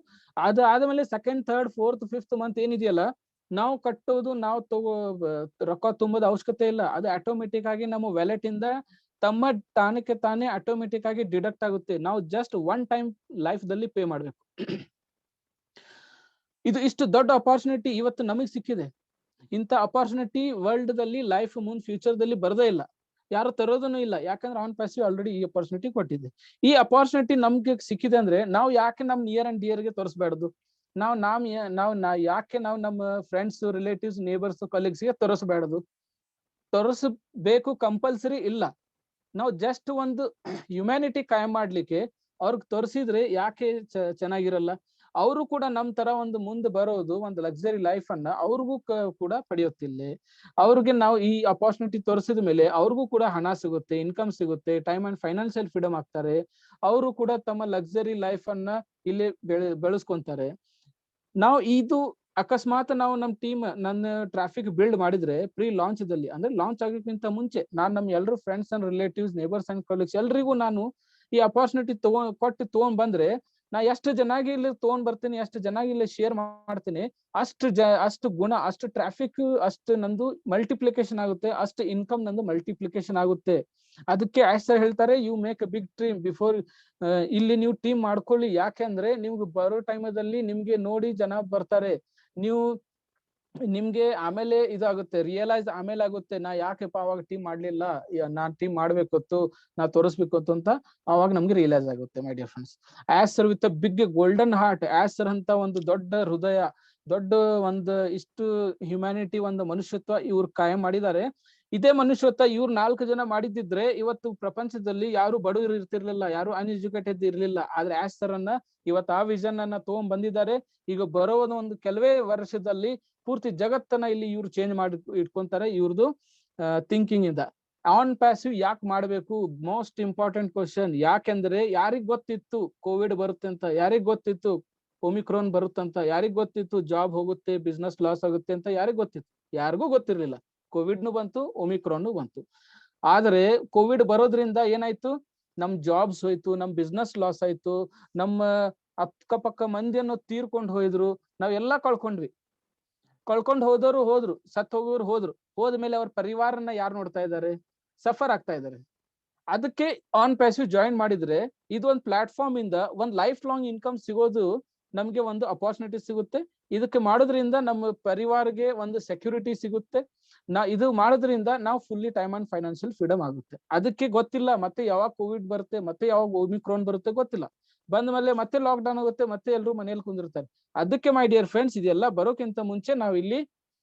ಆದ್ಮೇಲೆ second, third, fourth, fifth month ಏನಿದೆಯಲ್ಲ ನಾವು ಕಟ್ಟೋದು, ನಾವು ರೊಕ್ಕ ತುಂಬೋದು ಅವಶ್ಯಕತೆ ಇಲ್ಲ. ಅದು ಆಟೋಮೆಟಿಕ್ ಆಗಿ ನಮ್ಮ ವ್ಯಾಲೆಟ್ ಇಂದ ತಾನಕ್ಕೆ ತಾನೇ ಆಟೋಮೆಟಿಕ್ ಆಗಿ ಡಿಡಕ್ಟ್ ಆಗುತ್ತೆ. ನಾವು ಜಸ್ಟ್ ಒನ್ ಟೈಮ್ ಲೈಫ್ ದಲ್ಲಿ ಪೇ ಮಾಡ್ಬೇಕು. ಇದು ಇಷ್ಟು ದೊಡ್ಡ ಅಪಾರ್ಚುನಿಟಿ ಇವತ್ತು ನಮಗೆ ಸಿಕ್ಕಿದೆ. ಇಂಥ ಅಪಾರ್ಚುನಿಟಿ ವರ್ಲ್ಡ್ ದಲ್ಲಿ ಲೈಫ್ ಮುಂದ್ ಫ್ಯೂಚರ್ ದಲ್ಲಿ ಬರದೇ ಇಲ್ಲ, ಯಾರು ತರೋದನ್ನು ಇಲ್ಲ. ಯಾಕಂದ್ರೆ ಆನ್ ಪ್ಯಾಸಿವ್ ಆಲ್ರೆಡಿ ಈ ಅಪಾರ್ಚುನಿಟಿ ಕೊಟ್ಟಿದೆ. ಈ ಅಪಾರ್ಚುನಿಟಿ ನಮ್ಗೆ ಸಿಕ್ಕಿದೆ ಅಂದ್ರೆ ನಾವು ಯಾಕೆ ನಮ್ ನಿಯರ್ ಅಂಡ್ ಡಿಯರ್ ಗೆ ತೋರಿಸ್ಬಾರ್ದು? ಯಾಕೆ ನಾವು ನಮ್ಮ ಫ್ರೆಂಡ್ಸ್, ರಿಲೇಟಿವ್ಸ್, ನೇಬರ್ಸ್, ಕಲೀಗ್ಸ್ ಗೆ ತೋರಿಸ್ಬಾರ್ದು? ತೋರಿಸ್ಬೇಕು, ಕಂಪಲ್ಸರಿ ಇಲ್ಲ. ನಾವು ಜಸ್ಟ್ ಒಂದು ಹ್ಯುಮ್ಯಾನಿಟಿ ಕಾಯಂ ಮಾಡ್ಲಿಕ್ಕೆ ಅವ್ರಿಗೆ ತೋರಿಸಿದ್ರೆ ಯಾಕೆ ಚೆನ್ನಾಗಿರಲ್ಲ? ಅವರು ಕೂಡ ನಮ್ ತರ ಒಂದು ಮುಂದೆ ಬರೋದು, ಒಂದು ಲಕ್ಸರಿ ಲೈಫ್ ಅನ್ನ ಅವ್ರಿಗೂ ಕೂಡ ಪಡೆಯುತ್ತಿಲ್ಲ. ಅವ್ರಿಗೆ ನಾವು ಈ ಅಪಾರ್ಚುನಿಟಿ ತೋರಿಸಿದ ಮೇಲೆ ಅವ್ರಿಗೂ ಕೂಡ ಹಣ ಸಿಗುತ್ತೆ, ಇನ್ಕಮ್ ಸಿಗುತ್ತೆ, ಟೈಮ್ ಅಂಡ್ ಫೈನಾನ್ಷಿಯಲ್ ಫ್ರೀಡಮ್ ಆಗ್ತಾರೆ. ಅವರು ಕೂಡ ತಮ್ಮ ಲಕ್ಸರಿ ಲೈಫ್ ಅನ್ನ ಇಲ್ಲಿ ಬೆಳೆಸ್ಕೊಂತಾರೆ. ನಾವು ಇದು ಅಕಸ್ಮಾತ್ ನಾವು ನಮ್ ಟೀಮ್ ನನ್ನ ಟ್ರಾಫಿಕ್ ಬಿಲ್ಡ್ ಮಾಡಿದ್ರೆ ಪ್ರೀ ಲಾಂಚ್ ದಲ್ಲಿ, ಅಂದ್ರೆ ಲಾಂಚ್ ಆಗೋಕ್ಕಿಂತ ಮುಂಚೆ ನಾನು ನಮ್ ಎಲ್ಲರೂ friends and relatives, neighbours and colleagues ಎಲ್ರಿಗೂ ನಾನು ಈ ಅಪಾರ್ಚುನಿಟಿ ಕೊಟ್ಟು ತಗೊಂಡ್ ಬಂದ್ರೆ, ನಾ ಎಷ್ಟು ಜನಾಗಿ ಇಲ್ಲಿ ತಗೊಂಡ್ ಬರ್ತೀನಿ, ಎಷ್ಟು ಜನಾಗಿ ಇಲ್ಲಿ ಶೇರ್ ಮಾಡ್ತೀನಿ, ಅಷ್ಟು ಗುಣ, ಅಷ್ಟು ಟ್ರಾಫಿಕ್, ಅಷ್ಟು ನಂದು ಮಲ್ಟಿಪ್ಲಿಕೇಶನ್ ಆಗುತ್ತೆ, ಅಷ್ಟು ಇನ್ಕಮ್ ನಂದು ಮಲ್ಟಿಪ್ಲಿಕೇಶನ್ ಆಗುತ್ತೆ. ಅದಕ್ಕೆ ಸರ್ ಹೇಳ್ತಾರೆ, you make a big team before. ಇಲ್ಲಿ ನೀವು ಟೀಮ್ ಮಾಡ್ಕೊಳ್ಳಿ. ಯಾಕೆಂದ್ರೆ ನಿಮ್ಗೆ ಬರೋ ಟೈಮಲ್ಲಿ ನಿಮ್ಗೆ ನೋಡಿ ಜನ ಬರ್ತಾರೆ. ನಿಮ್ಗೆ ಆಮೇಲೆ ಇದಾಗುತ್ತೆ, ರಿಯಲೈಸ್ ಆಮೇಲೆ ಆಗುತ್ತೆ, ನಾ ಯಾಕೆಪ್ಪ ಅವಾಗ ಟೀಮ್ ಮಾಡ್ಲಿಲ್ಲ, ನಾನ್ ಟೀಮ್ ಮಾಡ್ಬೇಕಿತ್ತು, ನಾ ತೋರಿಸ್ಬೇಕಿತ್ತು ಅಂತ ಅವಾಗ ನಮ್ಗೆ ರಿಯಲೈಸ್ ಆಗುತ್ತೆ. My dear friends, as sir with big golden heart, as sir ಅಂತ ಒಂದು ದೊಡ್ಡ ಹೃದಯ, ದೊಡ್ಡ ಒಂದು ಇಷ್ಟು ಹ್ಯುಮ್ಯಾನಿಟಿ, ಒಂದು ಮನುಷ್ಯತ್ವ ಇವ್ರು ಕಾಯಂ ಮಾಡಿದ್ದಾರೆ. ಇದೇ ಮನುಷ್ಯತ್ವ ಇವ್ರು 4 ಜನ ಮಾಡಿದ್ದಿದ್ರೆ ಇವತ್ತು ಪ್ರಪಂಚದಲ್ಲಿ ಯಾರು ಬಡವರು ಇರ್ತಿರ್ಲಿಲ್ಲ, ಯಾರು ಅನ್ಎಜುಕೇಟೆಡ್ ಇರ್ಲಿಲ್ಲ. ಆದ್ರೆ ಆಸ್ ಸರ್ ಅನ್ನ ಇವತ್ತು ಆ ವಿಷನ್ ಅನ್ನ ತಗೊಂಡ್ ಬಂದಿದ್ದಾರೆ. ಈಗ ಬರೋ ಒಂದು ಕೆಲವೇ ವರ್ಷದಲ್ಲಿ ಪೂರ್ತಿ ಜಗತ್ತನ್ನ ಇಲ್ಲಿ ಇವ್ರು ಚೇಂಜ್ ಮಾಡಿ ಇಟ್ಕೊಂತಾರೆ ಇವ್ರದ್ದು ಥಿಂಕಿಂಗ್ ಇಂದ. ಆನ್ ಪ್ಯಾಸಿವ್ ಯಾಕೆ ಮಾಡ್ಬೇಕು? Most important question. ಯಾಕೆಂದ್ರೆ ಯಾರಿಗ್ ಗೊತ್ತಿತ್ತು ಕೋವಿಡ್ ಬರುತ್ತೆ ಅಂತ? ಯಾರಿಗ್ ಗೊತ್ತಿತ್ತು ಒಮಿಕ್ರಾನ್ ಬರುತ್ತಂತ? ಯಾರಿಗ್ ಗೊತ್ತಿತ್ತು ಜಾಬ್ ಹೋಗುತ್ತೆ, ಬಿಸ್ನೆಸ್ ಲಾಸ್ ಆಗುತ್ತೆ ಅಂತ? ಯಾರಿಗ್ ಗೊತ್ತಿತ್ತು? ಯಾರಿಗೂ ಗೊತ್ತಿರ್ಲಿಲ್ಲ. ಕೋವಿಡ್ನು ಬಂತು, ಒಮಿಕ್ರಾನ್ ಬಂತು. ಆದ್ರೆ ಕೋವಿಡ್ ಬರೋದ್ರಿಂದ ಏನಾಯ್ತು? ನಮ್ ಜಾಬ್ಸ್ ಹೋಯ್ತು, ನಮ್ ಬಿಸ್ನೆಸ್ ಲಾಸ್ ಆಯ್ತು, ನಮ್ಮ ಅಕ್ಕಪಕ್ಕ ಮಂದಿಯನ್ನು ತೀರ್ಕೊಂಡು ಹೋಯ್ದ್ರು, ನಾವೆಲ್ಲಾ ಕಳ್ಕೊಂಡ್ ಹೋದವರು ಹೋದ್ರು, ಸತ್ ಹೋಗೋರು ಹೋದ್ರು. ಹೋದ್ಮೇಲೆ ಅವ್ರ ಪರಿವಾರನ ಯಾರು ನೋಡ್ತಾ ಇದ್ದಾರೆ? ಸಫರ್ ಆಗ್ತಾ ಇದ್ದಾರೆ. ಅದಕ್ಕೆ ಆನ್ ಪ್ಯಾಸಿವ್ ಜಾಯಿನ್ ಮಾಡಿದ್ರೆ ಇದೊಂದು ಪ್ಲಾಟ್ಫಾರ್ಮ್ ಇಂದ ಒಂದ್ ಲೈಫ್ ಲಾಂಗ್ ಇನ್ಕಮ್ ಸಿಗೋದು ನಮ್ಗೆ ಒಂದು ಅಪಾರ್ಚುನಿಟಿ ಸಿಗುತ್ತೆ. ಇದಕ್ಕೆ ಮಾಡೋದ್ರಿಂದ ನಮ್ಮ ಪರಿವಾರಕ್ಕೆ ಒಂದು ಸೆಕ್ಯೂರಿಟಿ ಸಿಗುತ್ತೆ. ಇದು ಮಾಡೋದ್ರಿಂದ ನಾವು fully time and financial freedom ಆಗುತ್ತೆ. ಅದಕ್ಕೆ ಗೊತ್ತಿಲ್ಲ ಮತ್ತೆ ಯಾವಾಗ ಕೋವಿಡ್ ಬರುತ್ತೆ, ಮತ್ತೆ ಯಾವಾಗ ಒಮಿಕ್ರಾನ್ ಬರುತ್ತೆ ಗೊತ್ತಿಲ್ಲ. ಬಂದ ಮೇಲೆ ಮತ್ತೆ ಲಾಕ್ ಡೌನ್ ಆಗುತ್ತೆ, ಮತ್ತೆ ಎಲ್ರು ಮನೇಲಿ ಕುಂದಿರ್ತಾರೆ. ಅದಕ್ಕೆ ಮೈ ಡಿಯರ್ ಫ್ರೆಂಡ್ಸ್, ಇದೆಲ್ಲ ಬರೋಕ್ಕಿಂತ ಮುಂಚೆ ನಾವು ಇಲ್ಲಿ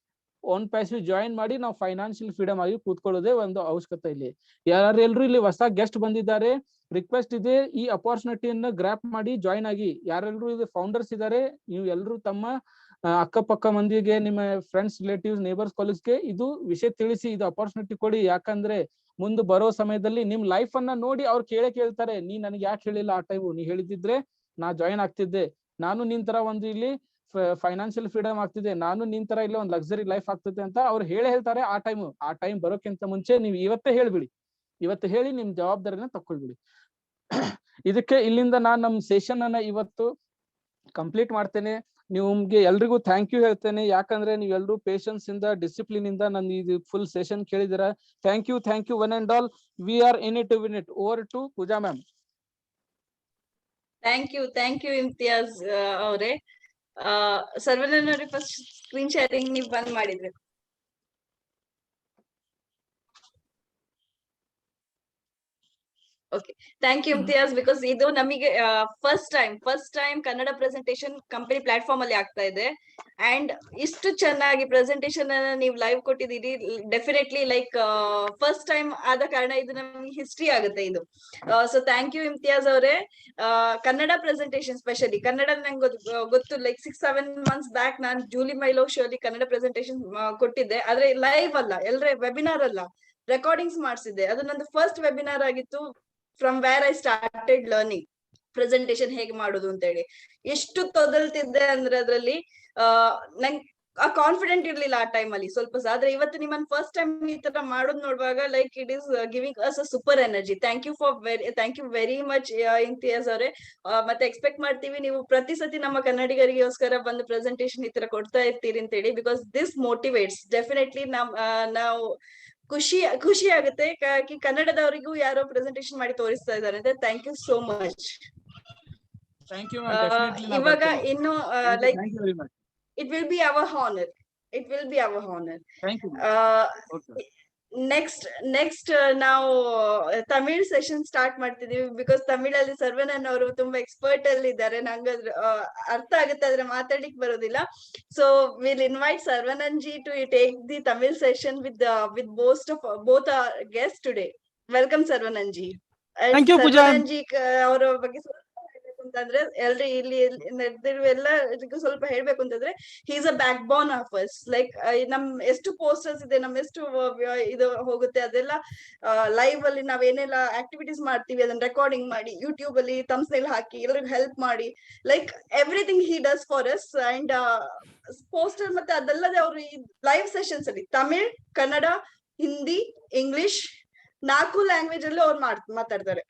ಆನ್ ಪ್ಯಾಸಿವ್ ಜಾಯಿನ್ ಮಾಡಿ ನಾವು ಫೈನಾನ್ಷಿಯಲ್ ಫ್ರೀಡಮ್ ಆಗಿ ಕೂತ್ಕೊಳ್ಳೋದೇ ಒಂದು ಅವಶ್ಯಕತೆ. ಇಲ್ಲಿ ಯಾರೆಲ್ಲರೂ ಇಲ್ಲಿ ಹೊಸ ಗೆಸ್ಟ್ ಬಂದಿದ್ದಾರೆ, ರಿಕ್ವೆಸ್ಟ್ ಇದೆ, ಈ ಅಪಾರ್ಚುನಿಟಿಯನ್ನು ಗ್ರಾಪ್ ಮಾಡಿ ಜಾಯಿನ್ ಆಗಿ. ಯಾರೆಲ್ಲರೂ ಇದು ಫೌಂಡರ್ಸ್ ಇದ್ದಾರೆ, ನೀವು ಎಲ್ಲರೂ ತಮ್ಮ ಅಕ್ಕಪಕ್ಕ ಮಂದಿಗೆ, ನಿಮ್ಮ ಫ್ರೆಂಡ್ಸ್, ರಿಲೇಟಿವ್ಸ್, ನೇಬರ್ಸ್, ಕಾಲೇಜ್ಗೆ ಇದು ವಿಷಯ ತಿಳಿಸಿ, ಇದು ಅಪಾರ್ಚುನಿಟಿ ಕೊಡಿ. ಯಾಕಂದ್ರೆ ಮುಂದೆ ಬರೋ ಸಮಯದಲ್ಲಿ ನಿಮ್ ಲೈಫ್ ಅನ್ನ ನೋಡಿ ಅವ್ರು ಕೇಳ್ತಾರೆ, ನೀ ನನಗೆ ಯಾಕೆ ಹೇಳಿಲ್ಲ ಆ ಟೈಮು? ನೀ ಹೇಳಿದಿದ್ರೆ ನಾ ಜಾಯಿನ್ ಆಗ್ತಿದ್ದೆ, ನಾನು ನಿನ್ ತರ ಒಂದು ಇಲ್ಲಿ ಫೈನಾನ್ಷಿಯಲ್ ಫ್ರೀಡಮ್ ಆಗ್ತಿದೆ, ನಾನು ನಿನ್ ತರ ಇಲ್ಲಿ ಒಂದು ಲಕ್ಸರಿ ಲೈಫ್ ಆಗ್ತಿದೆ ಅಂತ ಅವ್ರು ಹೇಳ್ತಾರೆ. ಆ ಟೈಮ್ ಬರೋಕ್ಕಿಂತ ಮುಂಚೆ ನೀವು ಇವತ್ತೇ ಹೇಳ್ಬಿಡಿ, ಇವತ್ತು ಹೇಳಿ ನಿಮ್ ಜವಾಬ್ದಾರಿನ ತಕೊಳ್ಬಿಡಿ. ಇದಕ್ಕೆ ಇಲ್ಲಿಂದ ನಾನು ನಮ್ ಸೆಷನ್ ಅನ್ನ ಇವತ್ತು ಕಂಪ್ಲೀಟ್ ಮಾಡ್ತೇನೆ. ನಿಮ್ಗೆ ಎಲ್ರಿಗೂ ಥ್ಯಾಂಕ್ ಯು ಹೇಳ್ತೇನೆ. ಯಾಕಂದ್ರೆ ನೀವೆಲ್ಲರೂ ಪೇಷನ್ಸ್ ಇಂದ, ಡಿಸಿಪ್ಲಿನ್ ಇಂದ ನನ್ನ ಇದು ಫುಲ್ ಸೆಷನ್ ಕೇಳಿದಿರ. Thank you one and all. We are in it to win it. Over to Pooja ma'am. Thank you Imtiaz ಅವರೇ. ಸರ್ವನವ್ರಿ ಫಸ್ಟ್ ಸ್ಕ್ರೀನ್ ಶೇರಿಂಗ್ ನೀವು ಬಂದ್ ಮಾಡಿದ್ರಿ. ಥ್ಯಾಂಕ್ ಯು ಇಮ್ತಿಯಾಸ್, ಬಿಕಾಸ್ ಇದು ನಮಗೆ first time Kannada presentation company platform ಅಲ್ಲಿ ಆಗ್ತಾ ಇದೆ. ಅಂಡ್ ಇಷ್ಟು ಚೆನ್ನಾಗಿ ಪ್ರೆಸೆಂಟೇಷನ್ ಅನ್ನ ನೀವು ಲೈವ್ ಕೊಟ್ಟಿದ್ದೀರಿ. ಡೆಫಿನೆಟ್ಲಿ ಲೈಕ್ ಫಸ್ಟ್ ಟೈಮ್ ಆದ ಕಾರಣ ಇದು ನಮ್ಗೆ ಹಿಸ್ಟ್ರಿ ಆಗುತ್ತೆ ಇದು. ಸೊ ಥ್ಯಾಂಕ್ ಯು ಇಮ್ತಿಯಾಸ್ ಅವರೇ. ಕನ್ನಡ ಪ್ರೆಸೆಂಟೇಷನ್ ಸ್ಪೆಷಲಿ ಕನ್ನಡ ನಂಗೆ ಗೊತ್ತು, ಲೈಕ್ 6-7 months ಬ್ಯಾಕ್ ನಾನು ಜೂಲಿ ಮೈಲೋ ಶೋ ಅಲ್ಲಿ ಕನ್ನಡ ಪ್ರೆಸೆಂಟೇಷನ್ ಕೊಟ್ಟಿದ್ದೆ. ಆದ್ರೆ ಲೈವ್ ಅಲ್ಲ, ಎಲ್ಲರ ವೆಬಿನಾರ್ ಅಲ್ಲ, ರೆಕಾರ್ಡಿಂಗ್ಸ್ ಮಾಡಿಸಿದ್ದೆ. ಅದು ನಂದು ಫಸ್ಟ್ ವೆಬಿನಾರ್ ಆಗಿತ್ತು. From where I started learning presentation ಹೇಗೆ ಮಾಡೋದು ಅಂತ ಹೇಳಿ. ಎಷ್ಟು ತೊದಲ್ತಿದ್ದೆ ಅಂದ್ರೆ ಅದ್ರಲ್ಲಿ ನಂಗೆ ಆ ಕಾನ್ಫಿಡೆಂಟ್ ಇರ್ಲಿಲ್ಲ ಆ ಟೈಮ್ ಅಲ್ಲಿ ಸ್ವಲ್ಪ. ಆದ್ರೆ ಇವತ್ತು ನಿಮ್ಮನ್ನ ಫಸ್ಟ್ ಟೈಮ್ ಈ ತರ ಮಾಡೋದು ನೋಡುವಾಗ like it is giving us a super energy. Thank you very much Imtiyaz ಅವರೇ. ಮತ್ತೆ ಎಕ್ಸ್ಪೆಕ್ಟ್ ಮಾಡ್ತೀವಿ ನೀವು ಪ್ರತಿ ಸತಿ ನಮ್ಮ ಕನ್ನಡಿಗರಿಗೋಸ್ಕರ ಬಂದು ಪ್ರೆಸೆಂಟೇಷನ್ ಈ ತರ ಕೊಡ್ತಾ ಇರ್ತೀರಿ ಅಂತ ಹೇಳಿ. Because this motivates definitely. ನಾವು ಖುಷಿ ಆಗುತ್ತೆ ಕನ್ನಡದವರಿಗೂ ಯಾರೋ ಪ್ರೆಸೆಂಟೇಷನ್ ಮಾಡಿ ತೋರಿಸ್ತಾ ಇದ್ದಾರೆ ಅಂತ. Thank you so much. Thank you, ma'am. Definitely ನಾವು ಇವಾಗ ಬರ್ತೇವೆ. ಇನ್ನು like Thank you very much. it will be our honor. Thank you. Okay. Next ನಾವು ತಮಿಳ್ ಸೆಷನ್ ಸ್ಟಾರ್ಟ್ ಮಾಡ್ತಿದೀವಿ. ಬಿಕಾಸ್ ತಮಿಳಲ್ಲಿ ಸರ್ವನನ್ ಅವರು ತುಂಬಾ ಎಕ್ಸ್ಪರ್ಟ್ ಅಲ್ಲಿ ಇದ್ದಾರೆ. ನಂಗೆ ಅರ್ಥ ಆಗುತ್ತೆ, ಆದ್ರೆ ಮಾತಾಡ್ಲಿಕ್ಕೆ ಬರೋದಿಲ್ಲ. So will invite Saravanan ji to take the Tamil session with both our guests today. Welcome Saravanan ji. Thank you, Pooja. Saravanan ji ಅವರ ಬಗ್ಗೆ ಅಂತಂದ್ರೆ ಎಲ್ರಿ ಇಲ್ಲಿ ಎಲ್ಲರಿಗೂ ಸ್ವಲ್ಪ ಹೇಳ್ಬೇಕು ಅಂತಂದ್ರೆ, he is a backbone of us. Like ನಮ್ ಎಷ್ಟು ಪೋಸ್ಟರ್ಸ್ ಇದೆ, ನಮ್ ಎಷ್ಟು ಇದು ಹೋಗುತ್ತೆ, ಅದೆಲ್ಲ ಲೈವ್ ಅಲ್ಲಿ ನಾವ್ ಏನೆಲ್ಲ ಆಕ್ಟಿವಿಟೀಸ್ ಮಾಡ್ತೀವಿ ಅದನ್ನ ರೆಕಾರ್ಡಿಂಗ್ ಮಾಡಿ ಯೂಟ್ಯೂಬ್ ಅಲ್ಲಿ ಥಂಬ್ನೇಲ್ ಹಾಕಿ ಎಲ್ಲರಿಗೂ ಹೆಲ್ಪ್ ಮಾಡಿ, like everything he does for us. And poster ಮತ್ತೆ ಅದಲ್ಲದೆ ಅವರು ಈ ಲೈವ್ ಸೆಷನ್ಸ್ ಅಲ್ಲಿ ತಮಿಳ್, ಕನ್ನಡ, ಹಿಂದಿ, ಇಂಗ್ಲಿಷ್ 4 ಲ್ಯಾಂಗ್ವೇಜ್ ಅಲ್ಲೂ ಅವ್ರು ಮಾತಾಡ್ತಾರೆ.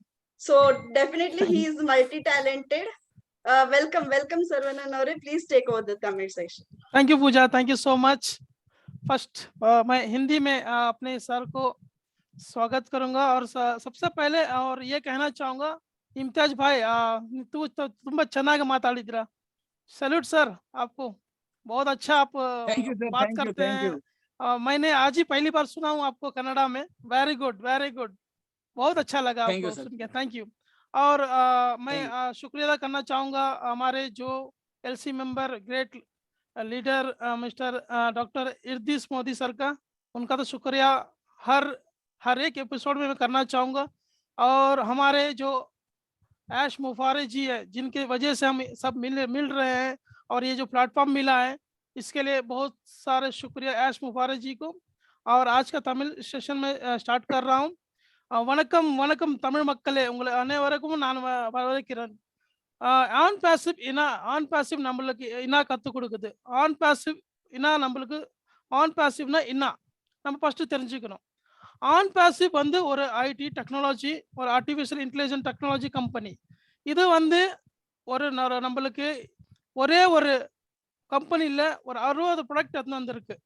So definitely he is multi-talented. Welcome Sarvanan Aure. Please take over the Tamil section. Thank you Pooja, thank you so much. First मैं हिंदी में अपने सर को स्वागत करूंगा और सबसे पहले और ये कहना चाहूंगा, इम्तियाज भाई ತುಂಬಾ ಚೆನ್ನಾಗಿ ಮಾತಾಡಿದ್ರಾ. सैल्यूट सर आपको, बहुत अच्छा आप Thank you, sir. बात Thank you, करते thank हैं. you. मैंने आज ही पहली बार सुना हूँ आपको कन्नड़ा में. वेरी गुड, बहुत अच्छा लगा Thank you, आपको sir. सुन के. Thank you. और मैं शुक्रिया अदा करना चाहूंगा हमारे जो LC member, great leader mister doctor इर्दिस मोदी सर का. उनका तो शुक्रिया हर एक एपिसोड में मैं करना चाहूंगा. और हमारे जो ऐश मुफारे जी है, जिनके वजह से हम सब मिल रहे हैं और ये जो प्लेटफॉर्म मिला है, इसके लिए बहुत सारे शुक्रिया ऐश मुफारे जी को. और आज का तमिल सेशन में स्टार्ट कर रहा हूँ. வணக்கம் தமிழ் மக்களே, உங்களை அனைவருக்கும் நான் வரவேற்கிறேன். ஆன் பாசிவ் நம்மளுக்கு என்ன கற்றுக் கொடுக்குது. ஆன் பாசிவ்னா என்ன நம்ம ஃபர்ஸ்ட் தெரிஞ்சுக்கணும். ஆன் பாசிவ் வந்து ஒரு ஐடி டெக்னாலஜி, ஒரு ஆர்டிஃபிஷியல் இன்டெலிஜென்ஸ் டெக்னாலஜி கம்பெனி. இது வந்து நம்மளுக்கு ஒரே ஒரு கம்பெனியில் ஒரு 60 ப்ராடக்ட் வந்திருக்கு.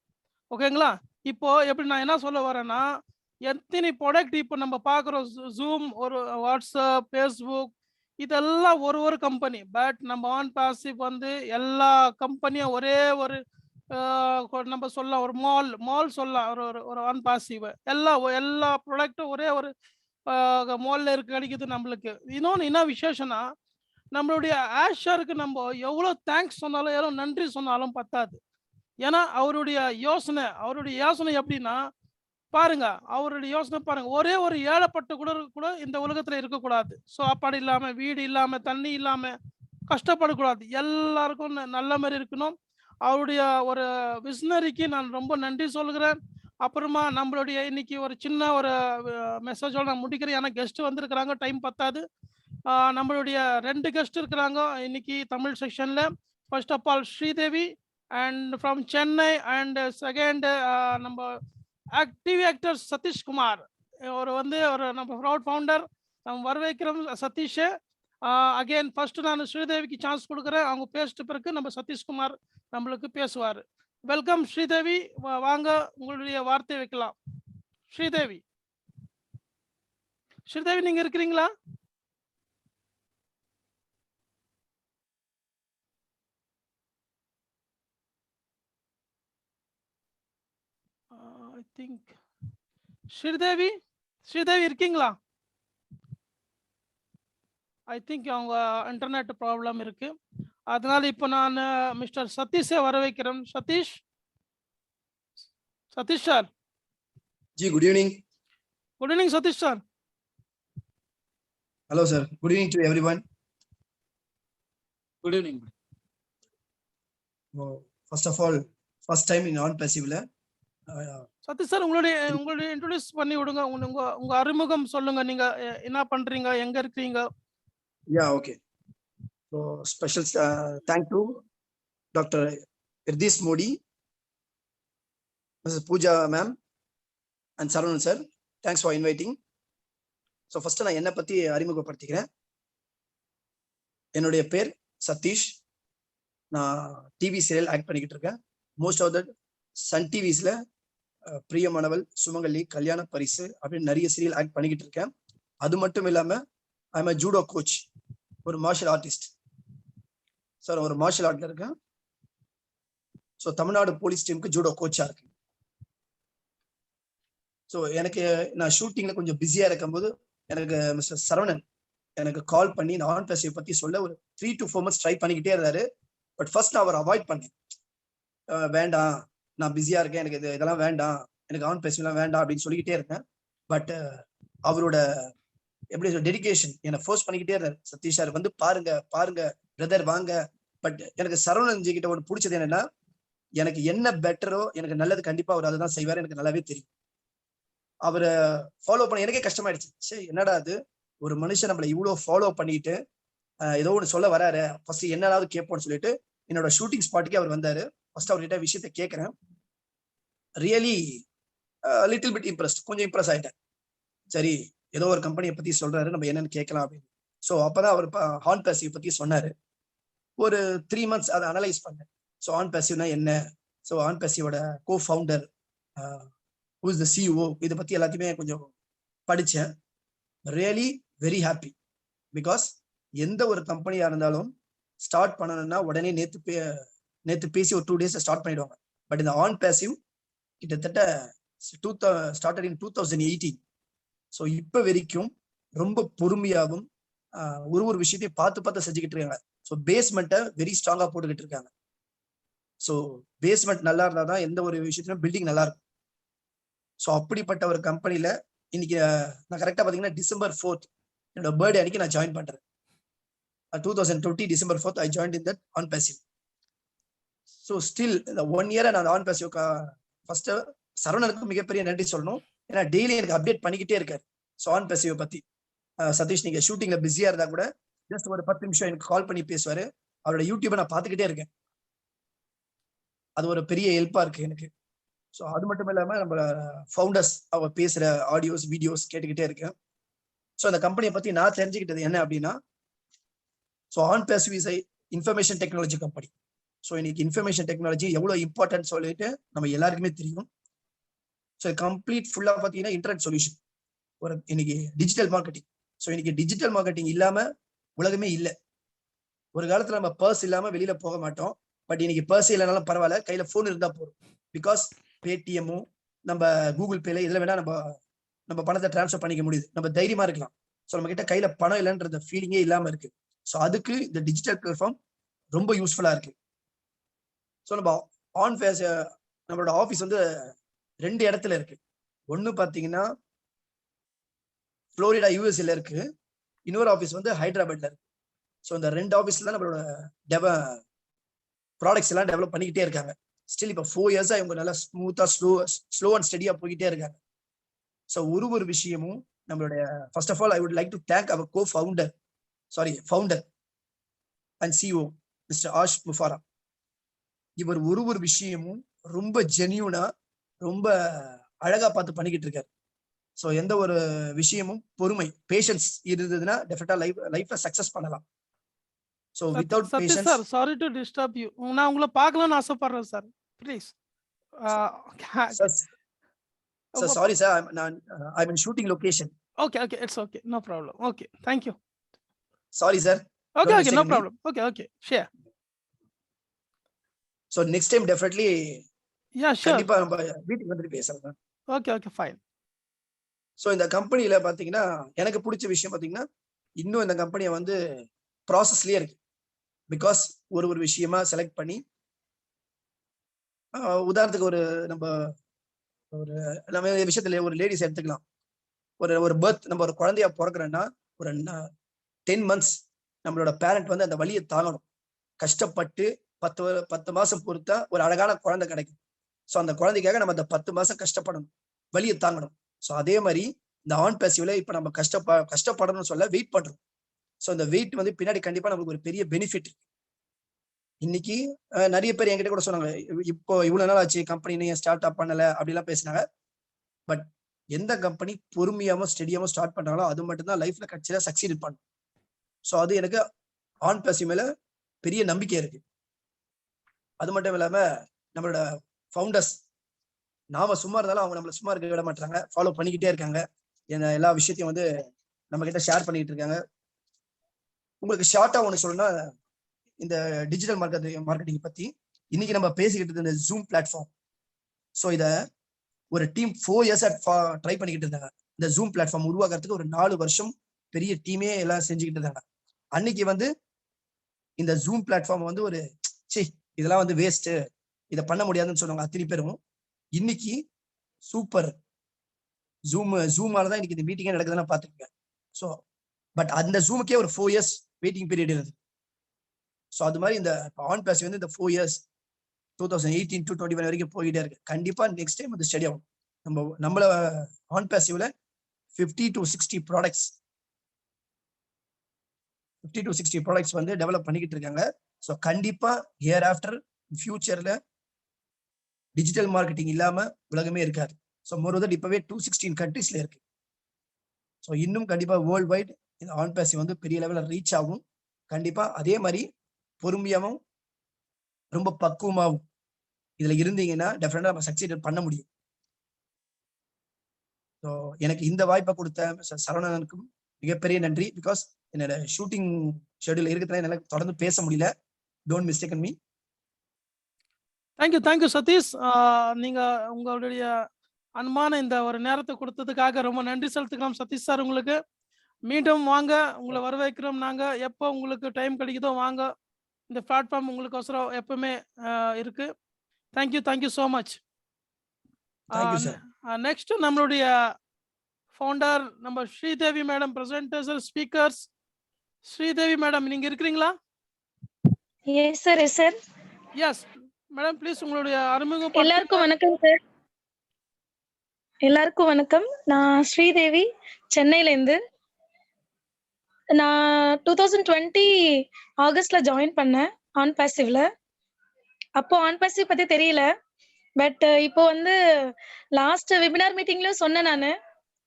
ஓகேங்களா? இப்போ எப்படி நான் என்ன சொல்ல வரேன்னா, எத்தனை ப்ராடக்ட் இப்போ நம்ம பார்க்குறோம், ஜூம், ஒரு வாட்ஸ்அப், ஃபேஸ்புக், இதெல்லாம் ஒரு கம்பெனி. பட் நம்ம ஆன் பாசிவ் வந்து எல்லா கம்பெனியும் ஒரே ஒரு நம்ம சொல்லலாம், ஒரு மால் சொல்லலாம், ஒரு ஆன் பாசிவ் எல்லா ப்ராடக்ட்டும் ஒரே ஒரு மால்ல கிடைக்குது நம்மளுக்கு. இன்னொன்று என்ன விசேஷம்னா, நம்மளுடைய ஆஷருக்கு நம்ம எவ்வளோ தேங்க்ஸ் சொன்னாலும், எவ்வளோ நன்றி சொன்னாலும் பத்தாது. ஏன்னா அவருடைய யோசனை எப்படின்னா பாருங்க, அவருடைய யோசனை பாருங்க, ஒரே ஒரு ஏழைப்பட்ட கூட இந்த உலகத்துல இருக்கக்கூடாது. சாப்பாடு இல்லாம, வீடு இல்லாம, தண்ணி இல்லாம கஷ்டப்படக்கூடாது, எல்லாருக்கும் நல்ல மாதிரி இருக்கணும். அவருடைய ஒரு விஷ்னரிக்கு நான் ரொம்ப நன்றி சொல்கிறேன். அப்புறமா நம்மளுடைய இன்னைக்கு ஒரு சின்ன ஒரு மெசேஜோட நான் முடிக்கிறேன். ஏன்னா கெஸ்ட் வந்திருக்கிறாங்க, டைம் பத்தாது. நம்மளுடைய 2 கெஸ்ட் இருக்கிறாங்க இன்னைக்கு தமிழ் செக்ஷன்ல. First of all Sridevi and from Chennai, and second நம்ம டிவி ஆக்டர் சதீஷ் குமார். ஒரு நம்ம ப்ரௌட் ஃபவுண்டர், நம்ம வரவேற்கிறோம் சதீஷ். அகைன் ஃபர்ஸ்ட் நான் ஸ்ரீதேவிக்கு சான்ஸ் கொடுக்குறேன். அவங்க பேசிட்டு பிறகு நம்ம சதீஷ்குமார் நம்மளுக்கு பேசுவார். வெல்கம் ஸ்ரீதேவி, வாங்க, உங்களுடைய வார்த்தை வைக்கலாம். ஸ்ரீதேவி நீங்க இருக்கிறீங்களா? I think ஸ்ரீதேவி இருக்கீங்களா? ஐ திங்க் அவங்க இன்டர்நெட் ப்ராப்ளம் இருக்கு. அதனால இப்போ நான் மிஸ்டர் சதீஷை வர வைக்கிறேன். சதீஷ் சார். जी good evening. Good evening Satish sir. Hello sir. Good evening to everyone. Good evening. First of all first time in on पैसिवல சதீஷ் சார் உங்களுடைய இன்ட்ரோடியூஸ் பண்ணி விடுங்க. உங்க அறிமுகம் சொல்லுங்க. நீங்க என்ன பண்றீங்க, எங்க இருக்கீங்க? या okay. So special thank to Dr. Irdish Modi, Mrs. Pooja ma'am and Saran sir. Thanks for inviting. So first நான் என்ன பத்தி அறிமுகப்படுத்திக்கிறேன். என்னுடைய பேர் சதீஷ். நான் டிவி சீரியல் ஆக்ட் பண்ணிக்கிட்டு இருக்கேன். மோஸ்ட் ஆஃப் த சன் டிவிஸ்ல பிரியமானவள், சுமங்கலி, கல்யாண பரிசு அப்படின்னு நிறைய சீரியல் ஆக்ட் பண்ணிக்கிட்டு இருக்கேன். அது மட்டும் இல்லாம ஐ எம் ஜூடோ கோச், ஒரு மார்ஷல் ஆர்டிஸ்ட். சார் ஒரு மார்ஷல் ஆர்ட்ல இருக்கேன். ஸோ தமிழ்நாடு போலீஸ் டீமுக்கு ஜூடோ கோச்சா இருக்கு. ஸோ எனக்கு நான் ஷூட்டிங்ல கொஞ்சம் பிஸியா இருக்கும்போது எனக்கு மிஸ்டர் சரவணன் எனக்கு கால் பண்ணி இந்த ஆன் பேசிவ் பத்தி சொல்ல ஒரு 3 to 4 months ட்ரை பண்ணிக்கிட்டே இருந்தாரு. பட் ஃபர்ஸ்ட் நான் அவர் அவாய்ட் பண்ணேன். வேண்டாம், நான் பிஸியா இருக்கேன், எனக்கு இதெல்லாம் வேண்டாம், எனக்கு ஆன் பேசிவ்லாம் வேண்டாம் அப்படின்னு சொல்லிக்கிட்டே இருந்தேன். பட் அவரோட எப்படி டெடிகேஷன் என்னை ஃபோர்ஸ் பண்ணிக்கிட்டே இருந்தாரு. சதீஷ் சார் வந்து பாருங்க பிரதர் வாங்க. பட் எனக்கு சரவணன்ஜி கிட்ட ஒன்று பிடிச்சது என்னன்னா, எனக்கு என்ன பெட்டரோ, எனக்கு நல்லது கண்டிப்பா அவர் அதை தான் செய்வார். எனக்கு நல்லாவே தெரியும். அவரை ஃபாலோ பண்ண எனக்கே கஷ்டமாயிடுச்சு. சரி என்னடா அது, ஒரு மனுஷன் நம்மளை இவ்வளவு ஃபாலோ பண்ணிட்டு ஏதோ ஒன்று சொல்ல வராரு, ஃபர்ஸ்ட் என்னடாவது கேட்போம்னு சொல்லிட்டு என்னோட ஷூட்டிங் ஸ்பாட்டுக்கே அவர் வந்தாரு. ஃபர்ஸ்ட் அவர்கிட்ட விஷயத்த கேட்கிறேன். ரியலி லிட்டில் பிட் இம்ப்ரெஸ்ட், கொஞ்சம் இம்ப்ரெஸ் ஆயிட்டேன். சரி ஏதோ ஒரு கம்பெனியை பத்தி சொல்றாரு, நம்ம என்னன்னு கேட்கலாம் அப்படின்னு. ஸோ அப்பதான் அவர் ஆன் பேசிவ் பத்தி சொன்னாரு. ஒரு 3 months அதை அனலைஸ் பண்ணேன். ஸோ ஆன் பேசிவ்னா என்ன, ஸோ ஆன் பேசிவோட cofounder, who is the CEO, இதை பத்தி எல்லாத்தையுமே கொஞ்சம் படிச்சேன். Really very happy. பிகாஸ் எந்த ஒரு கம்பெனியா இருந்தாலும் ஸ்டார்ட் பண்ணணும்னா உடனே நேத்து பேசி ஒரு 2 days ஸ்டார்ட் பண்ணிடுவாங்க. பட் இந்த ஆன் பேசிவ் கிட்டத்தட்ட ஸ்டார்டட் இன் 2018. ஸோ இப்போ வரைக்கும் ரொம்ப பொறுமையாகவும் ஒரு விஷயத்தையும் பார்த்து செஞ்சுக்கிட்டு இருக்காங்க. ஸோ பேஸ்மெண்ட்டை வெரி ஸ்ட்ராங்கா போட்டுக்கிட்டு இருக்காங்க. ஸோ பேஸ்மெண்ட் நல்லா இருந்தாதான் எந்த ஒரு விஷயத்திலும் பில்டிங் நல்லா இருக்கும். ஸோ அப்படிப்பட்ட ஒரு கம்பெனில இன்னைக்கு நான் கரெக்டா பாத்தீங்கன்னா December 4th என்னோட பர்த்டே அன்னைக்கு நான் ஜாயின் பண்றேன். 2020 December 4th I joined in that on passive. So still the 1 year நான் ஆன் பேசிவ் ஃபர்ஸ்ட் சரவணனுக்கு மிகப்பெரிய நன்றி சொல்லணும். ஏன்னா டெய்லி எனக்கு அப்டேட் பண்ணிக்கிட்டே இருக்காரு. ஸோ ஆன் பேசிவ் பத்தி சதீஷ் நீங்க ஷூட்டிங்ல பிஸியா இருந்தா கூட ஜஸ்ட் ஒரு 10 நிமிஷம் எனக்கு கால் பண்ணி பேசுவாரு. அவரோட யூடியூபை நான் பார்த்துக்கிட்டே இருக்கேன். அது ஒரு பெரிய ஹெல்ப்பா இருக்கு எனக்கு. ஸோ அது மட்டும் இல்லாம நம்ம ஃபவுண்டர்ஸ் அவர் பேசுற ஆடியோஸ் வீடியோஸ் கேட்டுக்கிட்டே இருக்கேன். ஸோ அந்த கம்பெனியை பத்தி நான் தெரிஞ்சுக்கிட்டது என்ன அப்படின்னா, so on passive is information technology company. So இன்னைக்கு இன்ஃபர்மேஷன் டெக்னாலஜி எவ்வளவு இம்பார்ட்டன்ட் சொல்லிட்டு நம்ம எல்லாருக்குமே தெரியும். ஸோ கம்ப்ளீட் ஃபுல்லா பார்த்தீங்கன்னா இன்டர்நெட் சொல்யூஷன், ஒரு இன்னைக்கு டிஜிட்டல் மார்க்கெட்டிங். ஸோ இன்னைக்கு டிஜிட்டல் மார்க்கெட்டிங் இல்லாம உலகமே இல்லை. ஒரு காலத்துல நம்ம பர்ஸ் இல்லாம வெளியில போக மாட்டோம். பட் இன்னைக்கு பர்ஸ் இல்லைனாலும் பரவாயில்ல, கையில போன் இருந்தா போதும். பிகாஸ் பேடிஎம்மும் நம்ம கூகுள் பேல இதுல வேணா நம்ம பணத்தை டிரான்ஸ்ஃபர் பண்ணிக்க முடியுது. நம்ம தைரியமா இருக்கலாம். ஸோ நம்ம கிட்ட கையில பணம் இல்லைன்ற ஃபீலிங்கே இல்லாம இருக்கு. ஸோ அதுக்கு இந்த டிஜிட்டல் பிளாட்ஃபார்ம் ரொம்ப யூஸ்ஃபுல்லா இருக்கு. ஸோ நம்ம நம்மளோட ஆஃபீஸ் வந்து 2 இடத்துல இருக்கு. ஒன்னு பாத்தீங்கன்னா புளோரிடா யூஎஸ்ல இருக்கு, இன்னொரு ஆஃபீஸ் வந்து ஹைதராபாத்ல இருக்கு. ஸோ இந்த 2 ஆஃபீஸ்ல நம்மளோட ப்ராடக்ட்ஸ் எல்லாம் டெவலப் பண்ணிக்கிட்டே இருக்காங்க. ஸ்டில் இப்போ 4 years இவங்க நல்லா ஸ்மூத்தா ஸ்லோ அண்ட் ஸ்டெடியா போய்கிட்டே இருக்காங்க. ஸோ ஒரு விஷயமும் நம்மளுடைய first of all I would like to thank our founder and CEO mister Ash Mufareh. இவர் ஒரு விஷயமும் ரொம்ப ஜென்யூனா ரொம்ப அழகா பார்த்து பண்ணிக்கிட்டு இருக்காரு. ஸோ எந்த ஒரு விஷயமும் பொறுமை, பேஷன்ஸ் இருந்ததுன்னா டெஃபினட்டா லைஃப்ல சக்சஸ் பண்ணலாம். So without patience. Sir sorry to disturb you, நான் உங்களை பார்க்கலாம்னு ஆசைப்படுறேன் sir, please. Sorry sir, I mean shooting location. Okay it's okay, no problem. Okay thank you. Sorry sir. Okay no problem. Okay sure. So next time definitely sure கண்டிப்பா நம்ம வீட்டுக்கு வந்துட்டு பேசலாம். Okay fine. ஸோ இந்த கம்பெனியில பாத்தீங்கன்னா எனக்கு பிடிச்ச விஷயம் பாத்தீங்கன்னா இன்னும் இந்த கம்பெனியை வந்து ப்ராசஸ்லயே இருக்கு. பிகாஸ் ஒரு விஷயமா செலக்ட் பண்ணி உதாரணத்துக்கு நம்ம ஒரு நம்ம விஷயத்துல ஒரு லேடிஸ் எடுத்துக்கலாம். ஒரு பர்த், நம்ம ஒரு குழந்தையா பிறக்கிறோன்னா ஒரு 10 months நம்மளோட பேரண்ட் வந்து அந்த வலியை தாங்கணும். கஷ்டப்பட்டு 10 மாசம் பொறுத்தா ஒரு அழகான குழந்தை கிடைக்கும். ஸோ அந்த குழந்தைக்காக நம்ம அந்த 10 மாசம் கஷ்டப்படணும், வலியை தாங்கணும். ஸோ அதே மாதிரி இந்த ஆன் பேசிவ்ல இப்ப நம்ம கஷ்டப்படணும்னு சொல்ல வெயிட் பண்றோம். ஸோ அந்த வெயிட் வந்து பின்னாடி கண்டிப்பா நமக்கு ஒரு பெரிய பெனிஃபிட். இன்னைக்கு நிறைய பேர் என்கிட்ட கூட சொன்னாங்க, இப்போ இவ்வளவு நாள் ஆச்சு கம்பெனி ஸ்டார்ட் அப் பண்ணல அப்படிலாம் பேசினாங்க. பட் எந்த கம்பெனி பொறுமையாவும் ஸ்டெடியாவும் ஸ்டார்ட் பண்றாங்களோ அது மட்டும்தான் லைஃப்ல கட்சியில சக்சீட் பண்ணும். ஸோ அது எனக்கு ஆன் பேசிவ் மேல பெரிய நம்பிக்கை இருக்கு. அது மட்டும் இல்லாம நம்மளோட ஃபவுண்டர்ஸ், நாம சும்மா இருந்தாலும் அவங்க நம்மள சும்மா இருக்க விட மாட்டாங்க, ஃபாலோ பண்ணிக்கிட்டே இருக்காங்க. எல்லா விஷயத்தையும் வந்து நம்ம கிட்ட ஷேர் பண்ணிட்டு இருக்காங்க. உங்களுக்கு ஷார்ட்டா ஒண்ணு சொல்லணும்னா, இந்த டிஜிட்டல் மார்க்கெட்டிங் பத்தி இன்னைக்கு நம்ம பேசிக்கிட்டு இருந்த ஜூம் பிளாட்ஃபார்ம். ஸோ இத ஒரு டீம் 4 years ட்ரை பண்ணிக்கிட்டு இருந்தாங்க. இந்த ஜூம் பிளாட்ஃபார்ம் உருவாக்குறதுக்கு ஒரு 4 வருஷம் பெரிய டீமே எல்லாம் செஞ்சுக்கிட்டு இருந்தாங்க. அன்னைக்கு வந்து இந்த ஜூம் பிளாட்ஃபார்ம் வந்து ஒரு இதெல்லாம் வந்து வேஸ்ட், இதை பண்ண முடியாதுன்னு சொன்னாங்க அத்தனை பேரும். இன்னைக்கு சூப்பர் ஜூமாலதான் இன்னைக்கு இந்த மீட்டிங்கே நடக்குதுன்னு பாத்துருக்கேன். ஸோ பட் அந்த ஜூமுக்கே ஒரு 4 years வெயிட்டிங் பீரியட் இருந்தது. ஸோ அது மாதிரி இந்த ஆன் பேசிவ் வந்து இந்த 4 years 2018 to 21 வரைக்கும் போயிட்டே இருக்கு. கண்டிப்பா நெக்ஸ்ட் டைம் அது ஸ்டடி ஆகும். நம்மள ஆன் பேசிவ்ல 50 to 60 ப்ராடக்ட்ஸ் வந்து டெவலப் பண்ணிக்கிட்டு இருக்காங்க. ஸோ கண்டிப்பா இயர் ஆஃப்டர் ஃபியூச்சர்ல டிஜிட்டல் மார்க்கெட்டிங் இல்லாம உலகமே இருக்காது. ஸோ மோரோவர் இப்பவே 216 கண்ட்ரீஸ்ல இருக்கு. ஸோ இன்னும் கண்டிப்பா வேர்ல்ட் வைட் இந்த ஆன் பேசிவ் வந்து பெரிய லெவல்ல ரீச் ஆகும். கண்டிப்பா அதே மாதிரி பொறுமையாவும் ரொம்ப பக்குவமாவும் இதுல இருந்தீங்கன்னா டெஃபினட்டா நம்ம சக்சீட் பண்ண முடியும். ஸோ எனக்கு இந்த வாய்ப்பை கொடுத்த சரவணனுக்கும் மிகப்பெரிய நன்றி. பிகாஸ் என்னோட ஷூட்டிங் ஷெட்யூல் இருக்கிறதுனால என்னால தொடர்ந்து பேச முடியல. Don't mistake me. Thank you Satish. நீங்க உங்களுடைய அன்பான இந்த ஒரு நேரத்தை கொடுத்ததுக்காக ரொம்ப நன்றி செலுத்துக்கிறோம் சதீஷ் சார். உங்களுக்கு மீண்டும் வாங்க, உங்களை வரவேற்கிறோம். நாங்க எப்போ உங்களுக்கு டைம் கிடைக்குதோ வாங்க. இந்த பிளாட்ஃபார்ம் உங்களுக்கோசரம் எப்பவுமே இருக்கு. Thank you so much. நெக்ஸ்ட் நம்மளுடைய ஃபவுண்டர் நம்ம Sridevi madam, presenters, speakers. Sridevi madam நீங்க இருக்கிறீங்களா? Yes sir. Yes madam, please உங்களுடைய அறிமுகம். எல்லாருக்கும் வணக்கம் சார். எல்லாருக்கும் வணக்கம். நான் ஸ்ரீதேவி, சென்னையில இருந்து. நான் 2020 ஆகஸ்ட்ல ஜாயின் பண்ணேன் ஆன் பேசிவ்ல. அப்போ ஆன் பேசிவ் பத்தி தெரியல. பட் இப்போ வந்து லாஸ்ட் வெபினார் மீட்டிங்லயும் சொன்னேன் நானு.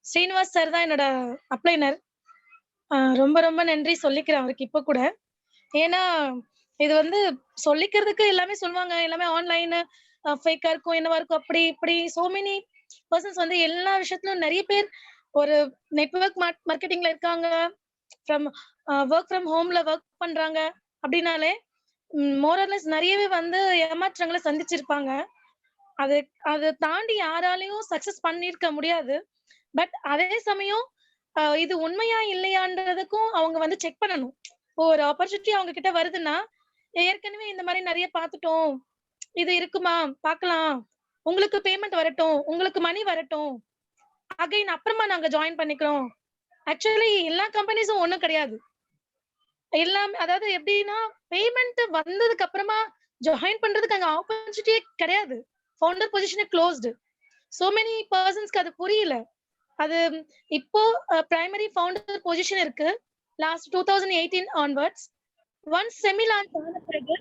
ஸ்ரீனிவாஸ் சார் தான் என்னோட அப்ளைனர். ரொம்ப ரொம்ப நன்றி சொல்லிக்கிறேன் அவருக்கு இப்போ கூட. ஏன்னா இது வந்து சொல்லிக்கிறதுக்கு எல்லாமே சொல்லுவாங்க, எல்லாமே ஆன்லைன் ஃபேக்கா இருக்கும், என்னவா இருக்கும், அப்படி இப்படி சோ மெனி பர்சன்ஸ் வந்து எல்லா விஷயத்திலும் நிறைய பேர் ஒரு நெட்வொர்க் மார்க்கெட்டிங்ல இருக்காங்க, ஃப்ரம் ஒர்க் ஃப்ரம் ஹோம்ல ஒர்க் பண்றாங்க. அப்படின்னாலே மோரலஸ் நிறையவே வந்து ஏமாற்றங்களை சந்திச்சிருப்பாங்க. அதை தாண்டி யாராலையும் சக்சஸ் பண்ணிருக்க முடியாது. பட் அதே சமயம் இது உண்மையா இல்லையான்றதுக்கும் அவங்க வந்து செக் பண்ணணும். ஒரு ஆப்பர்ச்சுனிட்டி அவங்க கிட்ட வருதுன்னா, ஏற்கனவே இந்த மாதிரி நிறைய பார்த்துட்டோம், இது இருக்குமா பார்க்கலாம், உங்களுக்கு பேமெண்ட் வரட்டும், உங்களுக்கு மணி வரட்டும், அகைன் அப்புறமா நாங்க ஜாயின் பண்ணிக்கிறோம். ஆக்சுவலி எல்லா கம்பெனிஸும் ஒண்ணும் கிடையாது. எல்லாம் அதாவது எப்படின்னா, பேமெண்ட் வந்ததுக்கு அப்புறமா ஜாயின் பண்றதுக்கு அங்க ஆப்பர்ச்சுனிட்டியே கிடையாது. ஃபவுண்டர் பொசிஷனே க்ளோஸ்டு. சோ மெனி பர்சன்ஸ்க்கு அது புரியல. அது இப்போ பிரைமரி ஃபவுண்டர் பொசிஷன் இருக்கு. Last 2018 onwards once semi launch ஆன பிறகு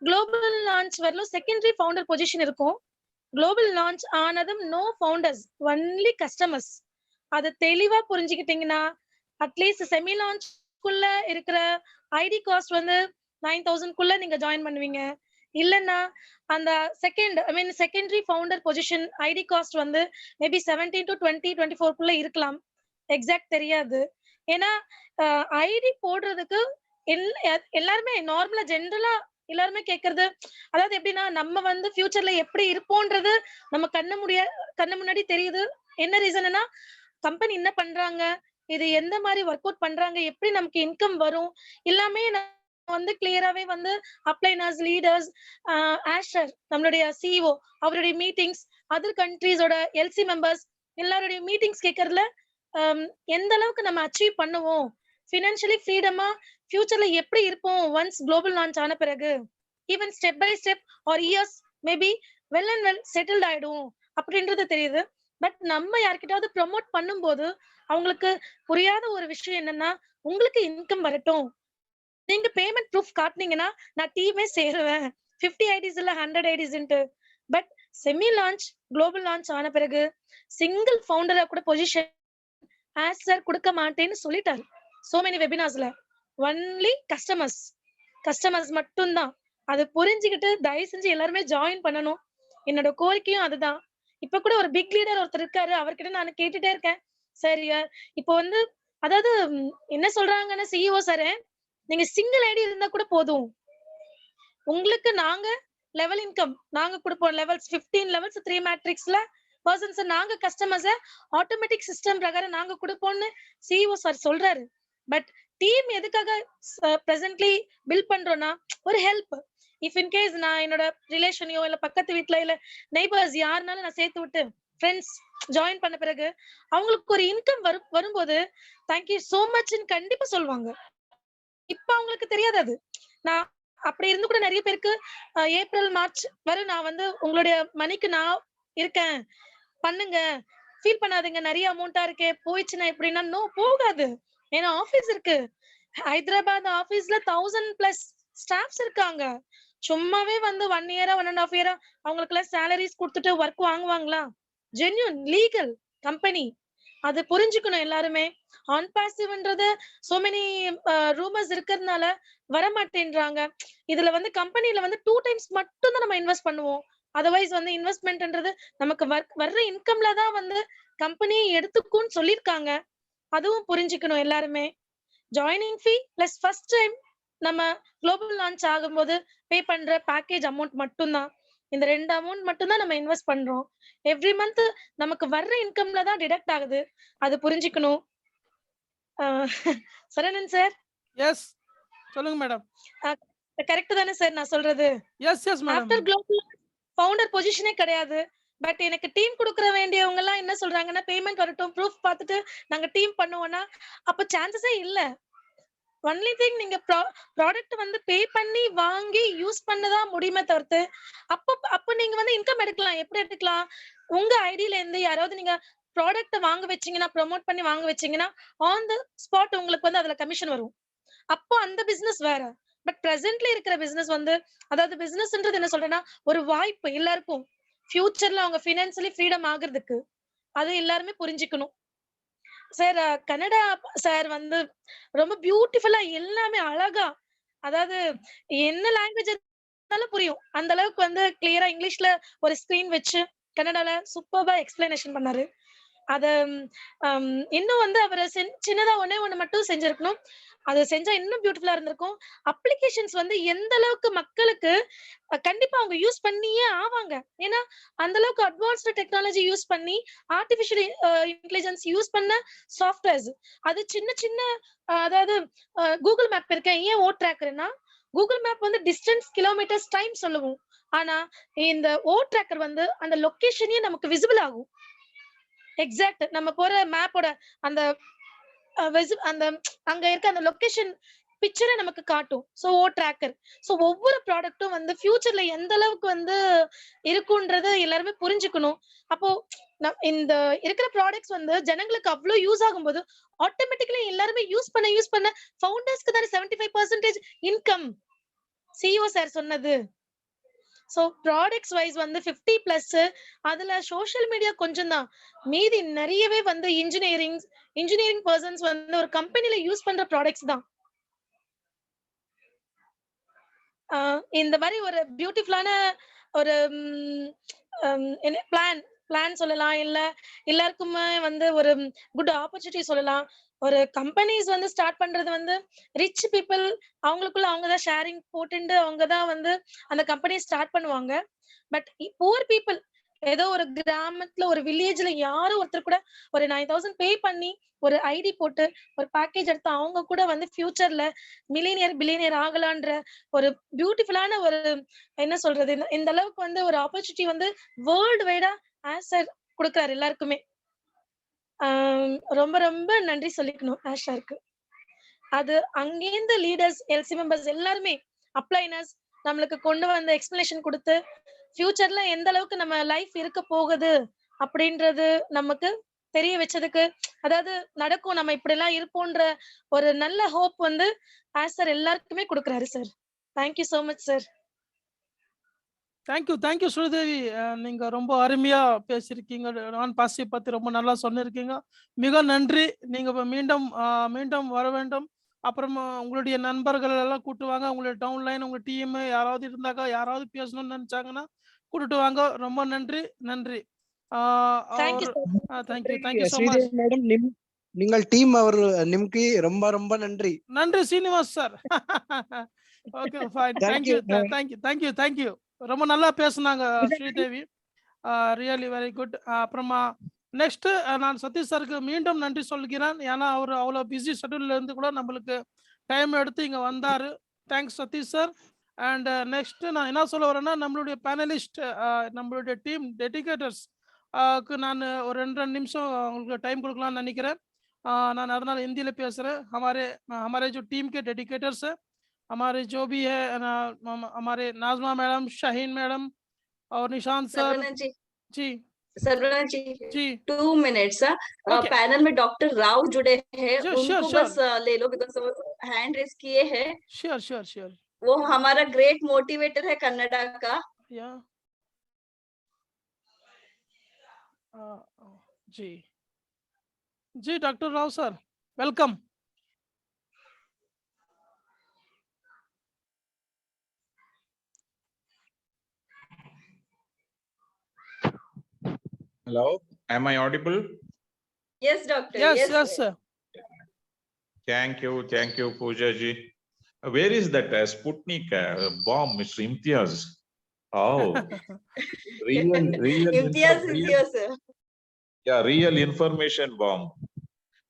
குளோபல் லான்ச் வரலும் செகண்டரி ஃபவுண்டர் பொசிஷன் இருக்கும். குளோபல் லான்ச் ஆனதும் நோ ஃபவுண்டர்ஸ், ஒன்லி கஸ்டமர்ஸ். அதை தெளிவா புரிஞ்சுக்கிட்டீங்கன்னா அட்லீஸ்ட் செமி லான்ச்க்குள்ள இருக்கிற ஐடி காஸ்ட் வந்து 9,000 நீங்க ஜாயின் பண்ணுவீங்க. இல்லைன்னா அந்த secondary founder position IT cost வந்து மேபி 17 to 24 இருக்கலாம், எக்ஸாக்ட் தெரியாது. ஏன்னா ஐடி போடுறதுக்கு எல்லாருமே நார்மலா ஜென்ரலா எல்லாருமே கேட்கறது, அதாவது எப்படின்னா நம்ம வந்து ஃபியூச்சர்ல எப்படி இருப்போன்றது நம்ம கண்ணு முன்னாடி தெரியுது. என்ன ரீசன்னா கம்பெனி என்ன பண்றாங்க, இது எந்த மாதிரி ஒர்க் அவுட் பண்றாங்க, எப்படி நமக்கு இன்கம் வரும், எல்லாமே வந்து கிளியராவே வந்து அப்ளைனர்ஸ், லீடர்ஸ், ஆஷர் நம்மளுடைய சிஇஓ அவருடைய மீட்டிங்ஸ், அதர் கண்ட்ரீஸோட எல்சி மெம்பர்ஸ் எல்லாருடைய மீட்டிங்ஸ் கேட்கறதுல எந்த அளவுக்கு நம்ம அச்சீவ் பண்ணுவோம், ஃபினான்ஷியலி ஃப்ரீடமா ஃபியூச்சர்ல எப்படி இருப்போம் ஒன்ஸ் குளோபல் லான்ச் ஆன பிறகு, even step by step or years maybe well and well settled ஆயிடும் அப்படின்றது தெரியுது. பட் நம்ம யார்கிட்டயாவது ப்ரொமோட் பண்ணும்போது அவங்களுக்கு புரியாத ஒரு விஷயம் என்னன்னா, உங்களுக்கு இன்கம் வரட்டும், நீங்க பேமெண்ட் ப்ரூஃப் காட்டுனீங்கன்னா நான் டீமே சேருவேன், 50 ஐடிஸ் இல்ல 100 ஐடிஸ்ன்ட்டு. But semi launch global launch ஆன பிறகு சிங்கிள் ஃபவுண்டரா கூட பொசிஷன் ஆஸ் சார் கொடுக்க மாட்டேன்னு சொல்லிட்டாரு. சோ மெனி வெபினார்ஸ்ல ஒன்லி கஸ்டமர்ஸ் மட்டும்தான். அது புரிஞ்சுக்கிட்டு தயவு செஞ்சு எல்லாருமே ஜாயின் பண்ணணும். என்னோட கோரிக்கையும் அதுதான். இப்ப கூட ஒரு பிக் லீடர் ஒருத்தர் இருக்காரு, அவர்கிட்ட நான் கேட்டுட்டே இருக்கேன், சார் இப்போ வந்து அதாவது என்ன சொல்றாங்கன்னா சிஇஓ சார், நீங்க சிங்கிள் ஐடி இருந்தா கூட போதும், உங்களுக்கு நாங்க லெவல் இன்கம் நாங்க கொடுப்போம், லெவல்ஸ் 15 லெவல்ஸ் 3 மேட்ரிக்ஸ்ல பர்சன்ஸ் நாங்க கஸ்டமர்ஸ் ஆட்டோமேட்டிக் சிஸ்டம் பிரகாரம் நாங்க கொடுப்போம்னு சிஇஓ சார் சொல்றாரு. பட் டீம் எதுக்காக பிரசன்ட்லி பில்ட் பண்றோம்னா ஒரு ஹெல்ப், இஃப் இன் கேஸ் நான் என்னோட ரிலேஷனையோ இல்ல பக்கத்து வீட்டுல இல்ல நெய்பர்ஸ் யாருனாலும் நான் சேர்த்து விட்டு ஃப்ரெண்ட்ஸ் ஜாயின் பண்ண பிறகு அவங்களுக்கு ஒரு இன்கம் வரும்போது தேங்க்யூ சோ மச்ன்னு கண்டிப்பா சொல்லுவாங்க. இப்ப அவங்களுக்கு தெரியாது அது. நான் அப்படி இருந்து கூட நிறைய பேருக்கு ஏப்ரல் மார்ச் வரை நான் வந்து உங்களுடைய மணிக்கு நான் இருக்கேன், பண்ணுங்க, ஃபீல் பண்ணாதீங்க, நிறைய அமௌண்டா இருக்கே போயிடுச்சுன்னா எப்படின்னா, நோ போகாது. ஏன்னா ஆபீஸ் இருக்கு, ஹைதராபாத் ஆபீஸ்ல 1000+ ஸ்டாஃப்ஸ் இருக்காங்க. சும்மாவே வந்து 1 இயரா 1.5 இயரா அவங்களுக்கு எல்லாம் சேலரிஸ் கொடுத்துட்டு ஒர்க் வாங்குவாங்களா? ஜென்யூன் லீகல் கம்பெனி, அது புரிஞ்சுக்கணும் எல்லாருமே. ஆன் பாசிவ்ன்றது சோ மெனி ரூமர்ஸ் இருக்கிறதுனால வரமாட்டேன்றாங்க. இதுல வந்து கம்பெனில வந்து 2 டைம்ஸ் மட்டும் தான் நம்ம இன்வெஸ்ட் பண்ணுவோம். அதர்வைஸ் வந்து இன்வெஸ்ட்மெண்ட்ன்றது நமக்கு வர்ற இன்கம்ல தான் வந்து கம்பெனி எடுத்துக்கும்னு சொல்லியிருக்காங்க. அதுவும் புரிஞ்சுக்கணும் எல்லாருமே. ஜாயினிங் ஃபீ பிளஸ் ஃபர்ஸ்ட் டைம் நம்ம குளோபல் லான்ச் ஆகும்போது பே பண்ற பேக்கேஜ் அமௌண்ட் மட்டும்தான். இந்த 2 அமௌண்ட் மட்டும் தான் நம்ம இன்வெஸ்ட் பண்றோம். எவ்ரி மந்த் நமக்கு வர்ற இன்கம்ல தான் டிடக்ட் ஆகுது, அது புரிஞ்சுக்கணும். சரவணன் சார். எஸ் சொல்லுங்க மேடம். கரெக்ட் தானே சார் நான் சொல்றது? Yes yes madam. After global founder பொசிஷனே கிடையாது. பட் எனக்கு டீம் கொடுக்கற வேண்டியவங்க எல்லாம் என்ன சொல்றாங்கன்னா, பேமெண்ட் வரட்டும், ப்ரூஃப் பார்த்துட்டு நாங்க டீம் பண்ணுவோம்னா அப்ப சான்சஸே இல்ல. ஒன்லி திங் நீங்க ப்ராடக்ட் வந்து பே பண்ணி வாங்கி யூஸ் பண்ணதான் முடியுமே தவிர்த்து அப்ப நீங்க வந்து இன்கம் எடுக்கலாம். எப்படி எடுக்கலாம்? உங்க ஐடியில இருந்து யாராவது நீங்க ப்ராடக்ட் வாங்க வச்சீங்கன்னா, ப்ரோமோட் பண்ணி வாங்க வச்சீங்கன்னா ஆன் த ஸ்பாட் உங்களுக்கு வந்து அதுல கமிஷன் வரும். அப்போ அந்த பிசினஸ் வேற. பட் பிரசன்ட்ல இருக்கிற பிசினஸ் வந்து, அதாவது பிசினஸ்ன்றது என்ன சொல்றேன்னா ஒரு வாய்ப்பு எல்லாருக்கும் ஃபியூச்சர்ல அவங்க ஃபினான்ஷியலி ஃப்ரீடம் ஆகுறதுக்கு. அது எல்லாருமே புரிஞ்சுக்கணும். சார் கன்னடா சார் வந்து ரொம்ப பியூட்டிஃபுல்லா எல்லாமே அழகா, அதாவது என்ன லாங்குவேஜ் இருந்தாலும் புரியும் அந்த அளவுக்கு வந்து கிளியரா இங்கிலீஷ்ல ஒரு ஸ்கிரீன் வச்சு கன்னடால சூப்பர்பா எக்ஸ்பிளனேஷன் பண்ணாரு. அத இன்னும் வந்து அவர் சின்னதா ஒண்ணு மட்டும் செஞ்சிருக்கணும், அது செஞ்சா இன்னும் பியூட்டிஃபுல்லா இருந்திருக்கும். அப்ளிகேஷன்ஸ் வந்து எந்த அளவுக்கு மக்களுக்கு கண்டிப்பா அவங்க யூஸ் பண்ணியே ஆவாங்க. ஏன்னா அந்த அளவுக்கு அட்வான்ஸ்டு டெக்னாலஜி யூஸ் பண்ணி ஆர்டிபிஷியல் இன்டெலிஜென்ஸ் யூஸ் பண்ண சாஃப்ட்வேர்ஸ். அது சின்ன சின்ன அதாவது கூகுள் மேப் இருக்கேன், ஏன் ஓ ட்ராக்கர்னா கூகுள் மேப் வந்து டிஸ்டன்ஸ் கிலோமீட்டர்ஸ் டைம் சொல்லுவோம். ஆனா இந்த ஓ ட்ராக்கர் வந்து அந்த லொகேஷனே நமக்கு விசிபிள் ஆகும். எக்ஸாக்ட் நம்ம போற மேப்போட அந்த அந்த அங்க இருக்க அந்த லொகேஷன் பிக்சரை நமக்கு காட்டும். சோ ஓ ட்ராக்கர். சோ ஒவ்வொரு ப்ராடக்ட்டும் வந்து ஃபியூச்சர்ல எந்த அளவுக்கு வந்து இருக்கும்ன்றத எல்லாருமே புரிஞ்சுக்கணும். அப்போ இந்த இருக்கிற ப்ராடக்ட்ஸ் வந்து ஜனங்களுக்கு அவ்வளவு யூஸ் ஆகும்போது ஆட்டோமேட்டிக்கலி எல்லாருமே யூஸ் பண்ண ஃபவுண்டர்ஸ்க்கு தான் 75% இன்கம் சிஇஓ சார் சொன்னது. சோ ப்ராடக்ட்ஸ் வைஸ் வந்து 50+, அதுல சோஷியல் மீடியா கொஞ்சம் தான், மீதி நிறையவே வந்து இன்ஜினியரிங் பர்சன்ஸ் வந்து ஒரு கம்பெனில யூஸ் பண்ற ப்ராடக்ட்ஸ் தான். இந்த மாதிரி ஒரு பியூட்டிஃபுல்லான ஒரு பிளான் சொல்லலாம், இல்ல எல்லாருக்குமே வந்து ஒரு குட் ஆப்பர்ச்சுனிட்டி சொல்லலாம். ஒரு கம்பெனிஸ் வந்து ஸ்டார்ட் பண்றது வந்து ரிச் பீப்புள் அவங்களுக்குள்ள அவங்கதான் ஷேரிங் போட்டு அவங்கதான் வந்து அந்த கம்பெனி ஸ்டார்ட் பண்ணுவாங்க. பட் புவர் பீப்புள் ஏதோ ஒரு கிராமத்துல ஒரு வில்லேஜ்ல யாரும் ஒருத்தர் கூட ஒரு 9,000 பே பண்ணி ஒரு ஐடி போட்டு ஒரு பேக்கேஜ் எடுத்து அவங்க கூட வந்து ஃபியூச்சர்ல பில்லியனியர் ஆகலான்ற ஒரு பியூட்டிஃபுல்லான ஒரு என்ன சொல்றது இந்த அளவுக்கு வந்து ஒரு ஆப்பர்ச்சுனிட்டி வந்து வேர்ல்டு வைடா ஆஷர் கொடுக்குறாரு எல்லாருக்குமே. ரொம்ப ரொம்ப நன்றி சொல்லிக்கணும் ஆஷாருக்கு. அது அங்கேருந்து லீடர்ஸ் எல்சி மெம்பர்ஸ் எல்லாருமே அப்ளைனர்ஸ் நம்மளுக்கு கொண்டு வந்த எக்ஸ்பிளனேஷன் கொடுத்து ஃபியூச்சர்ல எந்த அளவுக்கு நம்ம லைஃப் இருக்க போகுது அப்படின்றது நமக்கு தெரிய வச்சதுக்கு, அதாவது நடக்கும் நம்ம இப்படி எல்லாம் இருப்போன்ற ஒரு நல்ல ஹோப் வந்து சார் எல்லாருக்குமே கொடுக்குறாரு sir. Thank you so much sir. Thank you Sridevi. நீங்க ரொம்ப அருமையா பேசியிருக்கீங்க. நான் பாசிட்டிவ் பத்தி ரொம்ப நல்லா சொன்னிருக்கீங்க. மிக நன்றி. நீங்க மீண்டும் வர வேண்டும். அப்புறமா உங்களுடைய நண்பர்கள் எல்லாம் கூட்டுவாங்க. உங்களுடைய டவுன்லைன் உங்க டீம் யாராவது இருந்தாக்கா, யாராவது பேசணும்னு நினைச்சாங்கன்னா கூட்டிட்டு வாங்க. ரொம்ப நன்றி. Thank you so much. மேடம் நீங்கள் டீம் அவர் நிம்கி ரொம்ப ரொம்ப நன்றி. நன்றி Srinivas sir. Okay fine. Thank you. ரொம்ப நல்லா பேசுனாங்க ஸ்ரீதேவி. Really very good. அப்புறமா நெக்ஸ்ட் நான் சதீஷ் சாருக்கு மீண்டும் நன்றி சொல்கிறேன். ஏன்னா அவர் அவ்வளோ பிஸி ஷெட்யூல்ல இருந்து கூட நம்மளுக்கு டைம் எடுத்து இங்க வந்தாரு. Thanks Satish sir. And next நான் என்ன சொல்ல வரேன்னா, நம்மளுடைய பேனலிஸ்ட் நம்மளுடைய டீம் டெடிகேட்டர்ஸ் நான் ஒரு 2 நிமிஷம் உங்களுக்கு டைம் கொடுக்கலாம்னு நினைக்கிறேன். நான் அதனால हिंदी பேசுறேன். हमारे जो टीम के डेडिकेटर्स है, हमारे जो भी है हमारे नाजमा मैडम, शाहीन मैडम और निशांत सर जी सरवना जी 2 मिनट्स. पैनल में डॉक्टर राव जुड़े हैं, उनको बस ले लो बिकॉज हैंड रेज किए हैं. श्योर. वो हमारा ग्रेट मोटिवेटर है कन्नड़ा का. जी doctor Rao sir, welcome. Hello, am I audible? Yes doctor. Yes sir. Thank you Pooja ji. Where is that Sputnik bomb, Mr. Imtiaz? Oh, real Imtiaz is here sir. Yeah, real information bomb.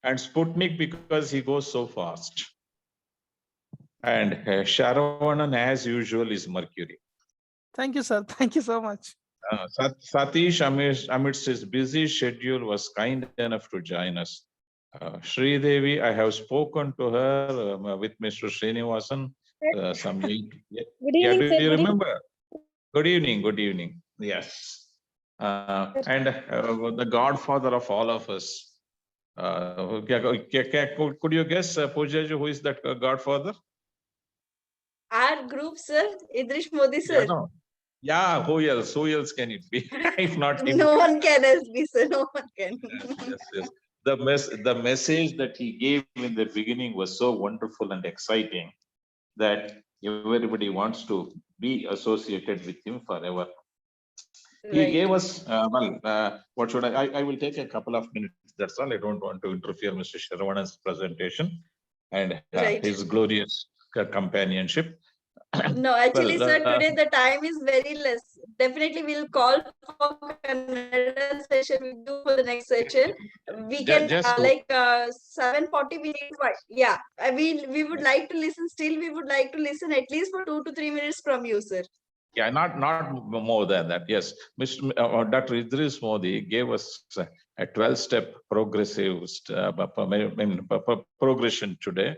And Sputnik because he goes so fast. And Sharavanan as usual is Mercury. Thank you sir. Thank you so much. Satish amidst his busy schedule was kind enough to join us. Sridevi, I have spoken to her with Mr. Srinivasan some week. Good evening, do sir. you remember? Good evening. Yes. And the godfather of all of us. Could you guess, Pooja, who is that godfather? Our group sir, Idrish Modi sir. Yeah, who else can it be? If not him. No one can else be sir, no one can. Yes. The message that he gave in the beginning was so wonderful and exciting that everybody wants to be associated with him forever. He gave us, what should I will take a couple of minutes, that's all. I don't want to interfere Mr. Sharavanan's presentation and his glorious companionship. No, actually sir, today the time is very less. Definitely we'll call for Kannada session with you for the next session. We can 7:40 minutes. Yeah, we would like to listen. Still, we would like to listen at least for 2 to 3 minutes from you, sir. Yeah, not more than that. Yes, Dr. Idris Modi gave us a 12-step progressive progression today.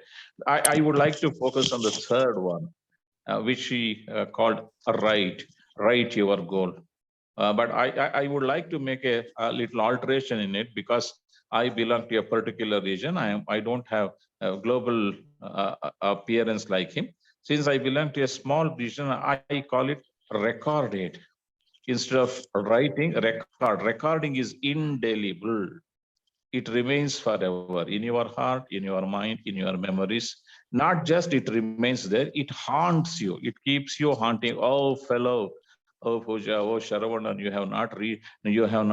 I would like to focus on the third one, which he called write your goal. But I would like to make a little alteration in it because I belong to a particular region. I don't have a global appearance like him. Since I belong to a small region, I call it recorded. Instead of writing, recording is indelible. It remains forever in your heart, in your mind, in your memories. Not just it remains there, it haunts you. It keeps you haunting. Oh, fellow, oh, Pooja, oh, Sharavanan, you have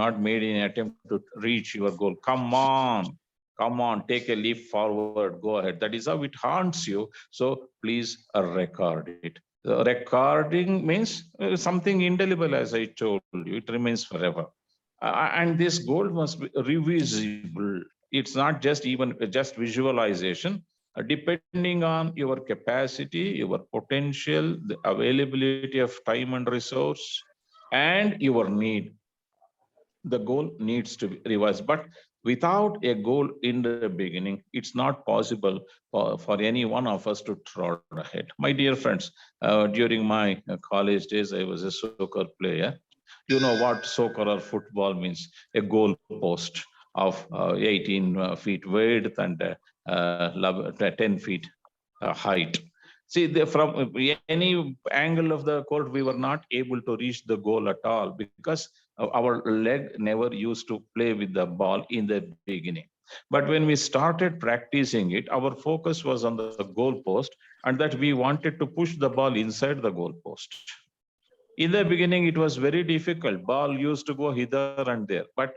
not made any attempt to reach your goal. Come on, take a leap forward, go ahead. That is how it haunts you. So please record it. Recording means something indelible, as I told you, it remains forever. And this goal must be revisable. It's not just visualization. Depending on your capacity, your potential, the availability of time and resource, and your need, the goal needs to be revised. But without a goal in the beginning, it's not possible for any one of us to trot ahead. My dear friends, during my college days, I was a soccer player. You know what soccer or football means: a goal post of 18 feet width and 10 feet height. See, from any angle of the court, we were not able to reach the goal at all because our leg never used to play with the ball in the beginning. But when we started practicing it, our focus was on the goal post, and that we wanted to push the ball inside the goal post. In the beginning, it was very difficult. Ball used to go hither and there. But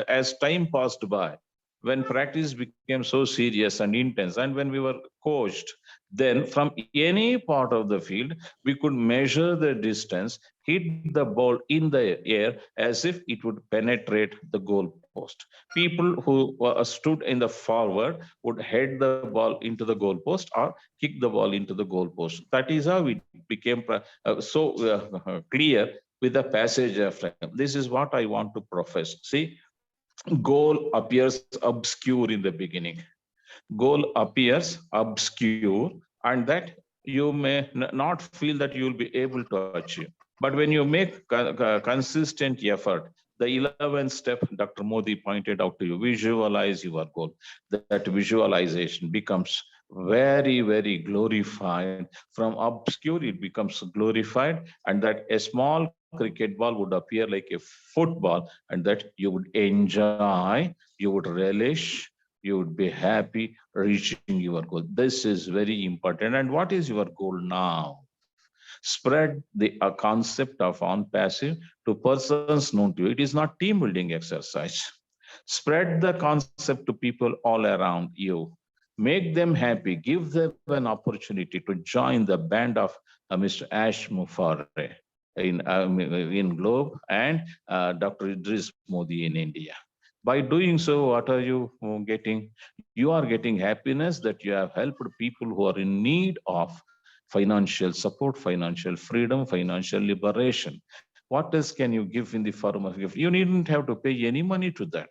as time passed by, when practice became so serious and intense, and when we were coached, then from any part of the field, we could measure the distance, hit the ball in the air as if it would penetrate the goal post. People who stood in the forward would head the ball into the goal post or kick the ball into the goal post. That is how it became so clear with the passage of time. This is what I want to profess. See, goal appears obscure in the beginning. Goal appears obscure, and that you may not feel that you will be able to achieve. But when you make consistent effort, the 11th step Dr. Modi pointed out to you, visualize your goal. That visualization becomes very, very glorified. From obscure, it becomes glorified, and that a small cricket ball would appear like a football, and that you would enjoy, you would relish, you would be happy reaching your goal. This is very important. And what is your goal now? Spread the concept of on-passive to persons known to you. It is not team building exercise. Spread the concept to people all around you. Make them happy. Give them an opportunity to join the band of Mr. Ash Mufareh in Globe and Dr. Idris Modi in India. By doing so, what are you getting? You are getting happiness that you have helped people who are in need of financial support, financial freedom, financial liberation. What else can you give in the form of gift? You needn't have to pay any money to that.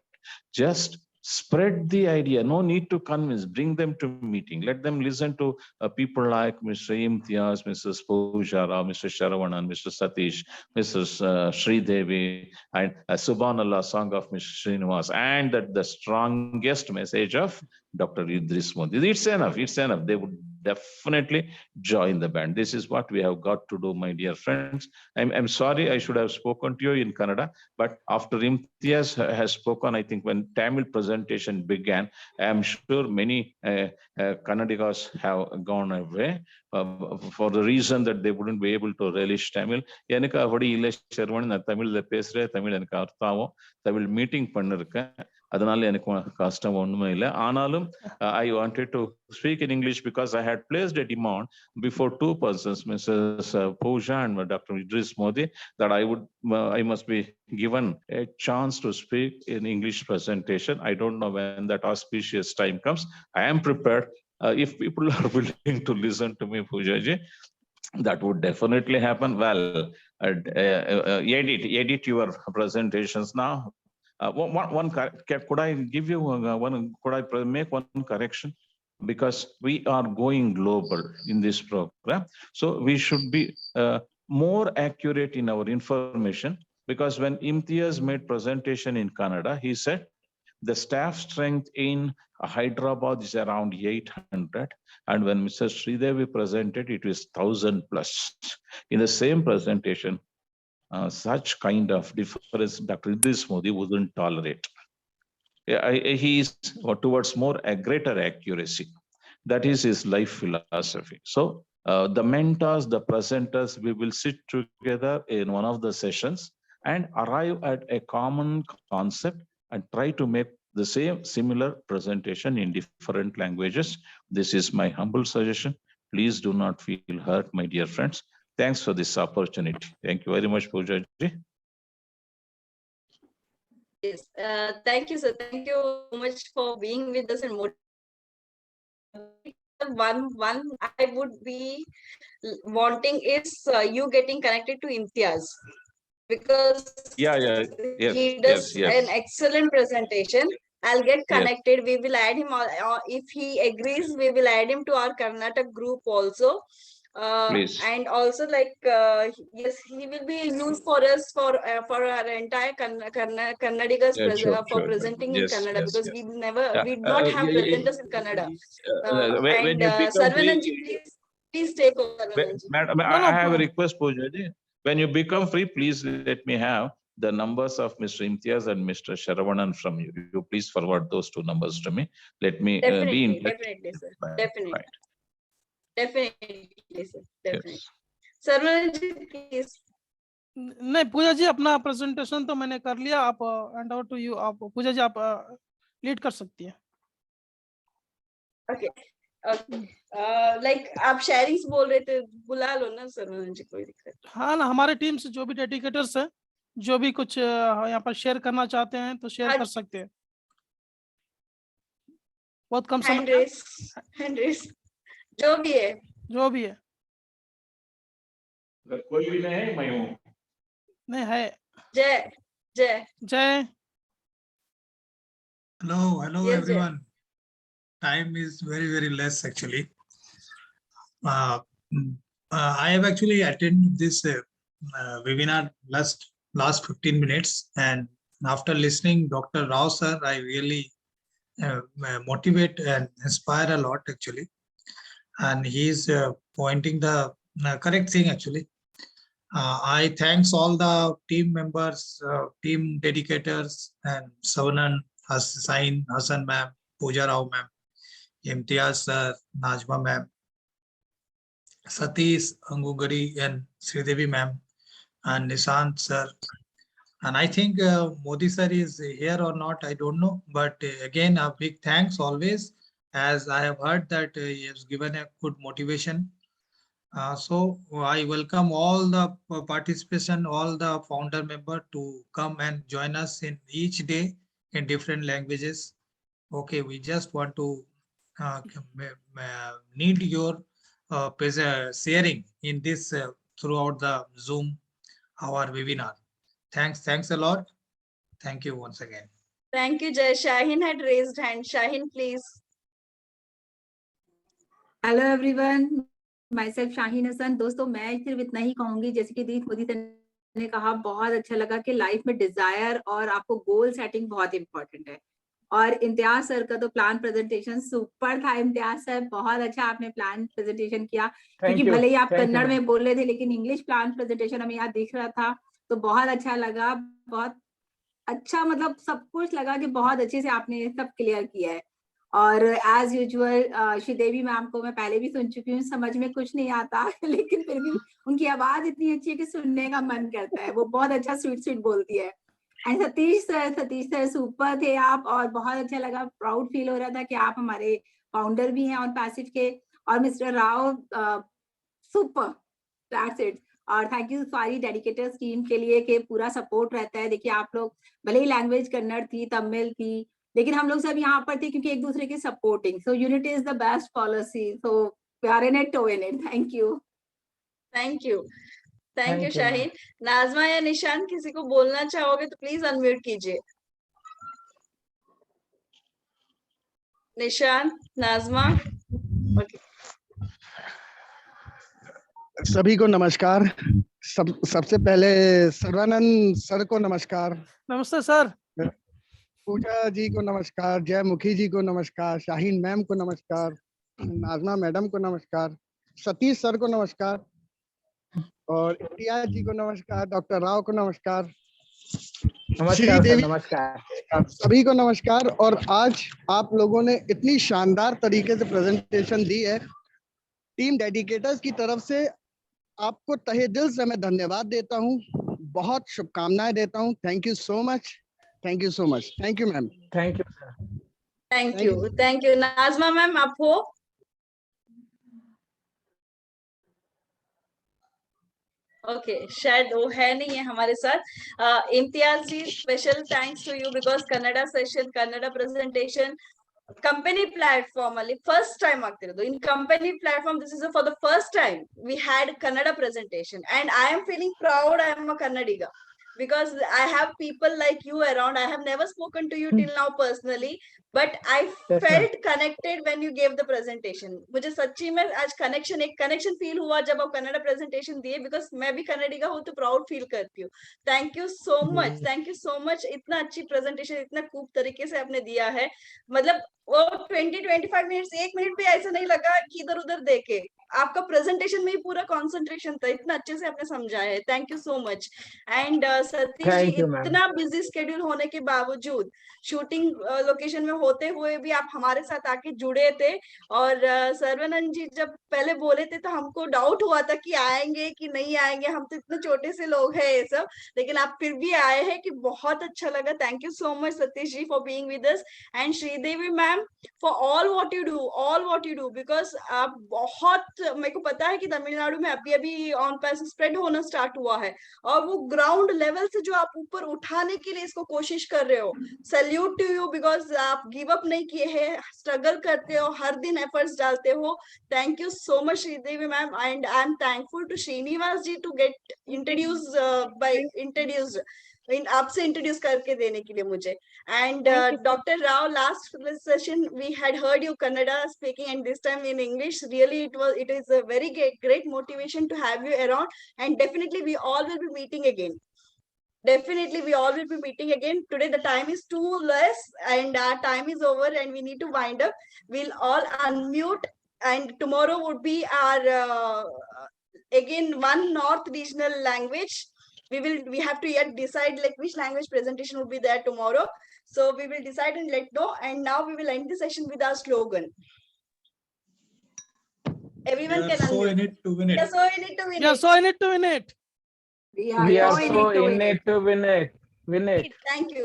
Just spread the idea. No need to convince. Bring them to meeting. Let them listen to people like Mr. Imtiaz, Mrs. Pujara, Mr. Sharavanan, Mr. Satish, Mrs. Sridevi, and Subhanallah song of Mr. Srinivas, and that the strongest message of Dr. Idris Modi. It's enough. It's enough. They would definitely join the band. This is what we have got to do, my dear friends. I'm sorry I should have spoken to you in Kannada, but after Imtiaz has spoken, I think when Tamil presentation began, I am sure many Kannadigas have gone away for the reason that they wouldn't be able to relish Tamil. எனக்கு அப்படி இல்லை சரவணன், நான் தமிழ்ல பேசுறேன், தமிழ் எனக்கு அர்த்தம், தமிழ் மீட்டிங் பண்ணிருக்கேன், அதனால எனக்கு கஷ்டம் ஒண்ணுமே இல்லை. ஆனாலும் I wanted to speak in English because I had placed a demand before two persons, Mrs. Pooja and Dr. Idris Modi, that I must be given a chance to speak in English presentation. I don't know when that auspicious time comes. I am prepared. If people are willing to listen to me, Pooja ji, that would definitely happen. Well, edit your presentations now. Could I give you could I make one correction? Because we are going global in this program, so we should be more accurate in our information. Because when Imtiaz made presentation in Canada, he said the staff strength in Hyderabad is around 800, and when Mr. Sridevi presented, it was 1,000 plus. In the same presentation, such kind of difference Dr. Idris Modi wouldn't tolerate. He is towards more greater accuracy. That is his life philosophy. So the mentors, the presenters, we will sit together in one of the sessions and arrive at a common concept and try to make the similar presentation in different languages. This is my humble suggestion. Please do not feel hurt, my dear friends. Thanks for this opportunity. Thank you very much, Pooja ji. Yes, thank you, sir. Thank you so much for being with us and one I would be wanting is you getting connected to Imtiaz, because Yeah. Yes, he does yes. an excellent presentation. I'll get Yes. connected. We will add him, if he agrees, we will add him to our Karnataka group also. Please. And also yes, he will be used for us for our entire Kannadigas Yeah, sure, for sure. presenting in Yes, Kannada, yes, because yes. we do not have presenters in Kannada. When you become Sarvananji, free, please take over, Sarvananji. Madam, No, I have a no. request, Pooja ji. When you become free, please let me have the numbers of Mr. Imtiaz and Mr. Sharavanan from you. You please forward those two numbers to me. Let me be Definitely, in touch. definitely, sir. Right, Definitely. right. Definitely, sir. Definitely. Yes. Sarvananji, please. नहीं पूजा जी, अपना प्रेजेंटेशन तो मैंने कर लिया, आप हैंड ओवर टू यू, आप पूजा जी आप लीड कर सकती हैं। Okay. आप शेयरिंग्स बोल रहे थे, बुला लो ना सर्वनंजी, कोई दिक्कत। हाँ ना, हमारे टीम से जो भी डेडिकेटर्स हैं, जो भी कुछ यहाँ पर शेयर करना चाहते हैं तो शेयर कर सकते हैं। बहुत कम समय, हैंड रेस जो भी है, अगर कोई भी नहीं है, मैं हूँ। नहीं है। जय Hello, Yes, everyone. Time is very less actually. I have actually attended this webinar last 15 minutes, and after listening Dr. Rao sir, I really motivate and inspire a lot actually, and he is pointing the correct thing actually. I thanks all the team members, team dedicators, and Savanan, Hassan ma'am, Pooja Rao ma'am, Imtiaz sir, Najma ma'am, Satish Angugari and Sridevi ma'am, and Nishant sir. And I think Modi sir is here or not, I don't know. But again, a big thanks always, as I have heard that he has given a good motivation. So I welcome all the participation, all the founder member to come and join us in each day in different languages. Okay, we just want to need your sharing in this throughout the Zoom, our webinar. Thanks a lot. Thank you once again. Thank you, Jay. Shaheen had raised hand. Shaheen, please. Hello everyone, myself Shaheen Hasan. दोस्तों, मैं सिर्फ इतना ही कहूंगी, जैसे कि मोदी सर ने कहा, बहुत अच्छा लगा कि लाइफ में डिजायर और आपको गोल सेटिंग बहुत इंपॉर्टेंट है। और इम्तियाज सर का तो प्लान प्रेजेंटेशन सुपर था। इम्तियाज सर, बहुत अच्छा आपने प्लान प्रेजेंटेशन किया, क्योंकि भले ही आप कन्नड़ में बोल रहे थे, लेकिन इंग्लिश प्लान प्रेजेंटेशन हमें यहाँ दिख रहा था, तो बहुत अच्छा लगा। बहुत अच्छा, मतलब सब कुछ लगा कि बहुत अच्छे से आपने सब क्लियर किया है। और एज यूजुअल श्रीदेवी मैम को मैं पहले भी सुन चुकी हूँ, समझ में कुछ नहीं आता लेकिन फिर भी उनकी आवाज इतनी अच्छी है कि सुनने का मन करता है। वो बहुत अच्छा स्वीट बोलती है। एंड सतीश सर सुपर थे आप, और बहुत अच्छा लगा, प्राउड फील हो रहा था कि आप हमारे फाउंडर भी हैं ऑन पैसिव के। और mister Rao, super, that's it. और थैंक यू सारी डेडिकेटर्स टीम के लिए कि पूरा सपोर्ट रहता है। देखिए, आप लोग भले ही लैंग्वेज कन्नड़ थी, तमिल थी, लेकिन हम लोग सब यहाँ पर थे क्योंकि एक दूसरे के supporting. So unity is the best policy, so we are in it to win it. Thank you, thank you Shaheen. Najma या निशान, किसी को बोलना चाहोगे तो प्लीज अनम्यूट कीजिए। निशान, नाजमा, ओके। सभी को नमस्कार। सबसे पहले सर्वानंद सर को नमस्कार। नमस्ते सर। पूजा जी को नमस्कार, जय मुखी जी को नमस्कार, शाहीन मैम को नमस्कार, नाजमा मैडम को नमस्कार, सतीश सर को नमस्कार, और इम्तियाज जी को नमस्कार, डॉक्टर राव को नमस्कार, श्रीदेवी नमस्कार, सभी को नमस्कार। और आज आप लोगों ने इतनी शानदार तरीके से प्रेजेंटेशन दी है, टीम डेडिकेटर्स की तरफ से आपको तहे दिल से मैं धन्यवाद देता हूँ, बहुत शुभकामनाएं देता हूँ। Thank you so much, thank you so much. Thank you ma'am. Thank you. Najma ma'am, आप हो? ओके, शायद वो है नहीं है हमारे साथ। Imtiaz ji, special thanks to you because Kannada session, Kannada presentation company platform ಅಲ್ಲಿ ಫಸ್ಟ್ ಟೈಮ್ ಆಗ್ತಿರೋದು. In company platform this is for the first time we had Kannada presentation and I am feeling proud. I am a Kannadiga because I have people like you around. I have never spoken to you till now personally, but I felt connected when you gave the presentation. मुझे सच्ची में आज एक connection feel हुआ जब आप कन्नड़ presentation दिए, because मैं भी कन्नडिगा हूँ तो proud feel करती हूँ. Thank you so much. इतना अच्छी presentation, इतना खूब तरीके से आपने दिया है. मतलब वो 20-25 मिनट्स, 1 मिनट भी ऐसा नहीं लगा कि इधर उधर देखे. आपका प्रेजेंटेशन में ही पूरा कंसंट्रेशन था. इतना अच्छे से आपने समझाया है. Thank you so much. And Satish ji, इतना बिजी स्केड्यूल होने के बावजूद, शूटिंग लोकेशन में होते हुए भी आप हमारे साथ आके जुड़े थे. और सर्वानंद जी जब पहले बोले थे तो हमको डाउट हुआ था कि आएंगे कि नहीं आएंगे, हम तो इतने छोटे से लोग हैं ये सब, लेकिन आप फिर भी आए हैं कि बहुत अच्छा लगा. Thank you so much Satish ji for being with us. And Sridevi ma'am, for all what you do, because आप बहुत, मेरे को पता है कि तमिलनाडु में अभी अभी ऑन पैस स्प्रेड होना स्टार्ट हुआ है, और वो ग्राउंड लेवल से जो आप ऊपर उठाने के लिए इसको कोशिश कर रहे हो. सैल्यूट टू यू, बिकॉज आप गिव अप नहीं किए हैं, स्ट्रगल करते हो, हर दिन एफर्ट्स डालते हो. Thank you so much Sridevi ma'am. And I am thankful to Srinivas ji to get introduced आपसे इंट्रोड्यूस करके देने के लिए मुझे. And Dr. Rao, last session we had heard you Kannada speaking, and this time in English. Really, it is a very great motivation to have you around, and definitely we all will be meeting again. Today the time is too less and our time is over and we need to wind up. We'll all unmute, and tomorrow would be our again one North regional language. We have to yet decide like which language presentation will be there tomorrow. So we will decide and let know. And now we will end the session with our slogan. Everyone can So in unmute. it to win it. Yeah, so in it to win Yeah, it. so in it to win it. We We are so so in it to win it. Thank you.